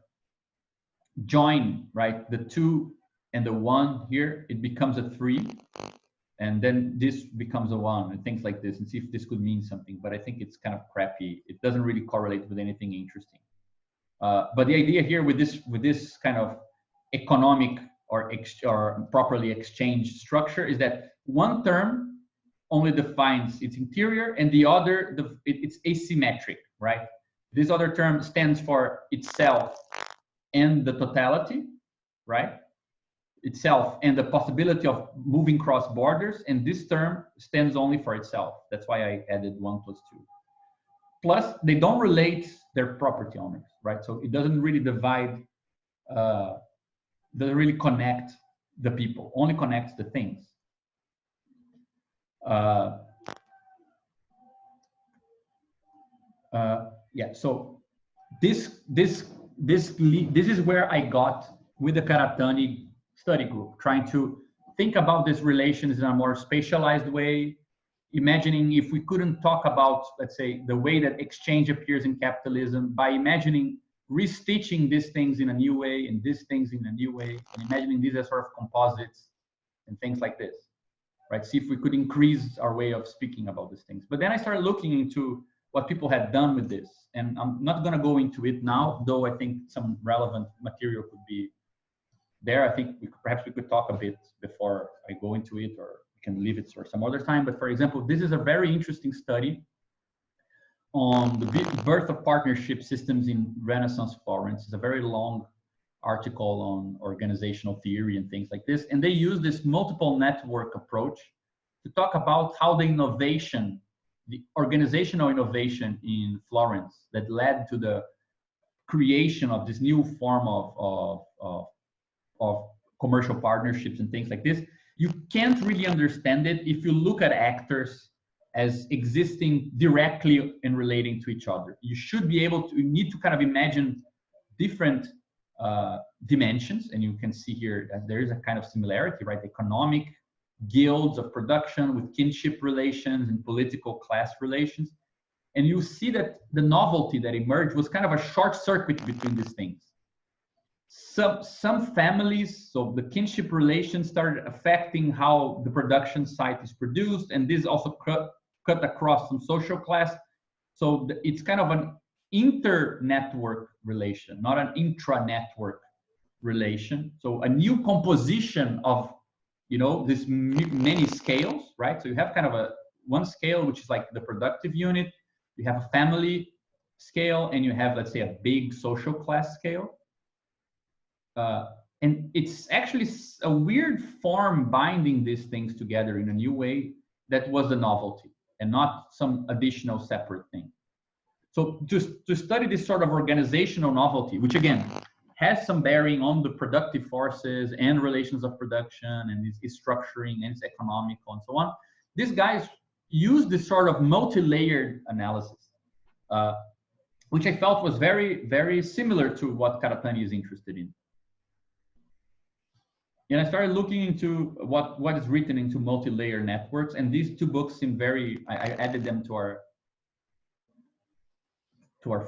join, right, the 2 and the 1 here, it becomes a 3, and then this becomes a 1, and things like this, and see if this could mean something. But I think it's kind of crappy. It doesn't really correlate with anything interesting. But the idea here with this kind of economic or properly exchanged structure is that one term only defines its interior, and the other it's asymmetric, right? This other term stands for itself and the totality, right? Itself and the possibility of moving cross borders, and this term stands only for itself. That's why I added 1 + 2. Plus, they don't relate their property owners, right? So it doesn't really divide, doesn't really connect the people, only connects the things. Yeah, so this is where I got with the Karatani study group, trying to think about these relations in a more spatialized way, imagining if we couldn't talk about, let's say, the way that exchange appears in capitalism by imagining restitching these things in a new way and these things in a new way, and imagining these as sort of composites and things like this, right? See if we could increase our way of speaking about these things. But then I started looking into what people had done with this, and I'm not going to go into it now, though I think some relevant material could be there. I think perhaps we could talk a bit before I go into it, or we can leave it for some other time. But for example, this is a very interesting study on the birth of partnership systems in Renaissance Florence. It's a very long article on organizational theory and things like this. And they use this multiple network approach to talk about how the innovation, the organizational innovation in Florence that led to the creation of this new form of commercial partnerships and things like this. You can't really understand it if you look at actors as existing directly and relating to each other. You should be able to, you need to kind of imagine different dimensions, and you can see here that there is a kind of similarity, right? Economic guilds of production with kinship relations and political class relations. And you see that the novelty that emerged was kind of a short circuit between these things. Some families, so the kinship relations started affecting how the production site is produced, and this also cut across some social class. So it's kind of an inter-network relation, not an intra-network relation. So a new composition of, you know, this many scales, right? So you have kind of one scale, which is like the productive unit. You have a family scale, and you have, let's say, a big social class scale. And it's actually a weird form binding these things together in a new way that was the novelty and not some additional separate thing. So to study this sort of organizational novelty, which again has some bearing on the productive forces and relations of production and its structuring and its economical and so on, these guys use this sort of multi-layered analysis, which I felt was very, very similar to what Karatani is interested in. And I started looking into what is written into multi-layer networks, and these two books seem very, I added them to our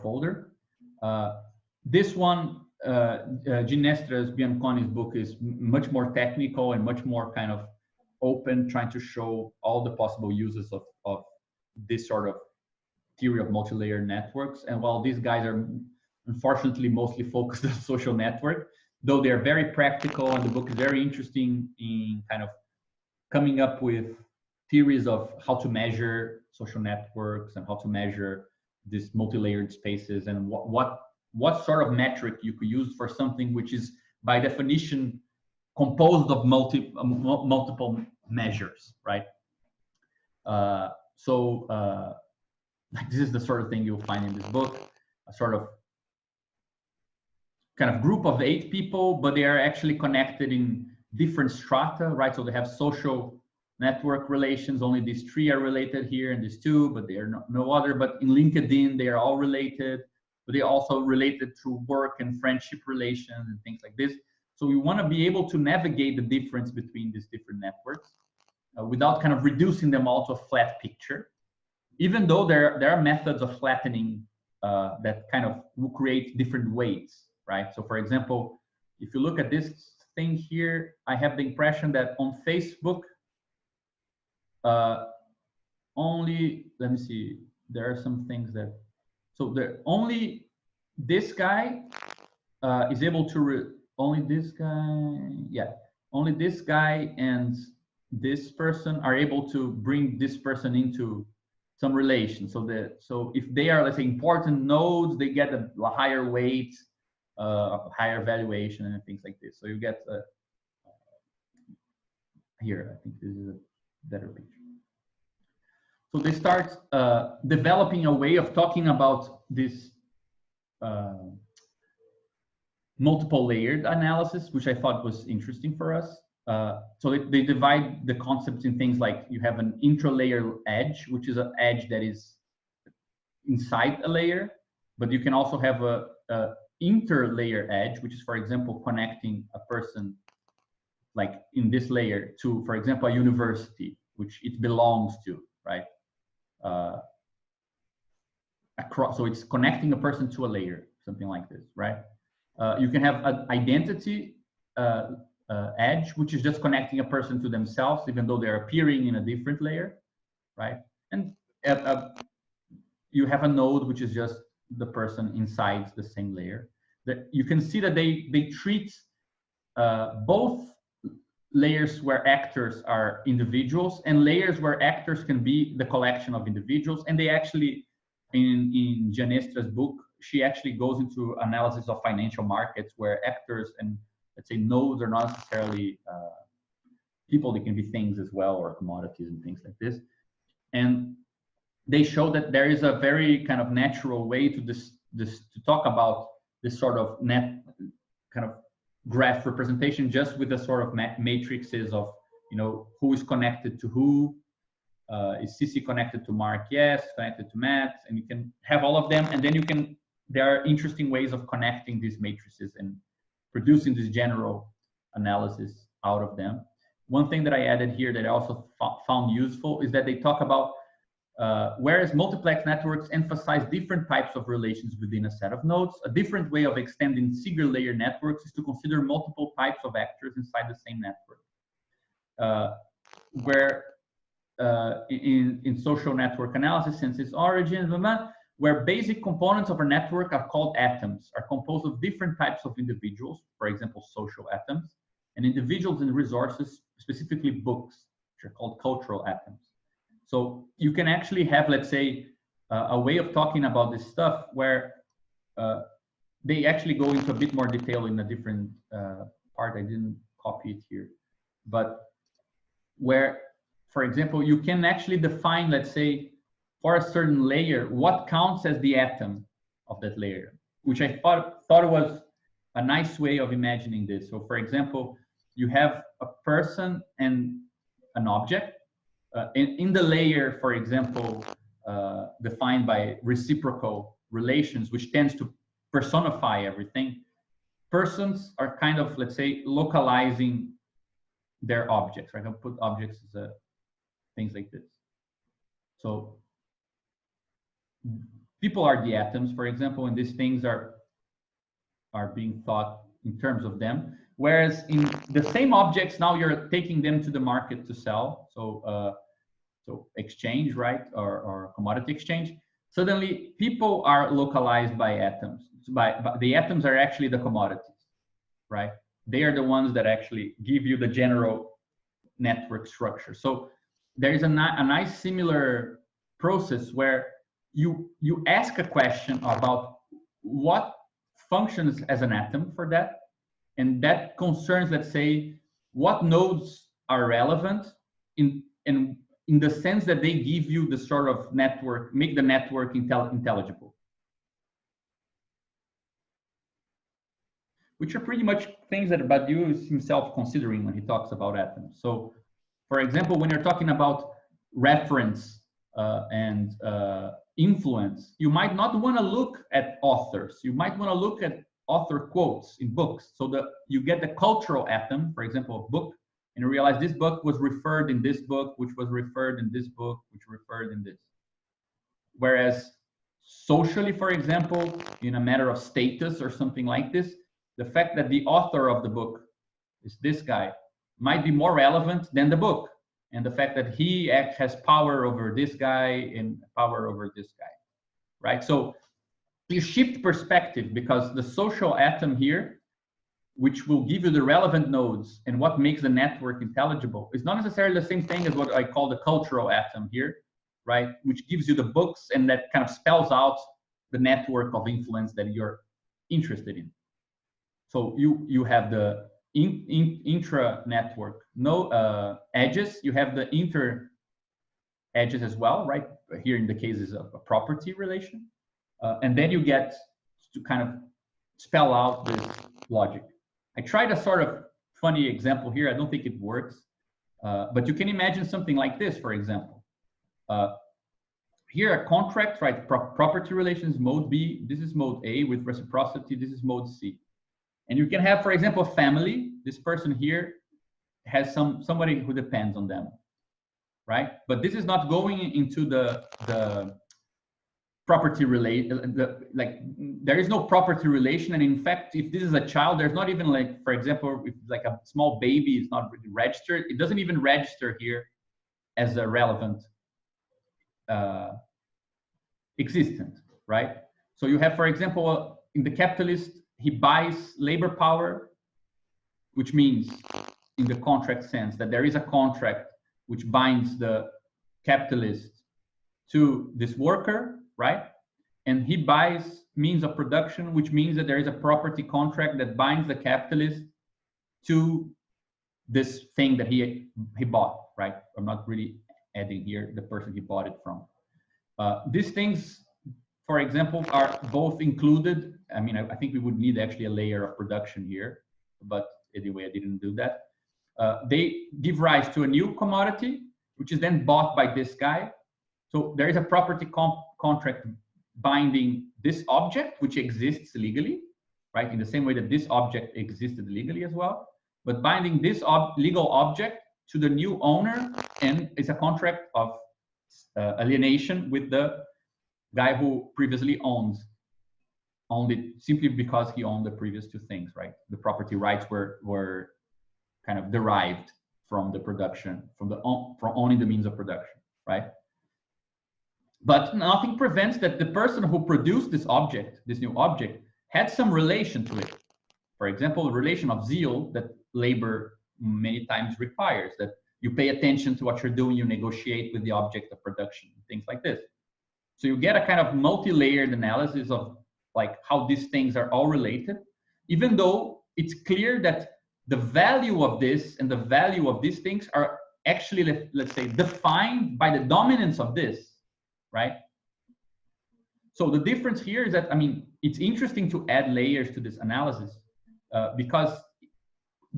folder. This one, Ginestra's Bianconi's book is much more technical and much more kind of open, trying to show all the possible uses of this sort of theory of multi-layer networks. And while these guys are unfortunately mostly focused on social network, though they're very practical, and the book is very interesting in kind of coming up with theories of how to measure social networks and how to measure these multi-layered spaces, and what sort of metric you could use for something which is by definition composed of multiple measures, right? Like this is the sort of thing you'll find in this book, a sort of kind of group of 8 people, but they are actually connected in different strata, right? So they have social network relations, only these 3 are related here and these 2, but they are no other. But in LinkedIn, they are all related, but they are also related through work and friendship relations and things like this. So we want to be able to navigate the difference between these different networks without kind of reducing them all to a flat picture, even though there are methods of flattening that kind of will create different weights. Right. So, for example, if you look at this thing here, I have the impression that on Facebook, only, let me see, there are some things that, so only this guy is able to, only this guy and this person are able to bring this person into some relation. So if they are, let's say, important nodes, they get a higher weight, higher valuation and things like this. So you get here, I think this is a better picture. So they start developing a way of talking about this multiple layered analysis, which I thought was interesting for us. So they divide the concepts in things like you have an intra-layer edge, which is an edge that is inside a layer, but you can also have a inter-layer edge, which is, for example, connecting a person like in this layer to, for example, a university, which it belongs to, right? Across, so it's connecting a person to a layer, something like this, right? You can have an identity edge, which is just connecting a person to themselves, even though they're appearing in a different layer, right? And you have a node, which is just the person inside the same layer. That you can see that they treat both layers where actors are individuals and layers where actors can be the collection of individuals. And they actually, in Ginestra's book, she actually goes into analysis of financial markets where actors and, let's say, nodes are not necessarily people, they can be things as well, or commodities and things like this. And they show that there is a very kind of natural way to to talk about this sort of kind of graph representation, just with the sort of matrices of, you know, who is connected to who. Is CC connected to Mark? Yes. Connected to Matt, and you can have all of them, and then you can. There are interesting ways of connecting these matrices and producing this general analysis out of them. One thing that I added here that I also found useful is that they talk about whereas multiplex networks emphasize different types of relations within a set of nodes, a different way of extending single layer networks is to consider multiple types of actors inside the same network. Where in social network analysis, since its origin, where basic components of a network are called atoms, are composed of different types of individuals, for example, social atoms, and individuals and resources, specifically books, which are called cultural atoms. So you can actually have, let's say, a way of talking about this stuff where they actually go into a bit more detail in a different part. I didn't copy it here, but where, for example, you can actually define, let's say, for a certain layer, what counts as the atom of that layer, which I thought was a nice way of imagining this. So, for example, you have a person and an object. In the layer, for example, defined by reciprocal relations, which tends to personify everything, persons are kind of, let's say, localizing their objects, right? I'll put objects as things like this. So people are the atoms, for example, and these things are being thought in terms of them. Whereas in the same objects, now you're taking them to the market to sell. So so exchange, right, or commodity exchange. Suddenly, people are localized by atoms. By the atoms are actually the commodities, right? They are the ones that actually give you the general network structure. So there is a nice similar process where you ask a question about what functions as an atom for that, and that concerns, let's say, what nodes are relevant in the sense that they give you the sort of network, make the network intelligible, which are pretty much things that Badiou is himself considering when he talks about atoms. So, for example, when you're talking about reference and influence, you might not want to look at authors. You might want to look at author quotes in books, so that you get the cultural atom, for example, a book, and you realize this book was referred in this book, which was referred in this book, which referred in this. Whereas socially, for example, in a matter of status or something like this, the fact that the author of the book is this guy might be more relevant than the book, and the fact that he has power over this guy and power over this guy, right? So you shift perspective, because the social atom here, which will give you the relevant nodes and what makes the network intelligible, is not necessarily the same thing as what I call the cultural atom here, right? Which gives you the books and that kind of spells out the network of influence that you're interested in. So you have the intra network edges, you have the inter edges as well, right? Here in the case is a property relation. And then you get to kind of spell out this logic. I tried a sort of funny example here. I don't think it works, but you can imagine something like this, for example. Here a contract, right? Property relations, mode B. This is mode A with reciprocity. This is mode C. And you can have, for example, a family. This person here has somebody who depends on them, right? But this is not going into the property relation, like there is no property relation. And in fact, if this is a child, there's not even, like, for example, if like a small baby is not really registered, it doesn't even register here as a relevant existent, right? So you have, for example, in the capitalist, he buys labor power, which means in the contract sense that there is a contract which binds the capitalist to this worker, right? And he buys means of production, which means that there is a property contract that binds the capitalist to this thing that he bought, right? I'm not really adding here the person he bought it from. These things, for example, are both included. I mean, I think we would need actually a layer of production here, but anyway, I didn't do that. They give rise to a new commodity, which is then bought by this guy. So there is a property contract binding this object, which exists legally, right? In the same way that this object existed legally as well, but binding this legal object to the new owner, and it's a contract of alienation with the guy who previously owned it simply because he owned the previous two things, right? The property rights were kind of derived from the production, from owning the means of production, right? But nothing prevents that the person who produced this object, this new object, had some relation to it. For example, a relation of zeal that labor many times requires, that you pay attention to what you're doing, you negotiate with the object of production, things like this. So you get a kind of multi-layered analysis of like how these things are all related, even though it's clear that the value of this and the value of these things are actually, let's say, defined by the dominance of this, right? So the difference here is that, I mean, it's interesting to add layers to this analysis because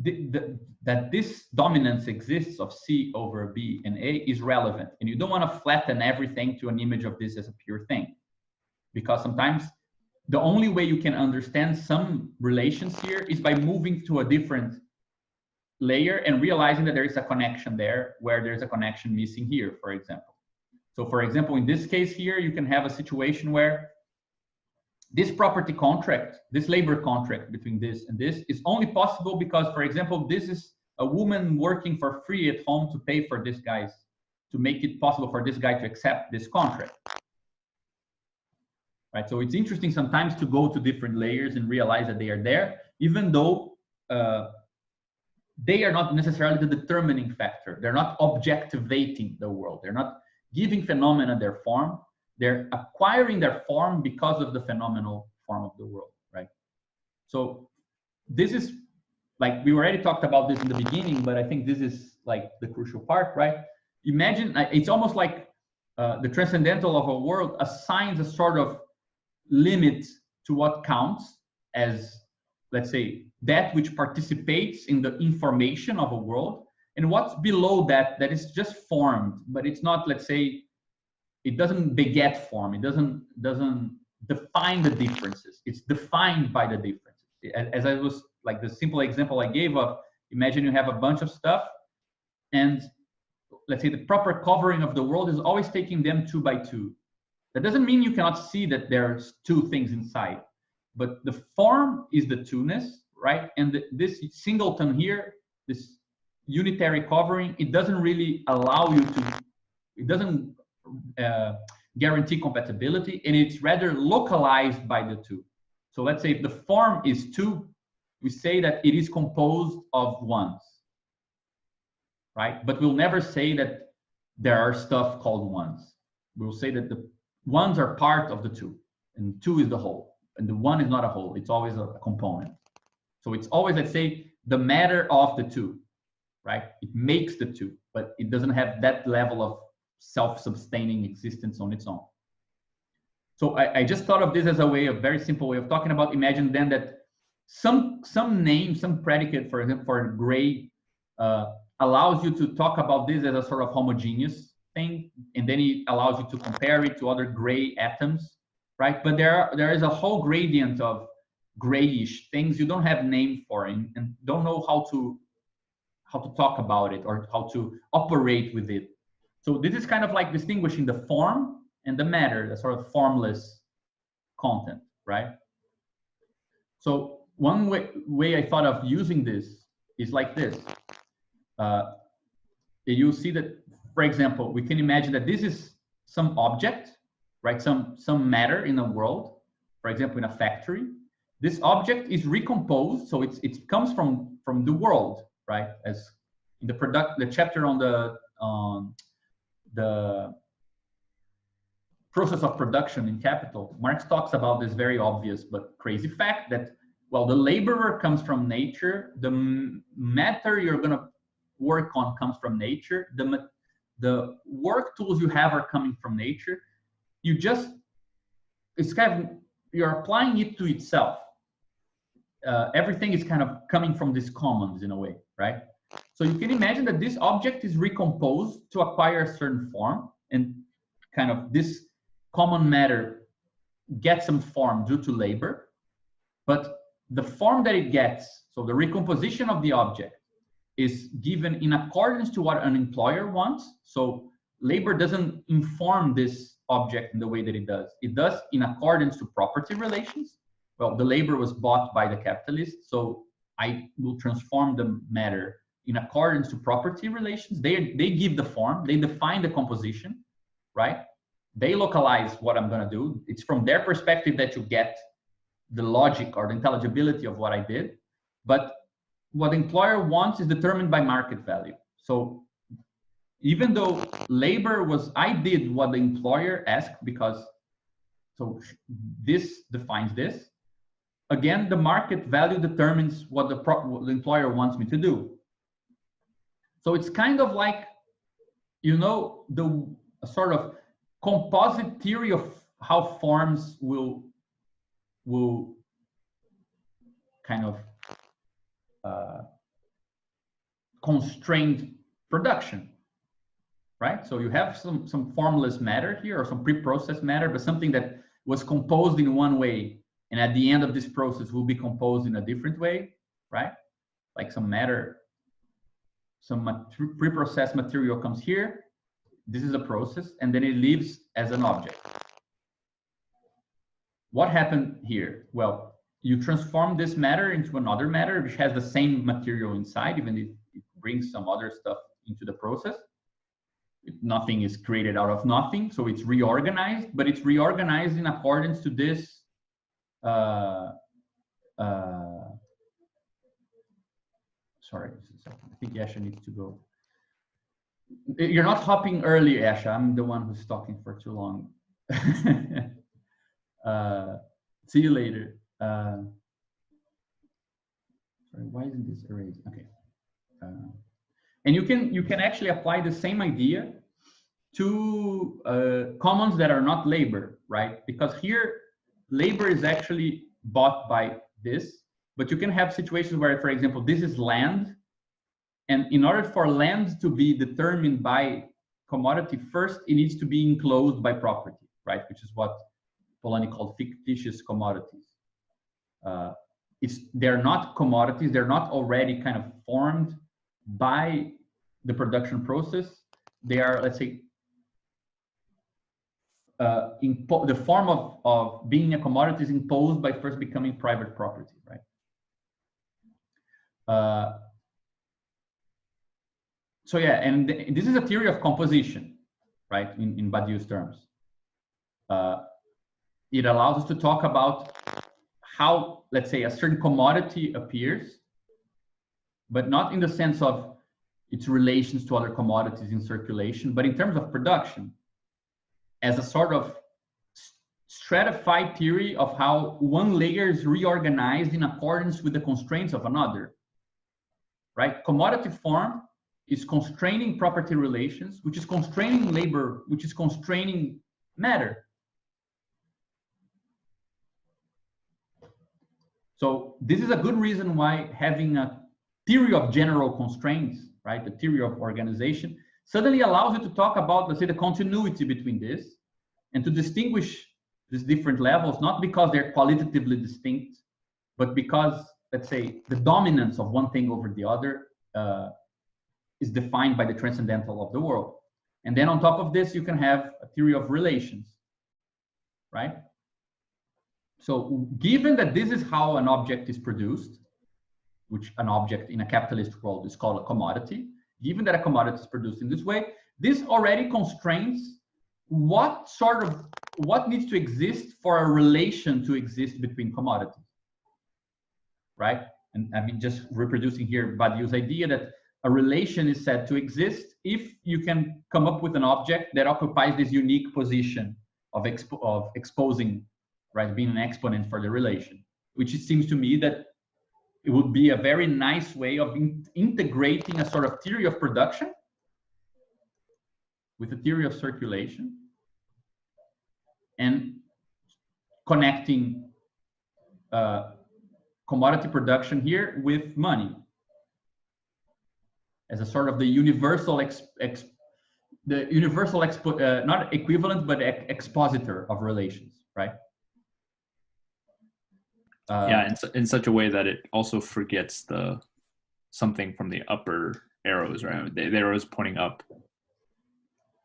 that this dominance exists of C over B and A is relevant. And you don't want to flatten everything to an image of this as a pure thing. Because sometimes the only way you can understand some relations here is by moving to a different layer and realizing that there is a connection there where there's a connection missing here, for example. So for example, in this case here, you can have a situation where this property contract, this labor contract between this and this is only possible because, for example, this is a woman working for free at home to pay for this guy's, to make it possible for this guy to accept this contract. Right? So it's interesting sometimes to go to different layers and realize that they are there, even though they are not necessarily the determining factor. They're not objectivating the world. They're not giving phenomena their form. They're acquiring their form because of the phenomenal form of the world, right? So this is, like, we already talked about this in the beginning, but I think this is like the crucial part, right? Imagine, it's almost like the transcendental of a world assigns a sort of limit to what counts as, let's say, that which participates in the information of a world, and what's below that, that is just formed, but it's not, let's say, it doesn't beget form. It doesn't define the differences. It's defined by the differences. As I was, like the simple example I gave of, imagine you have a bunch of stuff, and let's say the proper covering of the world is always taking them 2 by 2. That doesn't mean you cannot see that there's 2 things inside, but the form is the 2-ness, right? And this singleton here, this unitary covering, it doesn't really allow you to, it doesn't guarantee compatibility, and it's rather localized by the 2. So let's say if the form is 2, we say that it is composed of 1s, right? But we'll never say that there are stuff called 1s. We'll say that the 1s are part of the 2, and 2 is the whole, and the 1 is not a whole. It's always a component. So it's always, let's say, the matter of the 2, right? It makes the 2, but it doesn't have that level of self-sustaining existence on its own. So I just thought of this as a way, a very simple way of talking about. Imagine then that some name, some predicate, for example, for gray, allows you to talk about this as a sort of homogeneous thing, and then it allows you to compare it to other gray atoms, right? But there is a whole gradient of grayish things you don't have name for and don't know how to talk about it or how to operate with it. So this is kind of like distinguishing the form and the matter, the sort of formless content, right? So one way I thought of using this is like this. You see that, for example, we can imagine that this is some object, right? Some matter in a world, for example, in a factory. This object is recomposed, so it comes from the world, right? As in the chapter on the process of production in Capital, Marx talks about this very obvious but crazy fact that, well, the laborer comes from nature, the matter you're going to work on comes from nature, the work tools you have are coming from nature. It's kind of, you're applying it to itself. Everything is kind of coming from these commons in a way, right? So you can imagine that this object is recomposed to acquire a certain form, and kind of this common matter gets some form due to labor, but the form that it gets, so the recomposition of the object, is given in accordance to what an employer wants. So labor doesn't inform this object in the way that it does. It does in accordance to property relations. Well, the labor was bought by the capitalist, so I will transform the matter in accordance to property relations. They give the form, they define the composition, right? They localize what I'm gonna do. It's from their perspective that you get the logic or the intelligibility of what I did. But what the employer wants is determined by market value. So even though labor was, I did what the employer asked because, so this defines this. Again, the market value determines what the employer wants me to do. So it's kind of like, you know, the sort of composite theory of how forms will kind of constrain production, right? So you have some formless matter here, or some pre-processed matter, but something that was composed in one way, and at the end of this process will be composed in a different way, right? Like some matter, some pre-processed material comes here, this is a process, and then it leaves as an object. What happened here? Well, you transform this matter into another matter which has the same material inside, even if it brings some other stuff into the process. Nothing is created out of nothing, so it's reorganized, but it's reorganized in accordance to this sorry, I think Asha needs to go. You're not hopping early, Asha. I'm the one who's talking for too long. See you later. Sorry, why isn't this erased? Okay. And you can actually apply the same idea to commons that are not labor, right? Because here, labor is actually bought by this, but you can have situations where, for example, this is land, and in order for land to be determined by commodity, first it needs to be enclosed by property, right? Which is what Polanyi called fictitious commodities. They're not commodities, they're not already kind of formed by the production process. They are, let's say, the form of being a commodity is imposed by first becoming private property, right? So yeah, and this is a theory of composition, right? In Badiou's terms, it allows us to talk about how, let's say, a certain commodity appears, but not in the sense of its relations to other commodities in circulation, but in terms of production, as a sort of stratified theory of how one layer is reorganized in accordance with the constraints of another, right? Commodity form is constraining property relations, which is constraining labor, which is constraining matter. So this is a good reason why having a theory of general constraints, right, the theory of organization, suddenly allows you to talk about, let's say, the continuity between this and to distinguish these different levels, not because they're qualitatively distinct, but because, let's say, the dominance of one thing over the other is defined by the transcendental of the world. And then on top of this, you can have a theory of relations, right? So given that this is how an object is produced, which an object in a capitalist world is called a commodity, given that a commodity is produced in this way, this already constrains what needs to exist for a relation to exist between commodities, right? And I mean, just reproducing here Badiou's idea that a relation is said to exist if you can come up with an object that occupies this unique position of exposing, right, being an exponent for the relation, which it seems to me that it would be a very nice way of integrating a sort of theory of production with a theory of circulation and connecting commodity production here with money as a sort of the universal not equivalent, but expositor of relations, right? Yeah, in such a way that it also forgets something from the upper arrows, right? The arrows pointing up.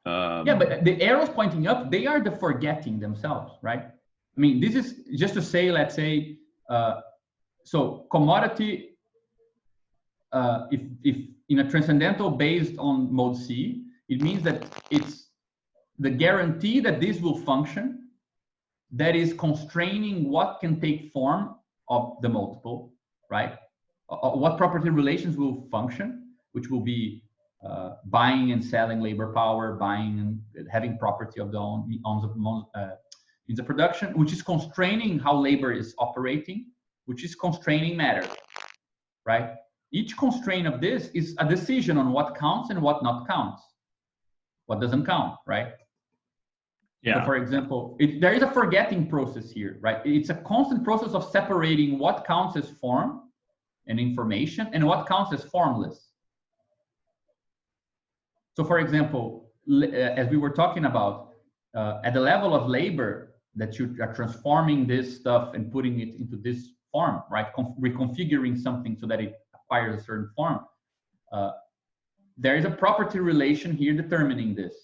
Yeah, but the arrows pointing up, they are the forgetting themselves, right? I mean, this is just to say, let's say, so commodity, if in a transcendental based on mode C, it means that it's the guarantee that this will function that is constraining what can take form of the multiple, right? What property relations will function, which will be buying and selling labor power, buying and having property of the own means of production, which is constraining how labor is operating, which is constraining matter, right? Each constraint of this is a decision on what counts and what not counts, what doesn't count, right? Yeah. So for example, there is a forgetting process here, right? It's a constant process of separating what counts as form and information and what counts as formless. So for example, as we were talking about, at the level of labor, that you are transforming this stuff and putting it into this form, right? Reconfiguring something so that it acquires a certain form. There is a property relation here determining this.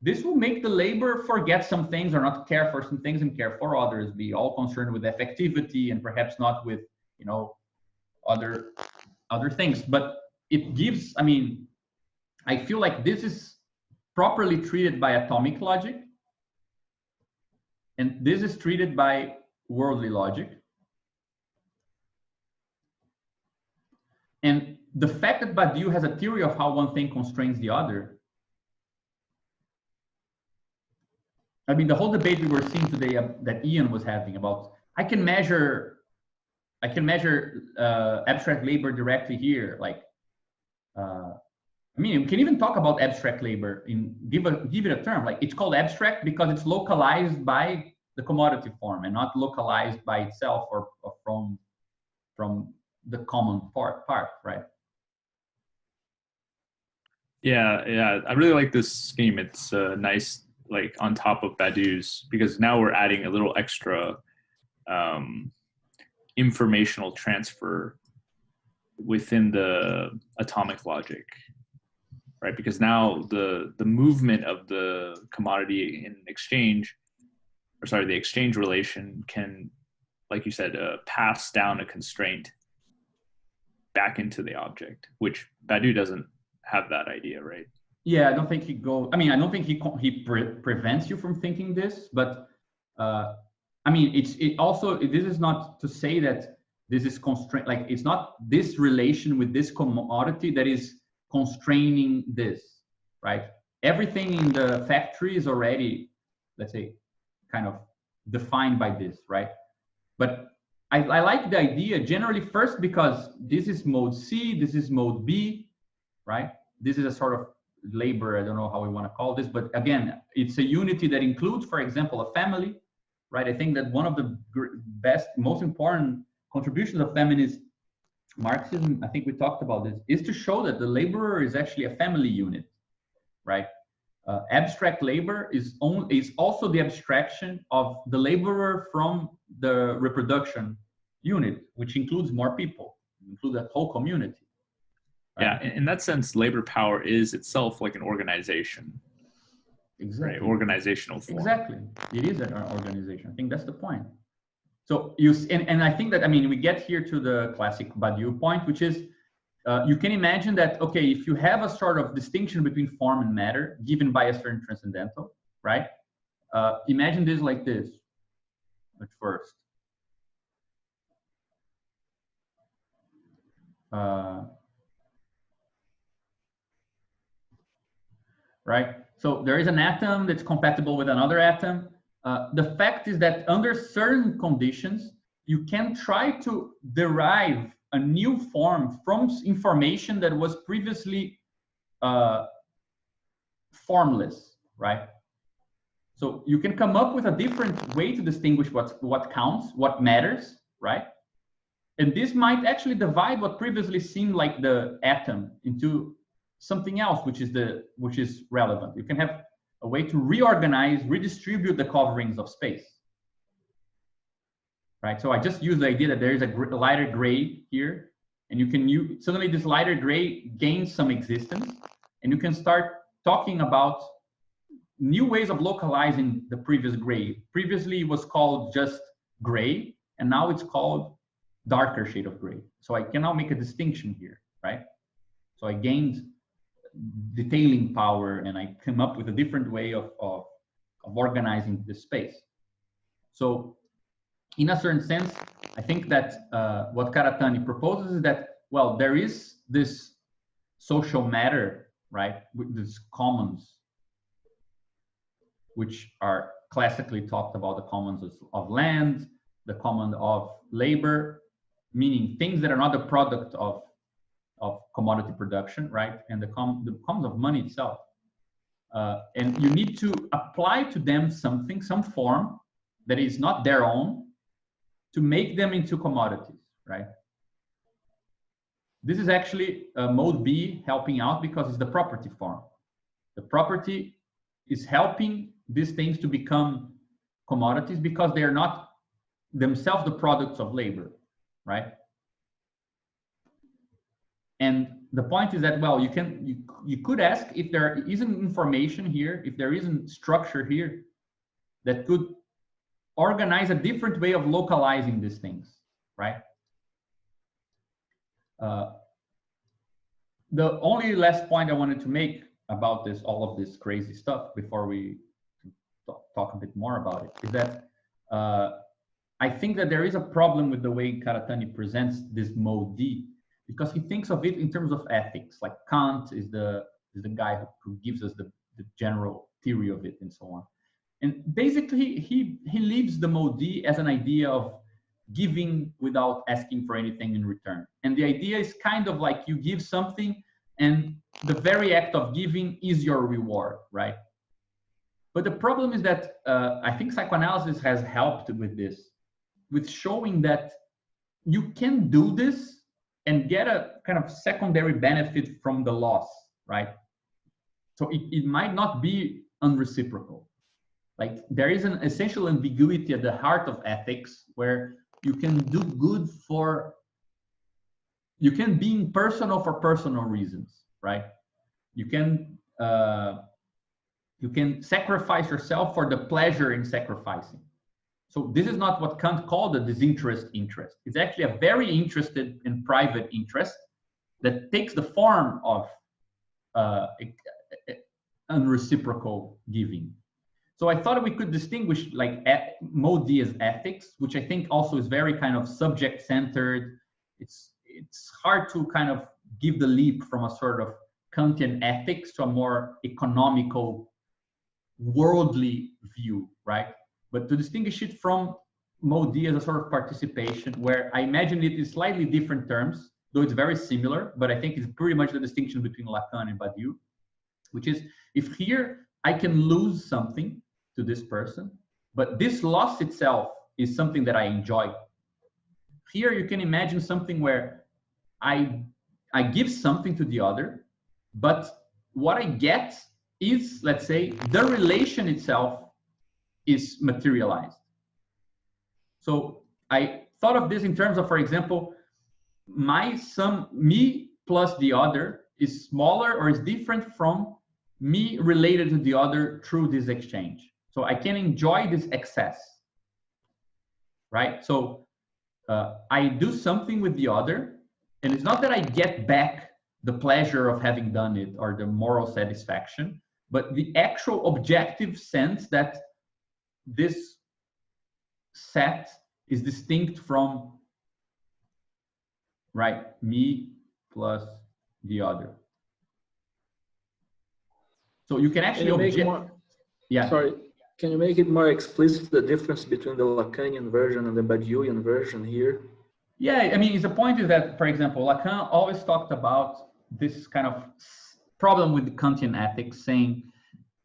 This will make the labor forget some things or not care for some things and care for others, be all concerned with effectivity and perhaps not with, you know, other things. But it gives, I mean, I feel like this is properly treated by atomic logic, and this is treated by worldly logic. And the fact that Badiou has a theory of how one thing constrains the other, I mean, the whole debate we were seeing today that Ian was having about, I can measure abstract labor directly here. Like, I mean, we can even talk about abstract labor in give it a term. Like, it's called abstract because it's localized by the commodity form and not localized by itself or from the common part, right? Yeah, I really like this scheme. It's nice, like on top of Badiou's, because now we're adding a little extra informational transfer within the atomic logic, right? Because now the movement of the commodity in exchange, or sorry, the exchange relation can, like you said, pass down a constraint back into the object, which Badiou doesn't have that idea, right? Yeah, I don't think he goes. I mean, I don't think he prevents you from thinking this, but I mean, it also, this is not to say that this is constraint. Like, it's not this relation with this commodity that is constraining this, right? Everything in the factory is already, let's say, kind of defined by this, right? But I like the idea generally first because this is mode C, this is mode B, right? This is a sort of labor, I don't know how we want to call this, but again, it's a unity that includes, for example, a family, right? I think that one of the best, most important contributions of feminist Marxism, I think we talked about this, is to show that the laborer is actually a family unit, right? Abstract labor is also the abstraction of the laborer from the reproduction unit, which includes more people, include a whole community. Right? Yeah, in that sense, labor power is itself like an organization. Exactly. Right? Organizational form. Exactly. It is an organization. I think that's the point. So and I think that, I mean, we get here to the classic Badiou point, which is you can imagine that, okay, if you have a sort of distinction between form and matter given by a certain transcendental, right? Imagine this like this at first. Right? So there is an atom that's compatible with another atom. The fact is that under certain conditions, you can try to derive a new form from information that was previously formless, right? So you can come up with a different way to distinguish what counts, what matters, right? And this might actually divide what previously seemed like the atom into something else, which is relevant. You can have a way to reorganize, redistribute the coverings of space, right? So I just use the idea that there is a lighter gray here, and you can suddenly this lighter gray gains some existence, and you can start talking about new ways of localizing the previous gray. Previously, it was called just gray, and now it's called darker shade of gray. So I can now make a distinction here, right? So I gained detailing power, and I came up with a different way of organizing the space. So in a certain sense, I think that what Karatani proposes is that, well, there is this social matter right? With these commons, which are classically talked about, the commons of land, the common of labor, meaning things that are not the product of commodity production, right? And the commons of money itself. And you need to apply to them something, some form that is not their own, to make them into commodities, right? This is actually mode B helping out because it's the property form. The property is helping these things to become commodities because they are not themselves the products of labor, right? And the point is that, well, you could ask if there isn't information here, if there isn't structure here that could organize a different way of localizing these things, right? The only last point I wanted to make about this, all of this crazy stuff, before we talk a bit more about it, is that I think that there is a problem with the way Karatani presents this mode D, because he thinks of it in terms of ethics. Like Kant is the guy who gives us the general theory of it and so on. And basically, he leaves the mode D as an idea of giving without asking for anything in return. And the idea is kind of like you give something and the very act of giving is your reward, right? But the problem is that I think psychoanalysis has helped with this, with showing that you can do this and get a kind of secondary benefit from the loss, right? So it might not be unreciprocal. Like there is an essential ambiguity at the heart of ethics where you can do good you can be impersonal for personal reasons, right? You can sacrifice yourself for the pleasure in sacrificing. So this is not what Kant called a disinterest interest. It's actually a very interested and private interest that takes the form of unreciprocal giving. So I thought we could distinguish like mode D as ethics, which I think also is very kind of subject-centered. It's hard to kind of give the leap from a sort of Kantian ethics to a more economical, worldly view, right? But to distinguish it from mode D as a sort of participation, where I imagine it is slightly different terms, though it's very similar, but I think it's pretty much the distinction between Lacan and Badiou, which is if here I can lose something to this person, but this loss itself is something that I enjoy. Here you can imagine something where I give something to the other, but what I get is, let's say, the relation itself is materialized. So I thought of this in terms of, for example, me plus the other is smaller or is different from me related to the other through this exchange. So I can enjoy this excess, right? So I do something with the other, and it's not that I get back the pleasure of having done it or the moral satisfaction, but the actual objective sense that this set is distinct from, right, me plus the other. So you can actually Sorry, can you make it more explicit, the difference between the Lacanian version and the Badiouian version here? Yeah, I mean, the point is that, for example, Lacan always talked about this kind of problem with the Kantian ethics, saying,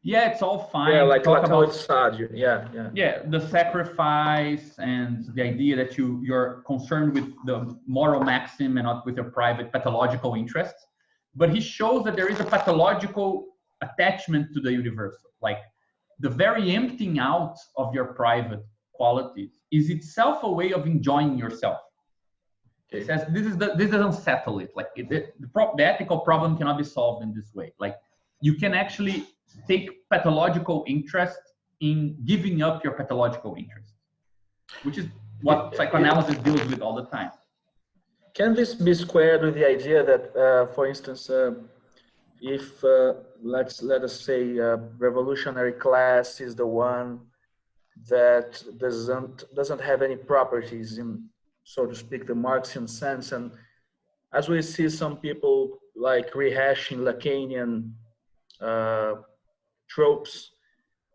yeah, it's all fine. Yeah, like talk Lacan about with Sade. Yeah, the sacrifice and the idea that you're concerned with the moral maxim and not with your private pathological interests. But he shows that there is a pathological attachment to the universal. Like the very emptying out of your private qualities is itself a way of enjoying yourself. He says this doesn't settle it. Like the ethical problem cannot be solved in this way. Like you can actually take pathological interest in giving up your pathological interest, which is what psychoanalysis deals with all the time. Can this be squared with the idea that, for instance, if let us say revolutionary class is the one that doesn't have any properties in, so to speak, the Marxian sense, and as we see some people like rehashing Lacanian tropes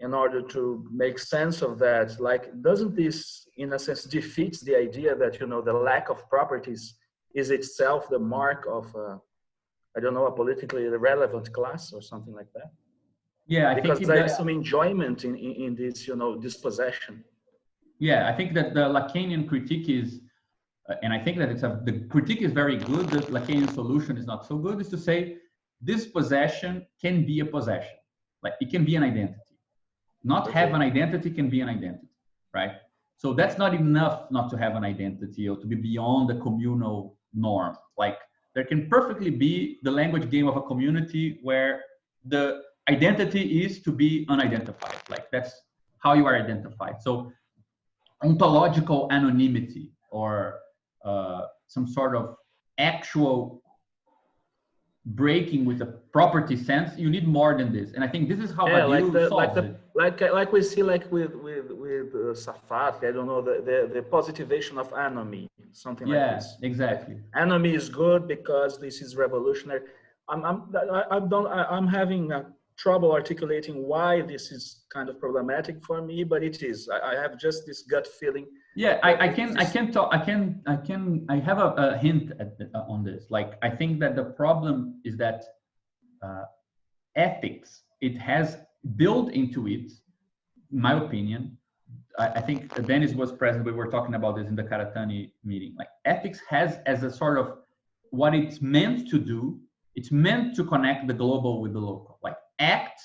in order to make sense of that. Like, doesn't this, in a sense, defeats the idea that, you know, the lack of properties is itself the mark of, I don't know, a politically relevant class or something like that? Yeah, I Because think there is some enjoyment in this, you know, dispossession. yeah, I think that the Lacanian critique is, and I think that the critique is very good. The Lacanian solution is not so good. Is to say this possession can be a possession, like it can be an identity. Not have an identity can be an identity, right? So that's not enough not to have an identity or to be beyond the communal norm. Like there can perfectly be the language game of a community where the identity is to be unidentified. Like that's how you are identified. So ontological anonymity or some sort of actual breaking with a property sense, you need more than this. And I think this is how Badiou solves it. Like we see like with Safat, I don't know, the positivation of anomy, something like this. Yeah, exactly. Like, anomy is good because this is revolutionary. I'm having trouble articulating why this is kind of problematic for me, but it is. I have just this gut feeling. Yeah, I have a hint on this. Like, I think that the problem is that ethics, it has built into it, in my opinion, I think Dennis was present, we were talking about this in the Karatani meeting. Like ethics has as a sort of what it's meant to do, it's meant to connect the global with the local. Like act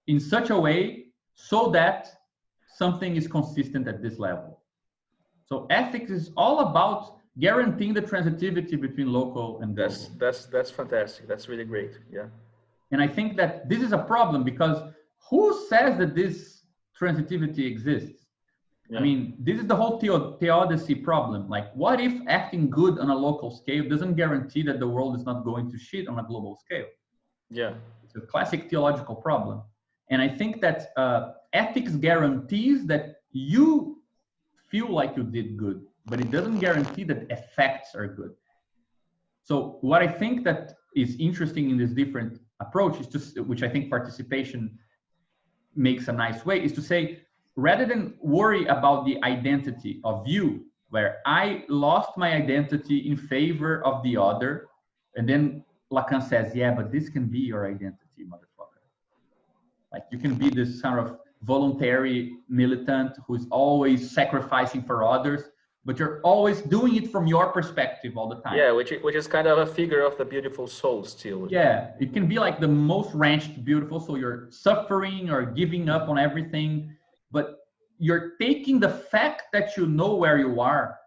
in such a way so that something is consistent at this level. So ethics is all about guaranteeing the transitivity between local and global. That's fantastic. That's really great. Yeah. And I think that this is a problem because who says that this transitivity exists? Yeah. I mean, this is the whole theodicy problem. Like, what if acting good on a local scale doesn't guarantee that the world is not going to shit on a global scale? Yeah. It's a classic theological problem. And I think that ethics guarantees that you feel like you did good, but it doesn't guarantee that effects are good. So what I think that is interesting in this different approach is to, which I think participation makes a nice way, is to say, rather than worry about the identity of you, where I lost my identity in favor of the other, and then Lacan says, yeah, but this can be your identity, motherfucker. Like you can be this sort of voluntary militant who's always sacrificing for others, but you're always doing it from your perspective all the time. Yeah, which is kind of a figure of the beautiful soul still. Yeah, it can be like the most wrenched beautiful soul. You're suffering or giving up on everything, but you're taking the fact that you know where you are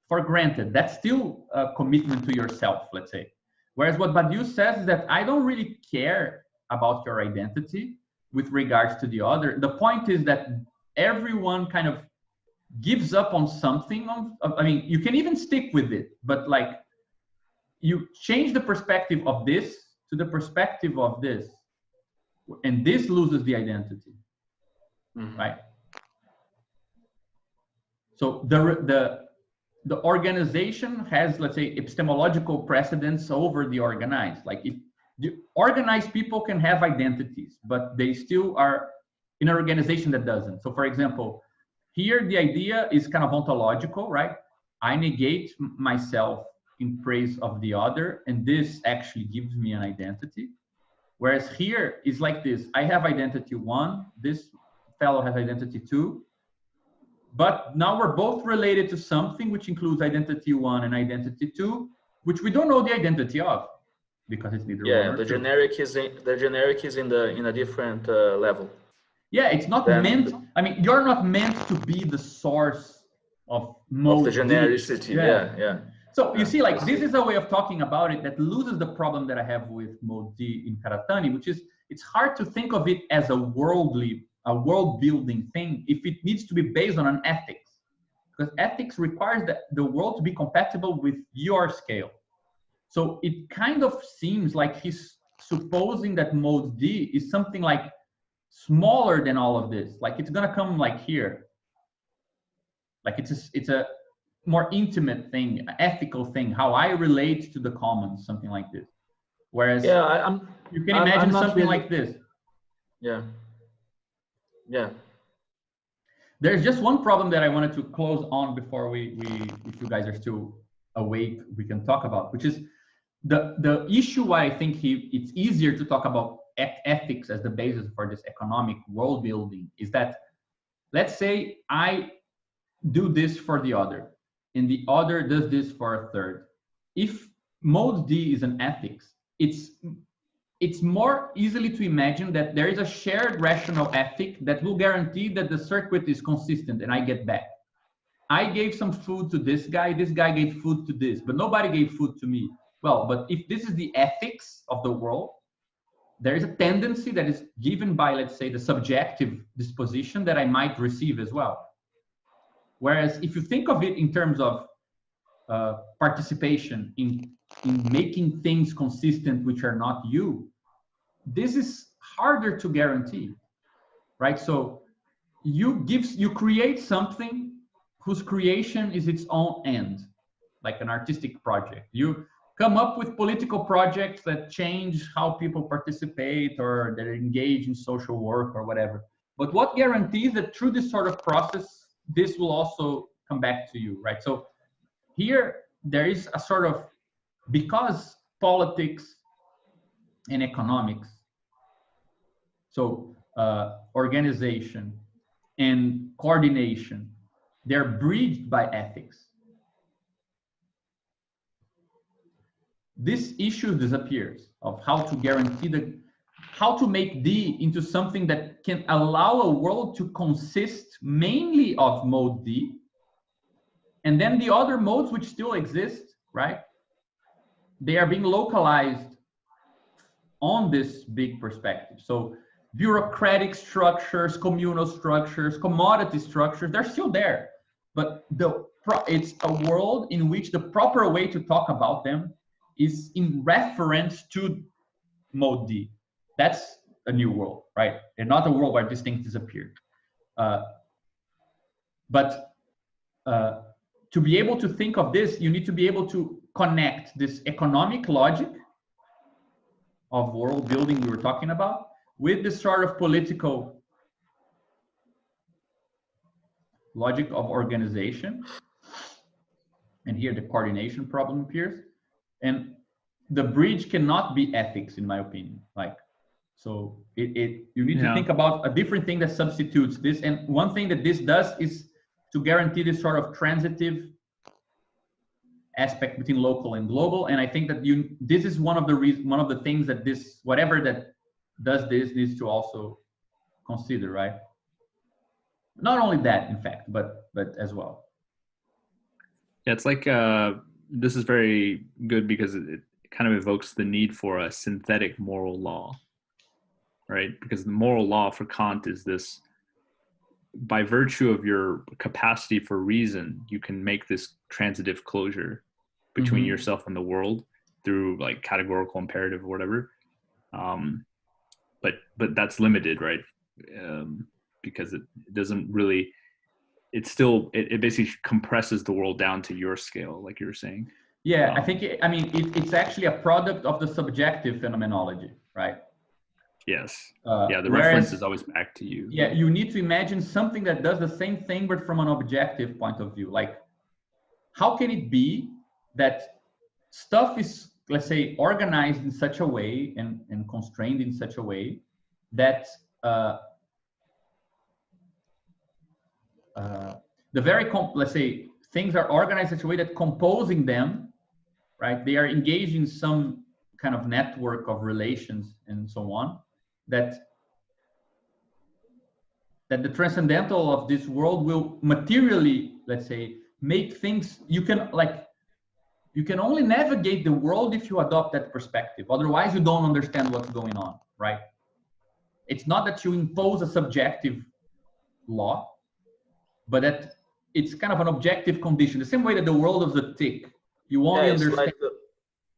for granted. That's still a commitment to yourself, let's say. Whereas what Badiou says is that I don't really care about your identity with regards to the other. The point is that everyone kind of gives up on something. I mean, you can even stick with it, but like you change the perspective of this to the perspective of this, and this loses the identity, right? So the organization has, let's say, epistemological precedence over the organized. Like if the organized people can have identities, but they still are in an organization that doesn't. So for example, here the idea is kind of ontological, right? I negate myself in praise of the other, and this actually gives me an identity. Whereas here is like this, I have identity 1, this fellow has identity 2, but now we're both related to something which includes identity 1 and identity 2, which we don't know the identity of because it's neither one or the two. generic is in a different level. Yeah, it's not meant. I mean, you're not meant to be the source of the genericity. Yeah. So you see, like this is a way of talking about it that loses the problem that I have with mode D in Karatani, which is it's hard to think of it as a world-building thing if it needs to be based on an ethics, because ethics requires that the world to be compatible with your scale. So it kind of seems like he's supposing that mode D is something like smaller than all of this. Like it's gonna come like here. Like it's a more intimate thing, ethical thing, how I relate to the commons, something like this. Whereas you can imagine something really, like this. Yeah. Yeah. There's just one problem that I wanted to close on before we if you guys are still awake, we can talk about, which is the issue why I think it's easier to talk about ethics as the basis for this economic world building is that, let's say I do this for the other, and the other does this for a third. If mode D is an ethics, it's more easily to imagine that there is a shared rational ethic that will guarantee that the circuit is consistent and I get back. I gave some food to this guy gave food to this, but nobody gave food to me. Well, but if this is the ethics of the world, there is a tendency that is given by, let's say, the subjective disposition that I might receive as well. Whereas if you think of it in terms of participation in making things consistent which are not you, this is harder to guarantee, right? So you create something whose creation is its own end, like an artistic project. You come up with political projects that change how people participate or that engage in social work or whatever. But what guarantees that through this sort of process, this will also come back to you, right? So here there is a sort of, because politics and economics, so organization and coordination, they're bridged by ethics. This issue disappears of how to guarantee how to make D into something that can allow a world to consist mainly of mode D, and then the other modes which still exist, right? They are being localized on this big perspective. So bureaucratic structures, communal structures, commodity structures, they're still there. But it's a world in which the proper way to talk about them is in reference to mode D. That's a new world, right? And not a world where these things disappeared. But to be able to think of this, you need to be able to connect this economic logic of world building we were talking about with this sort of political logic of organization. And here the coordination problem appears. And the bridge cannot be ethics, in my opinion. So you need to think about a different thing that substitutes this. And one thing that this does is to guarantee this sort of transitive aspect between local and global. And I think that this is one of the things that whatever that does this needs to also consider, right? Not only that, in fact, but as well. Yeah, it's like this is very good because it kind of evokes the need for a synthetic moral law, right? Because the moral law for Kant is this: by virtue of your capacity for reason, you can make this transitive closure between yourself and the world through like categorical imperative or whatever. But that's limited, right? Because it doesn't really, it basically compresses the world down to your scale, like you were saying. Yeah, I think, it's actually a product of the subjective phenomenology, right? Yes. Yeah, the reference is always back to you. Yeah, you need to imagine something that does the same thing, but from an objective point of view. Like, how can it be that stuff is, let's say, organized in such a way and constrained in such a way that let's say, things are organized in such a way that composing them, right, they are engaged in some kind of network of relations and so on, that the transcendental of this world will materially, let's say, make things, you can only navigate the world if you adopt that perspective. Otherwise, you don't understand what's going on, right? It's not that you impose a subjective law, but that it's kind of an objective condition. The same way that the world is a tick, you only understand.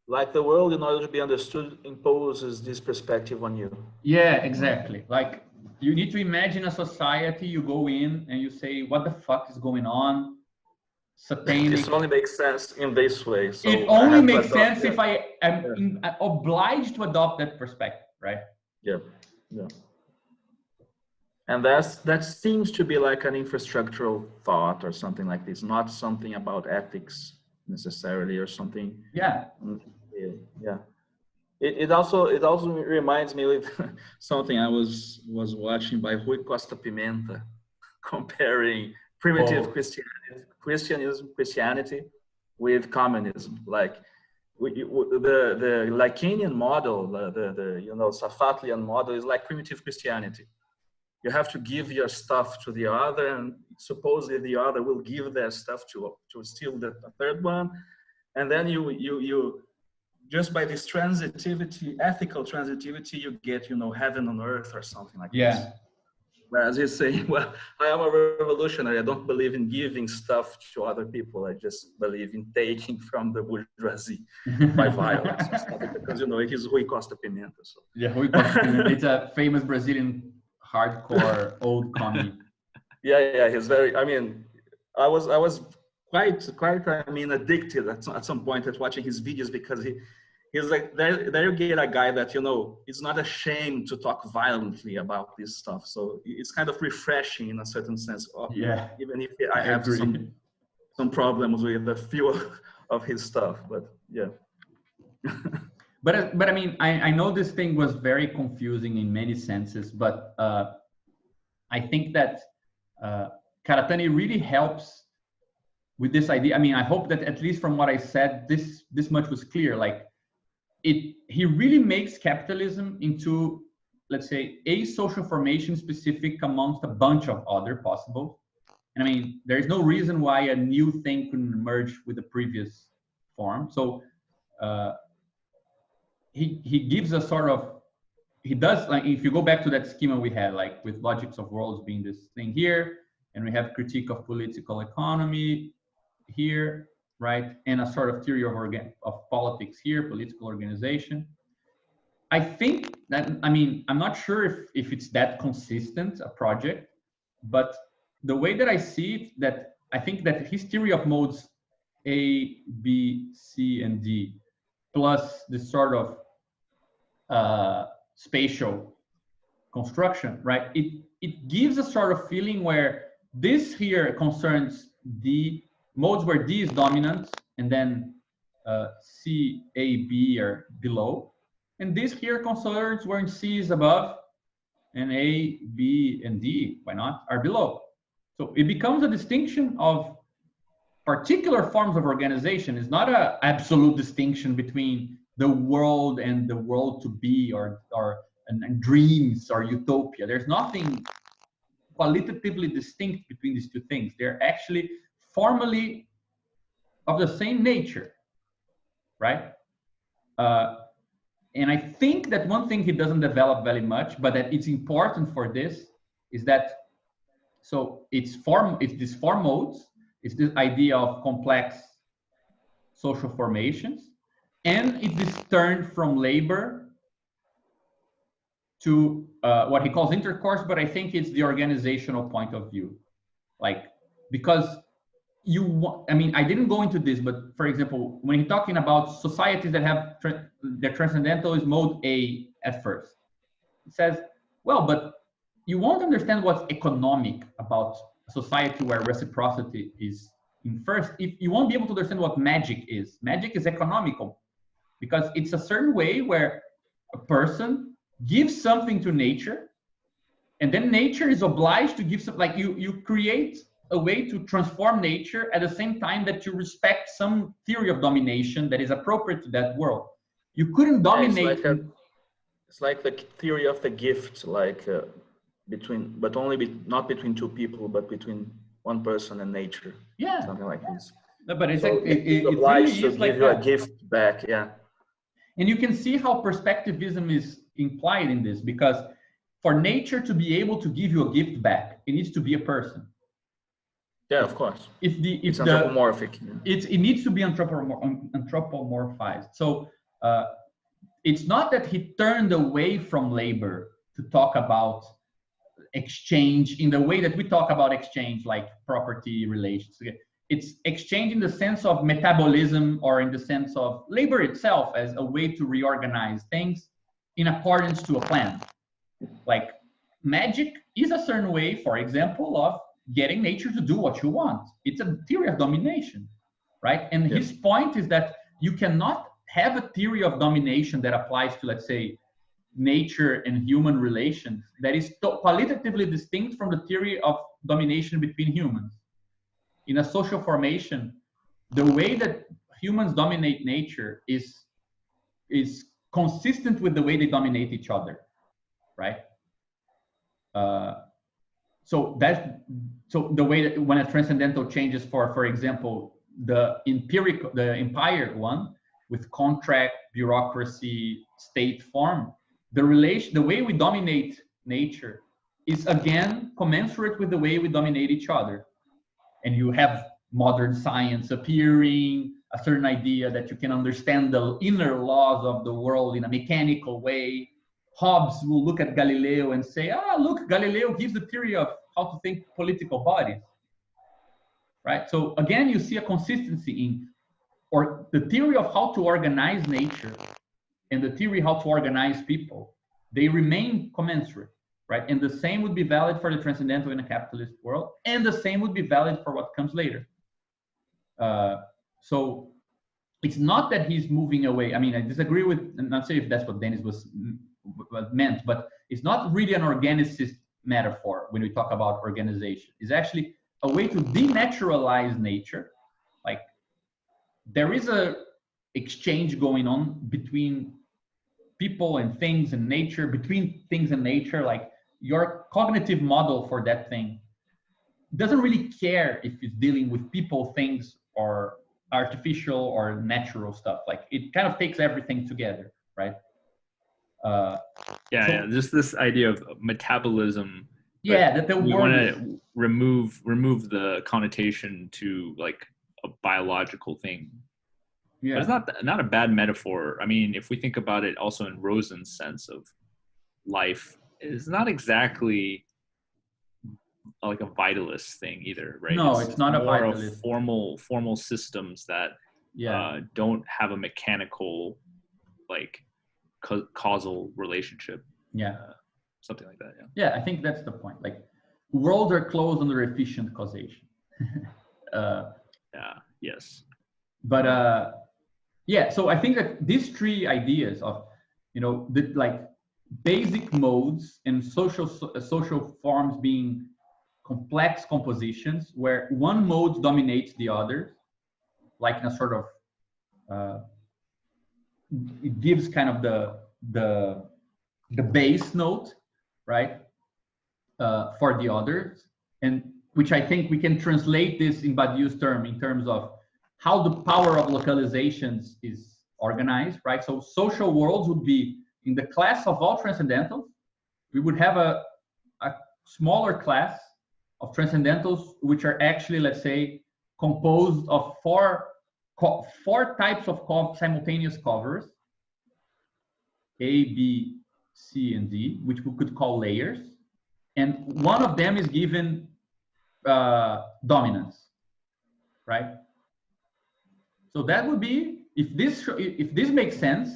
Like the world, in order to be understood, imposes this perspective on you. Yeah, exactly. Like, you need to imagine a society, you go in and you say, what the fuck is going on? satanic. This only makes sense in this way. So it I only have to makes adopt sense it. if I am Yeah. obliged to adopt that perspective, right? Yeah, yeah. And that seems to be like an infrastructural thought or something like this, not something about ethics necessarily or something. Yeah. Yeah. It also reminds me of something I was watching by Rui Costa Pimenta, comparing primitive Christianity with communism. Like the Lacanian model, the Safatlian model is like primitive Christianity. You have to give your stuff to the other, and supposedly the other will give their stuff to steal the third one, and then you just by this transitivity, ethical transitivity, you get heaven on earth or something like this. Whereas he's saying, well, I am a revolutionary. I don't believe in giving stuff to other people. I just believe in taking from the bourgeoisie by violence or something, because it is Rui Costa Pimenta. So. Yeah, Rui Costa Pimenta. It's a famous Brazilian hardcore old commie. Yeah, he's very. I mean, I was quite. I mean, addicted at some point at watching his videos, because he's like, there you get a guy that is not ashamed to talk violently about this stuff. So it's kind of refreshing in a certain sense. Yeah, even if I have some problems with a few of his stuff, but yeah. But I mean, I know this thing was very confusing in many senses, but I think that Karatani really helps with this idea. I mean, I hope that at least from what I said, this much was clear. Like, he really makes capitalism into, let's say, a social formation specific amongst a bunch of other possible. And I mean, there is no reason why a new thing couldn't merge with the previous form. So he gives a sort of, he does, like, if you go back to that schema we had, like with logics of worlds being this thing here, and we have critique of political economy here, right? And a sort of theory of politics here, political organization. I think that, I mean, I'm not sure if it's that consistent, a project, but the way that I see it, that I think that his theory of modes A, B, C, and D, plus this sort of spatial construction, right? It gives a sort of feeling where this here concerns the modes where D is dominant, and then C, A, B are below. And this here concerns where C is above, and A, B, and D, why not, are below. So it becomes a distinction of particular forms of organization. It's not an absolute distinction between the world and the world to be, or and dreams or utopia. There's nothing qualitatively distinct between these two things. They're actually formally of the same nature, right? And I think that one thing he doesn't develop very much, but that it's important for this, is that, so it's these four modes, it's this idea of complex social formations, and it's this turn from labor to what he calls intercourse, but I think it's the organizational point of view. Like, because I mean, I didn't go into this, but for example, when he's talking about societies that have their transcendental is mode A at first, he says, well, but you won't understand what's economic about a society where reciprocity is in first, if you won't be able to understand what magic is. Magic is economical, because it's a certain way where a person gives something to nature, and then nature is obliged to give something. Like, you create a way to transform nature at the same time that you respect some theory of domination that is appropriate to that world. You couldn't dominate. It's like the theory of the gift, like but not between two people, but between one person and nature. Yeah, something like this. No, but it's so like, it obliged really to is give like you that. a gift back. Yeah. And you can see how perspectivism is implied in this, because for nature to be able to give you a gift back, it needs to be a person. Yeah, of course. It's anthropomorphic. It needs to be anthropomorphized. So it's not that he turned away from labor to talk about exchange in the way that we talk about exchange, like property relations. it's exchange in the sense of metabolism, or in the sense of labor itself as a way to reorganize things in accordance to a plan. Like magic is a certain way, for example, of getting nature to do what you want. It's a theory of domination, right? And his point is that you cannot have a theory of domination that applies to, let's say, nature and human relations that is qualitatively distinct from the theory of domination between humans. In a social formation, the way that humans dominate nature is consistent with the way they dominate each other, right? So the way that when a transcendental changes, for example, the empire one with contract, bureaucracy, state form, the way we dominate nature is again commensurate with the way we dominate each other. And you have modern science appearing, a certain idea that you can understand the inner laws of the world in a mechanical way. Hobbes will look at Galileo and say, look, Galileo gives the theory of how to think political bodies, right? So again, you see a consistency in, or the theory of how to organize nature and the theory how to organize people, they remain commensurate, right? And the same would be valid for the transcendental in a capitalist world, and the same would be valid for what comes later. So it's not that he's moving away. I mean, I disagree with, I'm not saying if that's what Dennis was meant, but it's not really an organicist metaphor when we talk about organization. It's actually a way to denaturalize nature. Like there is a exchange going on between people and things and nature, between things and nature. Like your cognitive model for that thing doesn't really care if it's dealing with people, things, or artificial or natural stuff. Like it kind of takes everything together, right? Just this idea of metabolism. Yeah, that the we word want to remove the connotation to like a biological thing. Yeah, but it's not a bad metaphor. I mean, if we think about it, also in Rosen's sense of life, it's not exactly like a vitalist thing either, right? No, it's not a vitalist. Formal systems that don't have a mechanical like causal relationship. Something like that. Yeah, I think that's the point. Like worlds are closed under efficient causation. Yes. But so I think that these three ideas of like basic modes and social forms being complex compositions where one mode dominates the others, like in a sort of it gives kind of the base note, right, for the others, and which I think we can translate this in Badiou's term in terms of how the power of localizations is organized, right? So social worlds would be in the class of all transcendentals. We would have a smaller class of transcendentals, which are actually, let's say, composed of four types of simultaneous covers, A, B, C, and D, which we could call layers. And one of them is given dominance, right? So that would be, if this makes sense,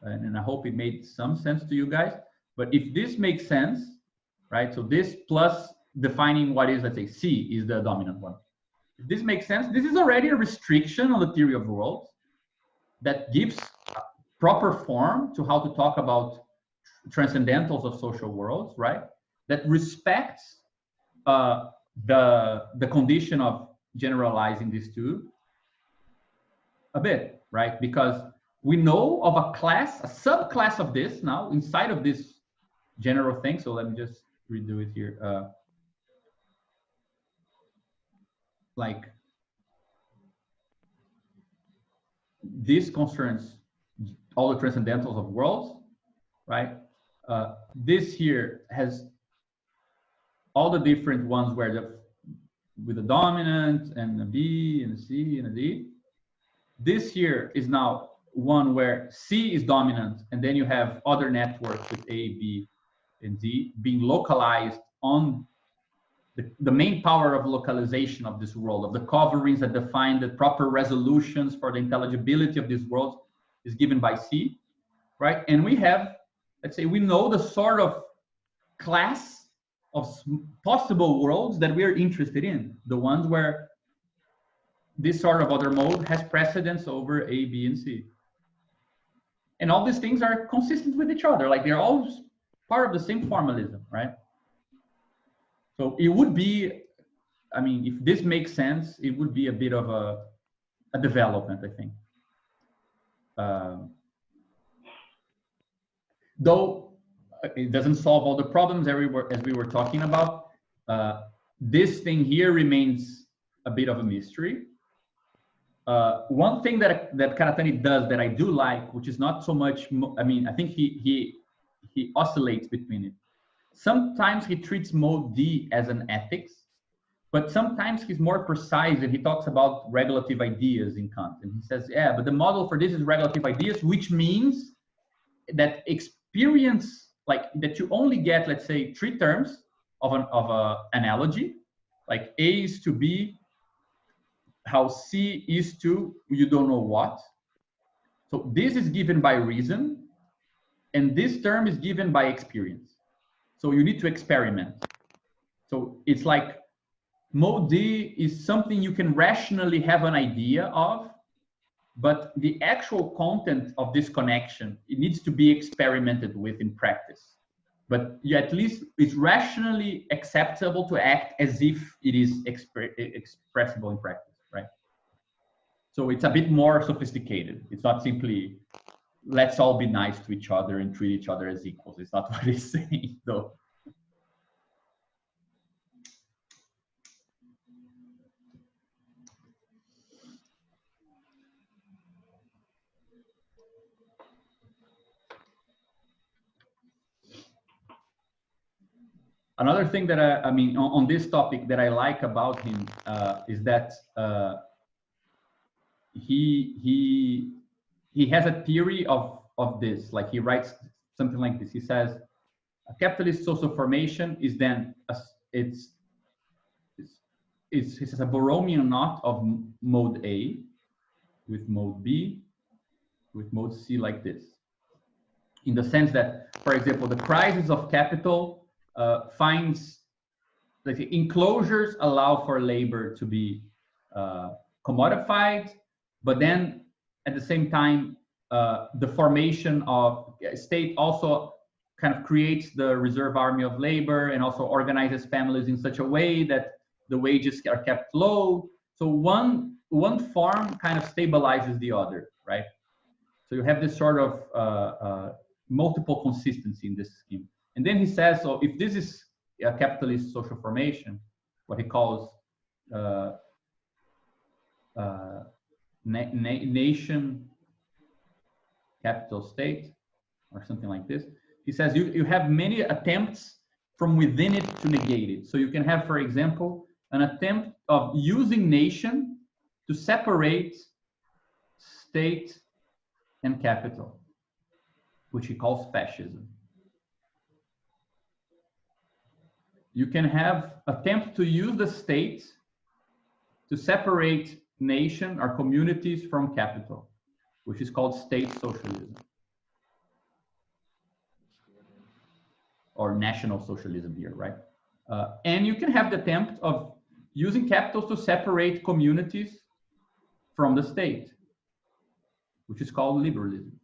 and I hope it made some sense to you guys, but if this makes sense, right? So this plus defining what is, let's say, C is the dominant one. If this makes sense, this is already a restriction on the theory of worlds that gives proper form to how to talk about transcendentals of social worlds, right? That respects the condition of generalizing these two a bit, right? Because we know of a class, a subclass of this now inside of this general thing. So let me just redo it here. Like this concerns all the transcendentals of worlds, right? This here has all the different ones where with the dominant and a B and a C and a D. This here is now one where C is dominant, and then you have other networks with A, B, and D being localized on the main power of localization of this world, of the coverings that define the proper resolutions for the intelligibility of this world, is given by C, right? And we have, let's say, we know the sort of class of possible worlds that we're interested in, the ones where this sort of other mode has precedence over A, B, and C. And all these things are consistent with each other, like they're all part of the same formalism, right? So it would be, I mean, if this makes sense, it would be a bit of a development, I think. Though it doesn't solve all the problems everywhere, as we were talking about, this thing here remains a bit of a mystery. One thing that Karatani does that I do like, which is not so much, I mean, I think he oscillates between it. Sometimes he treats mode D as an ethics, but sometimes he's more precise and he talks about regulative ideas in Kant. And he says, yeah, but the model for this is regulative ideas, which means that experience, like that you only get, let's say, 3 terms of an analogy, like A is to B, how C is to you don't know what. So this is given by reason, and this term is given by experience. So you need to experiment. So it's like mode D is something you can rationally have an idea of, but the actual content of this connection, it needs to be experimented with in practice. But you, at least it's rationally acceptable to act as if it is expressible in practice, right? So it's a bit more sophisticated. It's not simply, let's all be nice to each other and treat each other as equals. It's not what he's saying, though. Another thing that I mean, on this topic that I like about him is that he has a theory of this. Like he writes something like this. He says, a capitalist social formation is then it's a Borromean knot of mode A with mode B with mode C like this. In the sense that, for example, the crisis of capital finds, let's say, enclosures allow for labor to be commodified, but then at the same time, the formation of state also kind of creates the reserve army of labor and also organizes families in such a way that the wages are kept low. So one form kind of stabilizes the other, right? So you have this sort of multiple consistency in this scheme. And then he says, so if this is a capitalist social formation, what he calls nation capital state or something like this, he says you have many attempts from within it to negate it. So you can have, for example, an attempt of using nation to separate state and capital, which he calls fascism. You can have attempt to use the state to separate nation or communities from capital, which is called state socialism or national socialism here, right? And you can have the attempt of using capitals to separate communities from the state, which is called liberalism.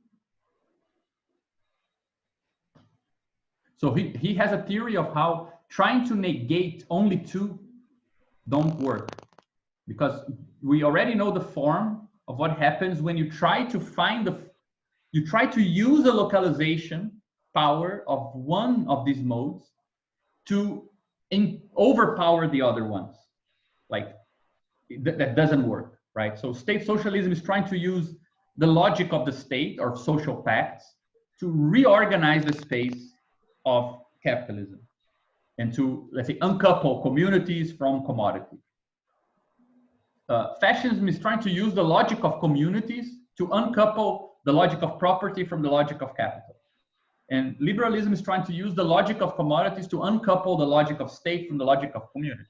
So he has a theory of how trying to negate only 2 don't work, because we already know the form of what happens when you try to find you try to use the localization power of one of these modes to overpower the other ones. Like that doesn't work, right? So state socialism is trying to use the logic of the state or social pacts to reorganize the space of capitalism and to, let's say, uncouple communities from commodity. Fascism is trying to use the logic of communities to uncouple the logic of property from the logic of capital. And liberalism is trying to use the logic of commodities to uncouple the logic of state from the logic of community,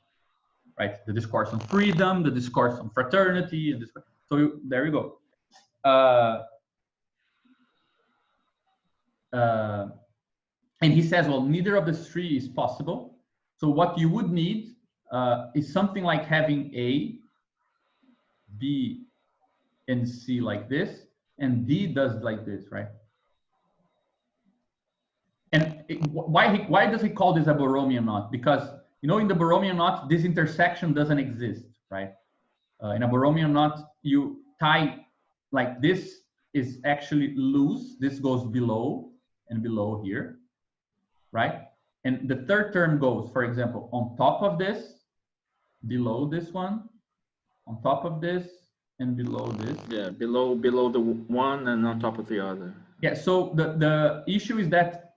right? The discourse on freedom, the discourse on fraternity, and so there you go. And he says, well, neither of the three is possible. So what you would need is something like having A, B, and C like this, and D does like this, right? And why does he call this a Borromean knot? Because, you know, in the Borromean knot, this intersection doesn't exist, right? In a Borromean knot, you tie, like this is actually loose. This goes below and below here, right? And the third term goes, for example, on top of this, below this one, on top of this, and below this. Yeah, below the one and on top of the other. Yeah, so the issue is that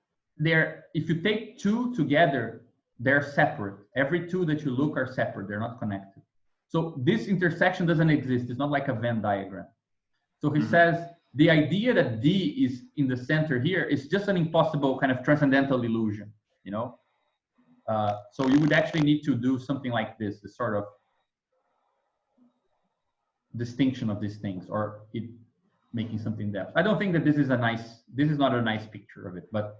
if you take two together, they're separate. Every two that you look are separate, they're not connected. So this intersection doesn't exist. It's not like a Venn diagram. So he says the idea that D is in the center here is just an impossible kind of transcendental illusion, you know? So you would actually need to do something like this sort of distinction of these things, or it making something depth. I don't think that this is not a nice picture of it, but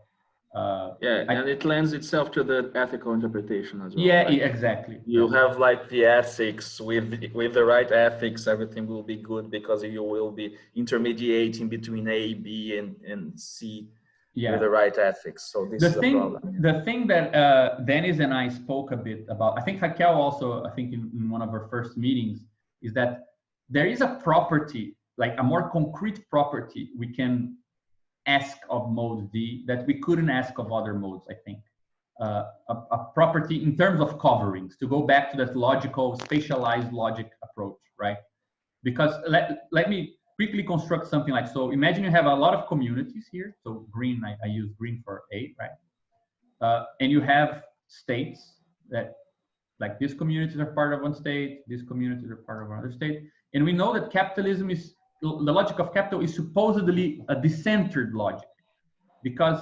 yeah, and it lends itself to the ethical interpretation as well. Yeah, like, exactly. you have like the ethics with the right ethics, everything will be good because you will be intermediating between A, B, and C with the right ethics. So this is a problem. The thing that Dennis and I spoke a bit about, I think Raquel also, I think in one of our first meetings, is that there is a property, like a more concrete property we can ask of mode D that we couldn't ask of other modes, I think. A property in terms of coverings, to go back to that logical, spatialized logic approach, right? Because let me quickly construct something like, so imagine you have a lot of communities here. So green, I use green for A, right? And you have states that, like these communities are part of one state, these communities are part of another state. And we know that capitalism is, the logic of capital is supposedly a decentered logic, because,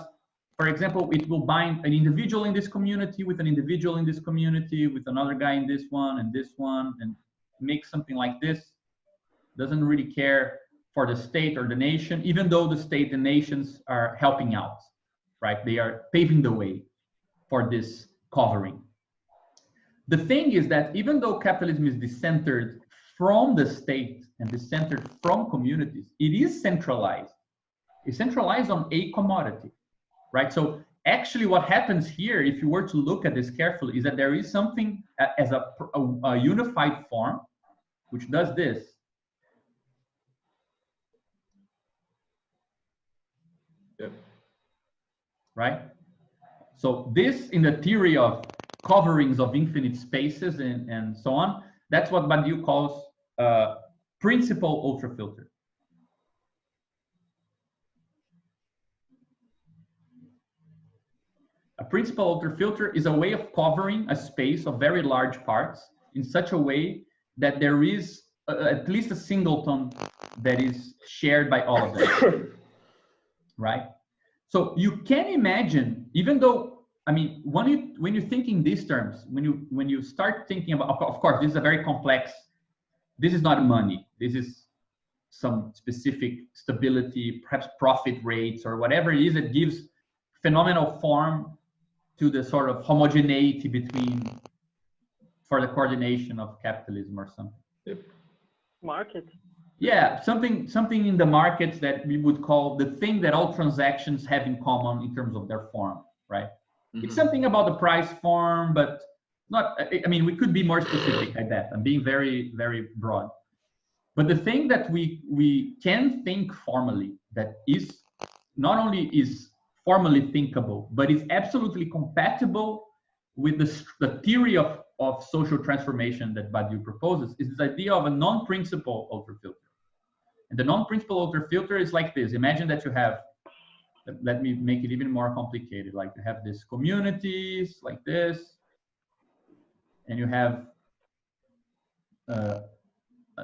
for example, it will bind an individual in this community with an individual in this community with another guy in this one, and make something like this. Doesn't really care for the state or the nation, even though the state and nations are helping out, right? They are paving the way for this covering. The thing is that even though capitalism is decentered from the state and decentered from communities, it is centralized. It's centralized on a commodity, right? So actually what happens here, if you were to look at this carefully, is that there is something as a unified form, which does this. Yep. Right? So this, in the theory of coverings of infinite spaces and so on, that's what Badiou calls principal ultrafilter. A principal ultrafilter is a way of covering a space of very large parts in such a way that there is at least a singleton that is shared by all of them. Right? So you can imagine, even though, I mean, when you think in these terms, when you start thinking about, of course, this is a very complex, this is not money, this is some specific stability, perhaps profit rates or whatever it is that gives phenomenal form to the sort of homogeneity between, for the coordination of capitalism or something. Yep. Market. Yeah, something in the markets that we would call the thing that all transactions have in common in terms of their form, right? Mm-hmm. It's something about the price form, but not, I mean, we could be more specific at that. I'm being very, very broad. But the thing that we can think formally, that is not only is formally thinkable, but is absolutely compatible with the theory of social transformation that Badiou proposes, is this idea of a non-principal ultrafilter. And the non-principal ultrafilter is like this. Imagine that you have, let me make it even more complicated, like you have these communities like this, and you have a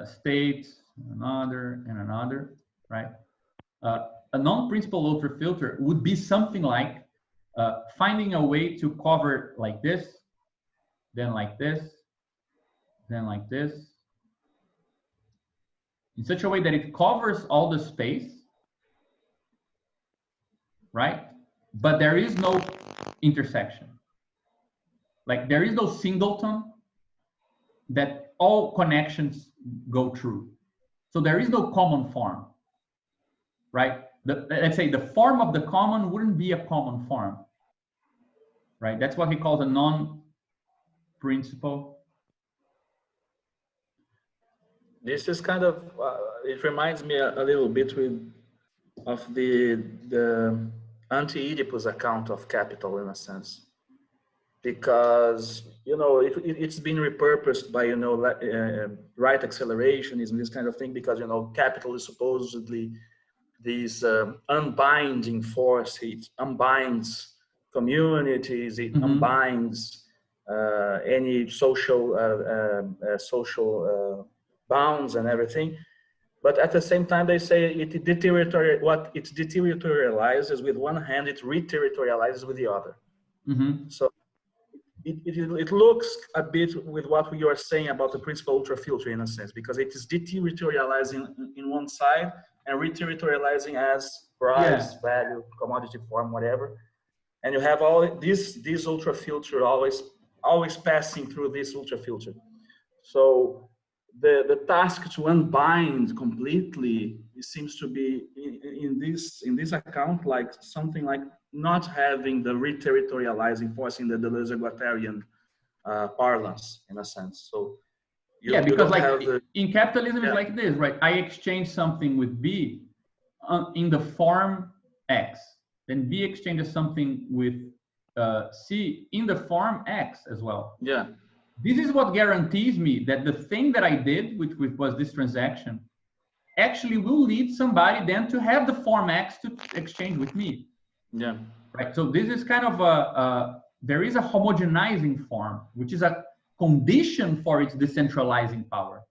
state, another, and another, right? a non-principal ultrafilter would be something like finding a way to cover like this, then like this, then like this, in such a way that it covers all the space, right? But there is no intersection. Like there is no singleton that all connections go through. So there is no common form, right? Let's say the form of the common wouldn't be a common form, right? That's what he calls a non-principal. This is kind of, it reminds me a little bit of the anti-Oedipus account of capital in a sense. Because, you know, it's been repurposed by, you know, right accelerationism, this kind of thing, because, you know, capital is supposedly this unbinding force. It unbinds communities, it unbinds any social bounds and everything. But at the same time, they say it deterritorializes with one hand, it re-territorializes with the other. So it looks a bit with what we are saying about the principal ultrafilter in a sense, because it is deterritorializing in one side and re-territorializing as price, value, commodity form, whatever. And you have all this ultrafilter always passing through this ultrafilter. So the task to unbind completely, it seems to be in this account like something like not having the re-territorializing force in the Deleuze-Guattarian parlance in a sense. So because like in capitalism it's like this, right? I exchange something with B in the form X, then B exchanges something with C in the form X as well. Yeah. This is what guarantees me that the thing that I did, which was this transaction, actually will lead somebody then to have the form X to exchange with me. Yeah. Right. So this is kind of there is a homogenizing form, which is a condition for its decentralizing power.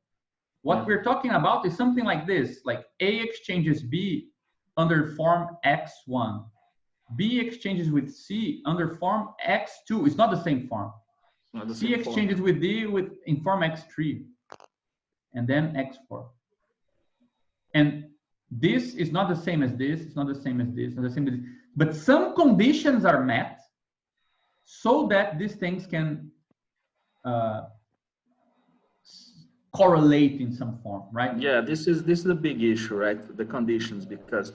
What we're talking about is something like this, like A exchanges B under form X1. B exchanges with C under form X2. It's not the same form. C exchanges with D in form X3, and then X4. And this is not the same as this, it's not the same as this, not the same as this. But some conditions are met so that these things can correlate in some form, right? Yeah, this is a big issue, right? The conditions, because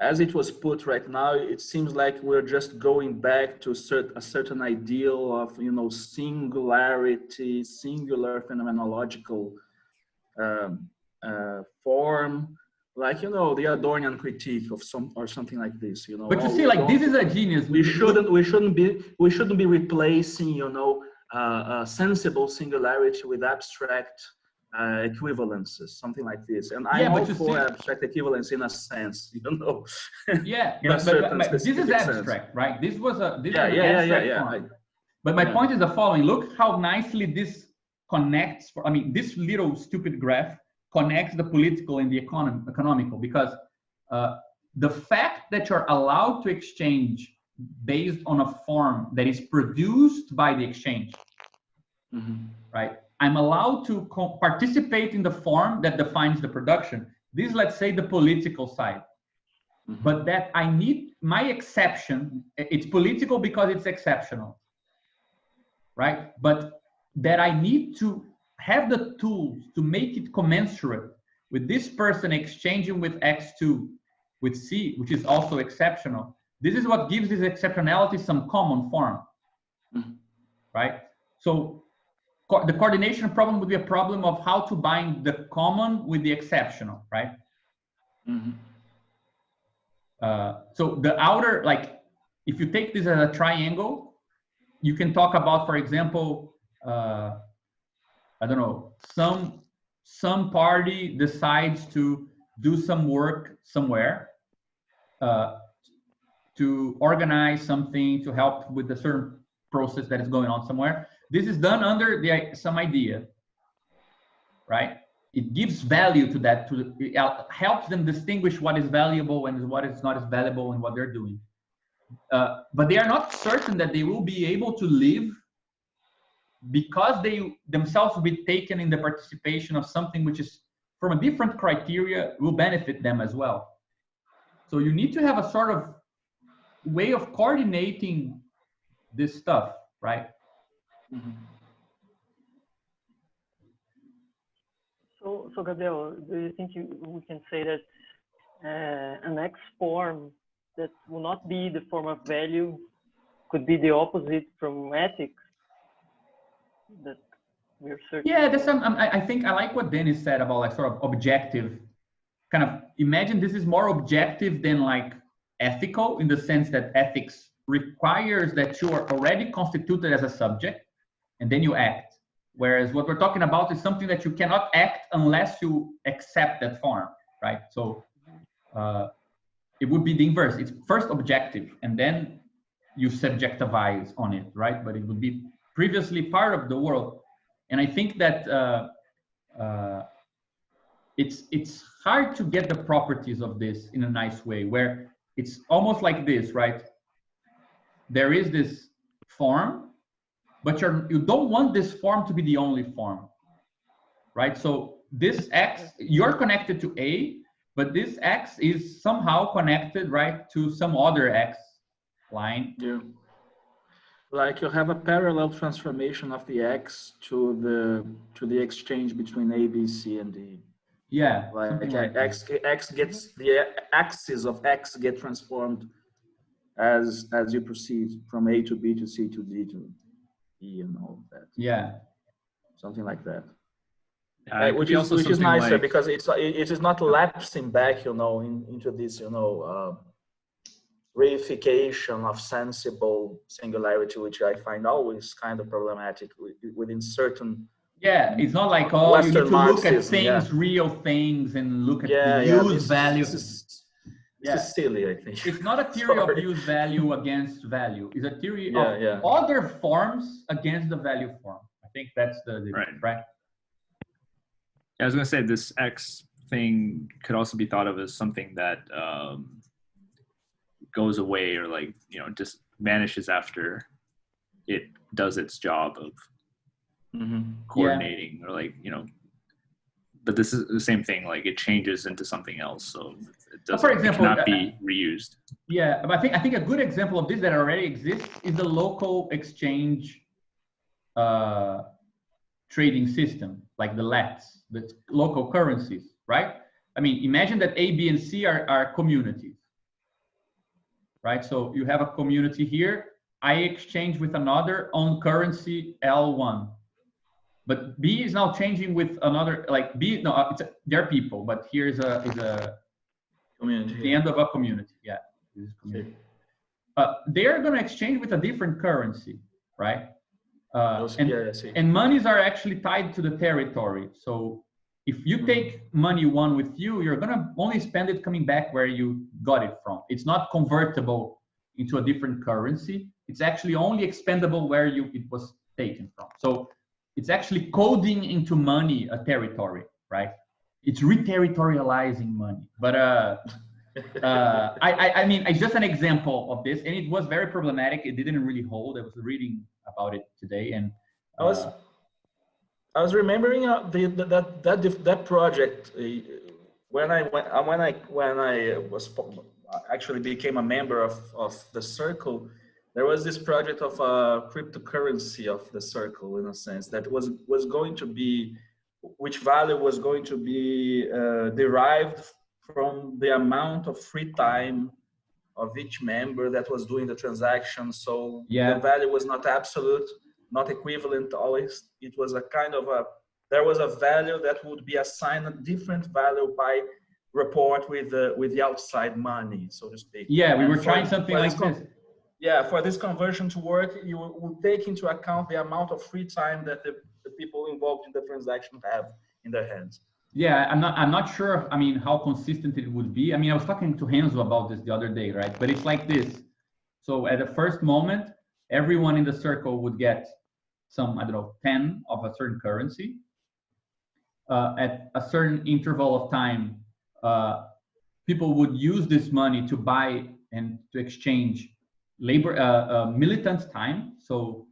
as it was put right now, it seems like we're just going back to a certain ideal of, you know, singularity, singular phenomenological form, like, you know, the Adornian critique of something like this, you know. But you see, like, this is a genius. We shouldn't be replacing, you know, sensible singularity with abstract equivalences, something like this. And I'm all for abstract equivalence in a sense, you know. Yeah, but this is abstract, sense. Right? This was an abstract form. But my point is the following: look how nicely this connects. I mean, this little stupid graph connects the political and the economical, because the fact that you're allowed to exchange based on a form that is produced by the exchange, right? I'm allowed to participate in the form that defines the production. This is, let's say, the political side. But that I need my exception, it's political because it's exceptional, right? But that I need to have the tools to make it commensurate with this person exchanging with X2, with C, which is also exceptional. This is what gives this exceptionality some common form, right? So the coordination problem would be a problem of how to bind the common with the exceptional, right? So the outer, like, if you take this as a triangle, you can talk about, for example, I don't know, some party decides to do some work somewhere, to organize something, to help with a certain process that is going on somewhere. This is done under some idea, right? it gives value to that, it helps them distinguish what is valuable and what is not as valuable in what they're doing. But they are not certain that they will be able to live because they themselves will be taken in the participation of something which is from a different criteria will benefit them as well. So you need to have a sort of way of coordinating this stuff, right? Mhm. So Gabriel, do you think we can say that an X form that will not be the form of value could be the opposite from ethics that we're searching? Yeah, that's I think I like what Dennis said about like sort of objective. Kind of imagine this is more objective than like ethical, in the sense that ethics requires that you are already constituted as a subject and then you act. Whereas what we're talking about is something that you cannot act unless you accept that form, right? So it would be the inverse. It's first objective and then you subjectivize on it, right? But it would be previously part of the world. And I think that it's hard to get the properties of this in a nice way, where it's almost like this, right? There is this form, but you don't want this form to be the only form, right? So this X, you're connected to A, but this X is somehow connected, right, to some other X line. Yeah. Like you have a parallel transformation of the X to the exchange between A, B, C, and D. Yeah, Like like X gets, the axis of X get transformed as you proceed from A to B to C to D to E and all of that. Yeah. Something like that. Which is nicer, like, because it is not lapsing back, into this, reification of sensible singularity, which I find always kind of problematic within certain. Yeah, it's not like, oh, Western you need to Marxism, look at things, yeah. Real things, and look at the use value. This is silly, I think. It's not a theory of use value against value. It's a theory of other forms against the value form. I think that's the difference, right? I was going to say this X thing could also be thought of as something that goes away or like, just vanishes after it does its job of coordinating or like, but this is the same thing. Like it changes into something else. So it doesn't, for example, it cannot be reused. Yeah, but I think a good example of this that already exists is the local exchange trading system, like the LETs, the local currencies, right? I mean, imagine that A, B, and C are communities, right? So you have a community here. I exchange with another on currency L1. But B is now changing with another, like B, no, they're people, but here is a community. The end of a community, yeah. This is community. They're going to exchange with a different currency, right? And monies are actually tied to the territory. So if you take money one with you, you're going to only spend it coming back where you got it from. It's not convertible into a different currency. It's actually only expendable where it was taken from. So it's actually coding into money a territory, right? It's re-territorializing money. But I mean, it's just an example of this, and it was very problematic. It didn't really hold. I was reading about it today, and I was remembering that project when I was actually became a member of the circle. There was this project of a cryptocurrency of the circle, in a sense, that was going to be, which value was going to be derived from the amount of free time of each member that was doing the transaction. So the value was not absolute, not equivalent always. It was a kind of there was a value that would be assigned a different value by report with the outside money, so to speak. Yeah, we were trying something like this. Yeah, for this conversion to work, you will take into account the amount of free time that the people involved in the transaction have in their hands. Yeah, I'm not sure. I mean, how consistent it would be. I mean, I was talking to Renzo about this the other day, right? But it's like this. So at the first moment, everyone in the circle would get some, I don't know, 10 of a certain currency. at a certain interval of time, people would use this money to buy and to exchange labor, militant time. So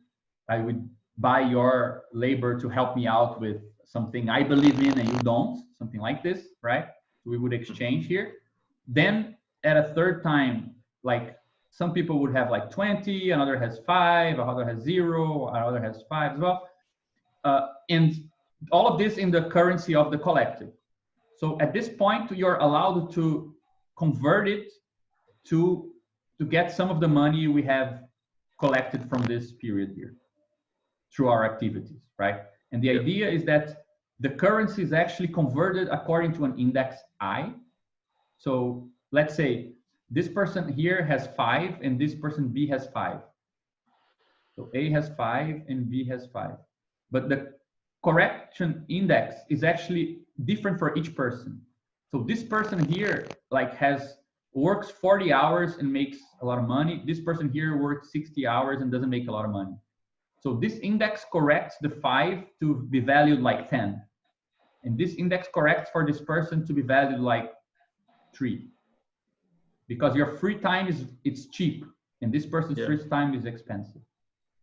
I would buy your labor to help me out with something I believe in and you don't, something like this, right? So we would exchange here. Then at a third time, like some people would have like 20, another has 5, another has 0, another has 5 as well. And all of this in the currency of the collective. So at this point, you're allowed to convert it to get some of the money we have collected from this period here through our activities, right? And the idea is that the currency is actually converted according to an index I. So let's say this person here has 5 and this person B has 5. So A has 5 and B has 5. But the correction index is actually different for each person. So this person here like works 40 hours and makes a lot of money. This person here works 60 hours and doesn't make a lot of money. So this index corrects the 5 to be valued like 10. And this index corrects for this person to be valued like 3. Because your free time it's cheap and this person's free time is expensive.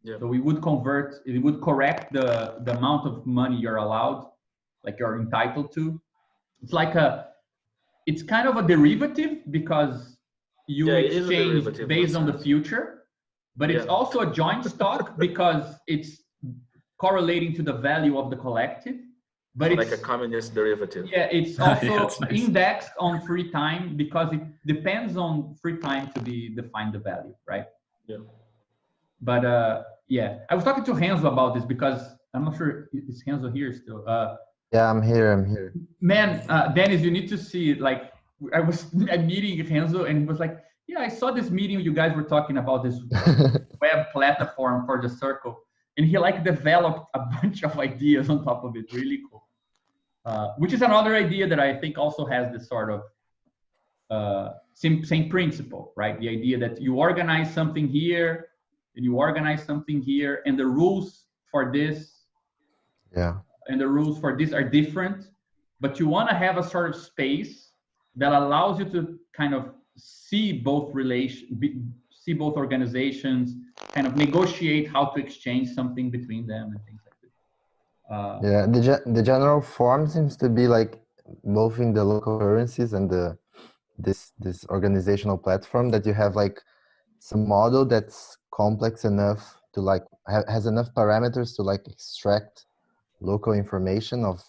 Yeah. So we would correct the amount of money you're allowed, like you're entitled to. It's like it's kind of a derivative because you exchange based on the future, but it's also a joint stock because it's correlating to the value of the collective. But it's like a communist derivative. Yeah, it's also indexed on free time because it depends on free time to be defined the value, right? Yeah. But yeah, I was talking to Renzo about this because I'm not sure is Renzo here still. Yeah, I'm here. Man, Dennis, you need to see it. Like I was meeting Renzo and he was like, "Yeah, I saw this meeting you guys were talking about this web platform for the circle," and he like developed a bunch of ideas on top of it. Really cool. Which is another idea that I think also has this sort of same principle, right? The idea that you organize something here and you organize something here, and the rules for this, and the rules for this are different, but you want to have a sort of space that allows you to kind of see both organizations, kind of negotiate how to exchange something between them and things like this. The general form seems to be like both in the local currencies and this organizational platform that you have like some model that's complex enough to like has enough parameters to like extract local information of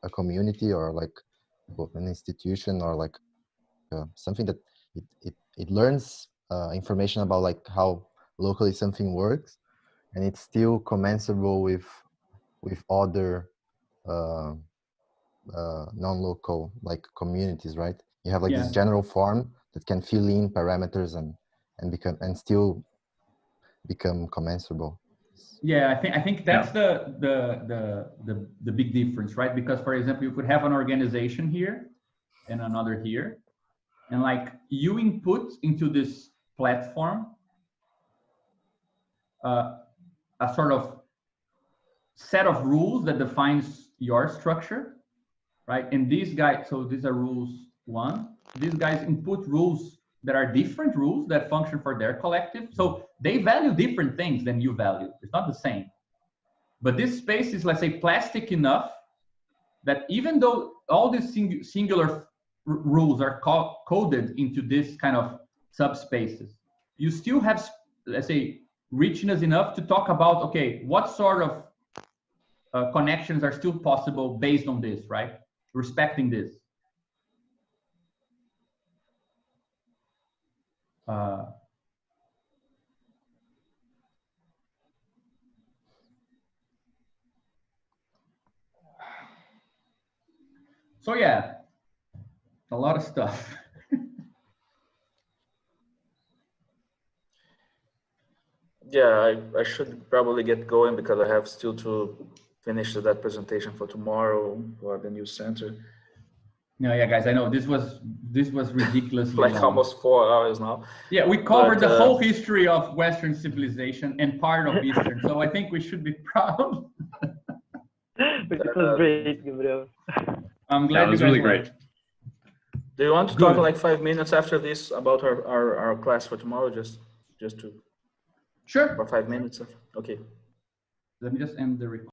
a community or like an institution or like something that it learns information about like how locally something works, and it's still commensurable with other non-local like communities, right? You have like this general form that can fill in parameters and still become commensurable. Yeah, I think that's the big difference, right? Because for example, you could have an organization here and another here, and like you input into this platform a sort of set of rules that defines your structure, right? And these guys, so these are rules 1. These guys input rules that are different rules that function for their collective. So they value different things than you value. It's not the same. But this space is, let's say, plastic enough that even though all these singular rules are coded into this kind of subspaces, you still have, let's say, richness enough to talk about, okay, what sort of connections are still possible based on this, right? Respecting this. So yeah, a lot of stuff. Yeah, I should probably get going because I have still to finish that presentation for tomorrow for the new center. No, yeah, guys, I know this was ridiculously like long. almost 4 hours now. Yeah, we covered the whole history of Western civilization and part of Eastern, so I think we should be proud. It was great, Gabriel. I'm glad That you was guys really liked. great. Do you want to talk Good. like 5 minutes after this about our class for tomorrow? Just to Sure. for 5 minutes. Okay. Let me just end the recording.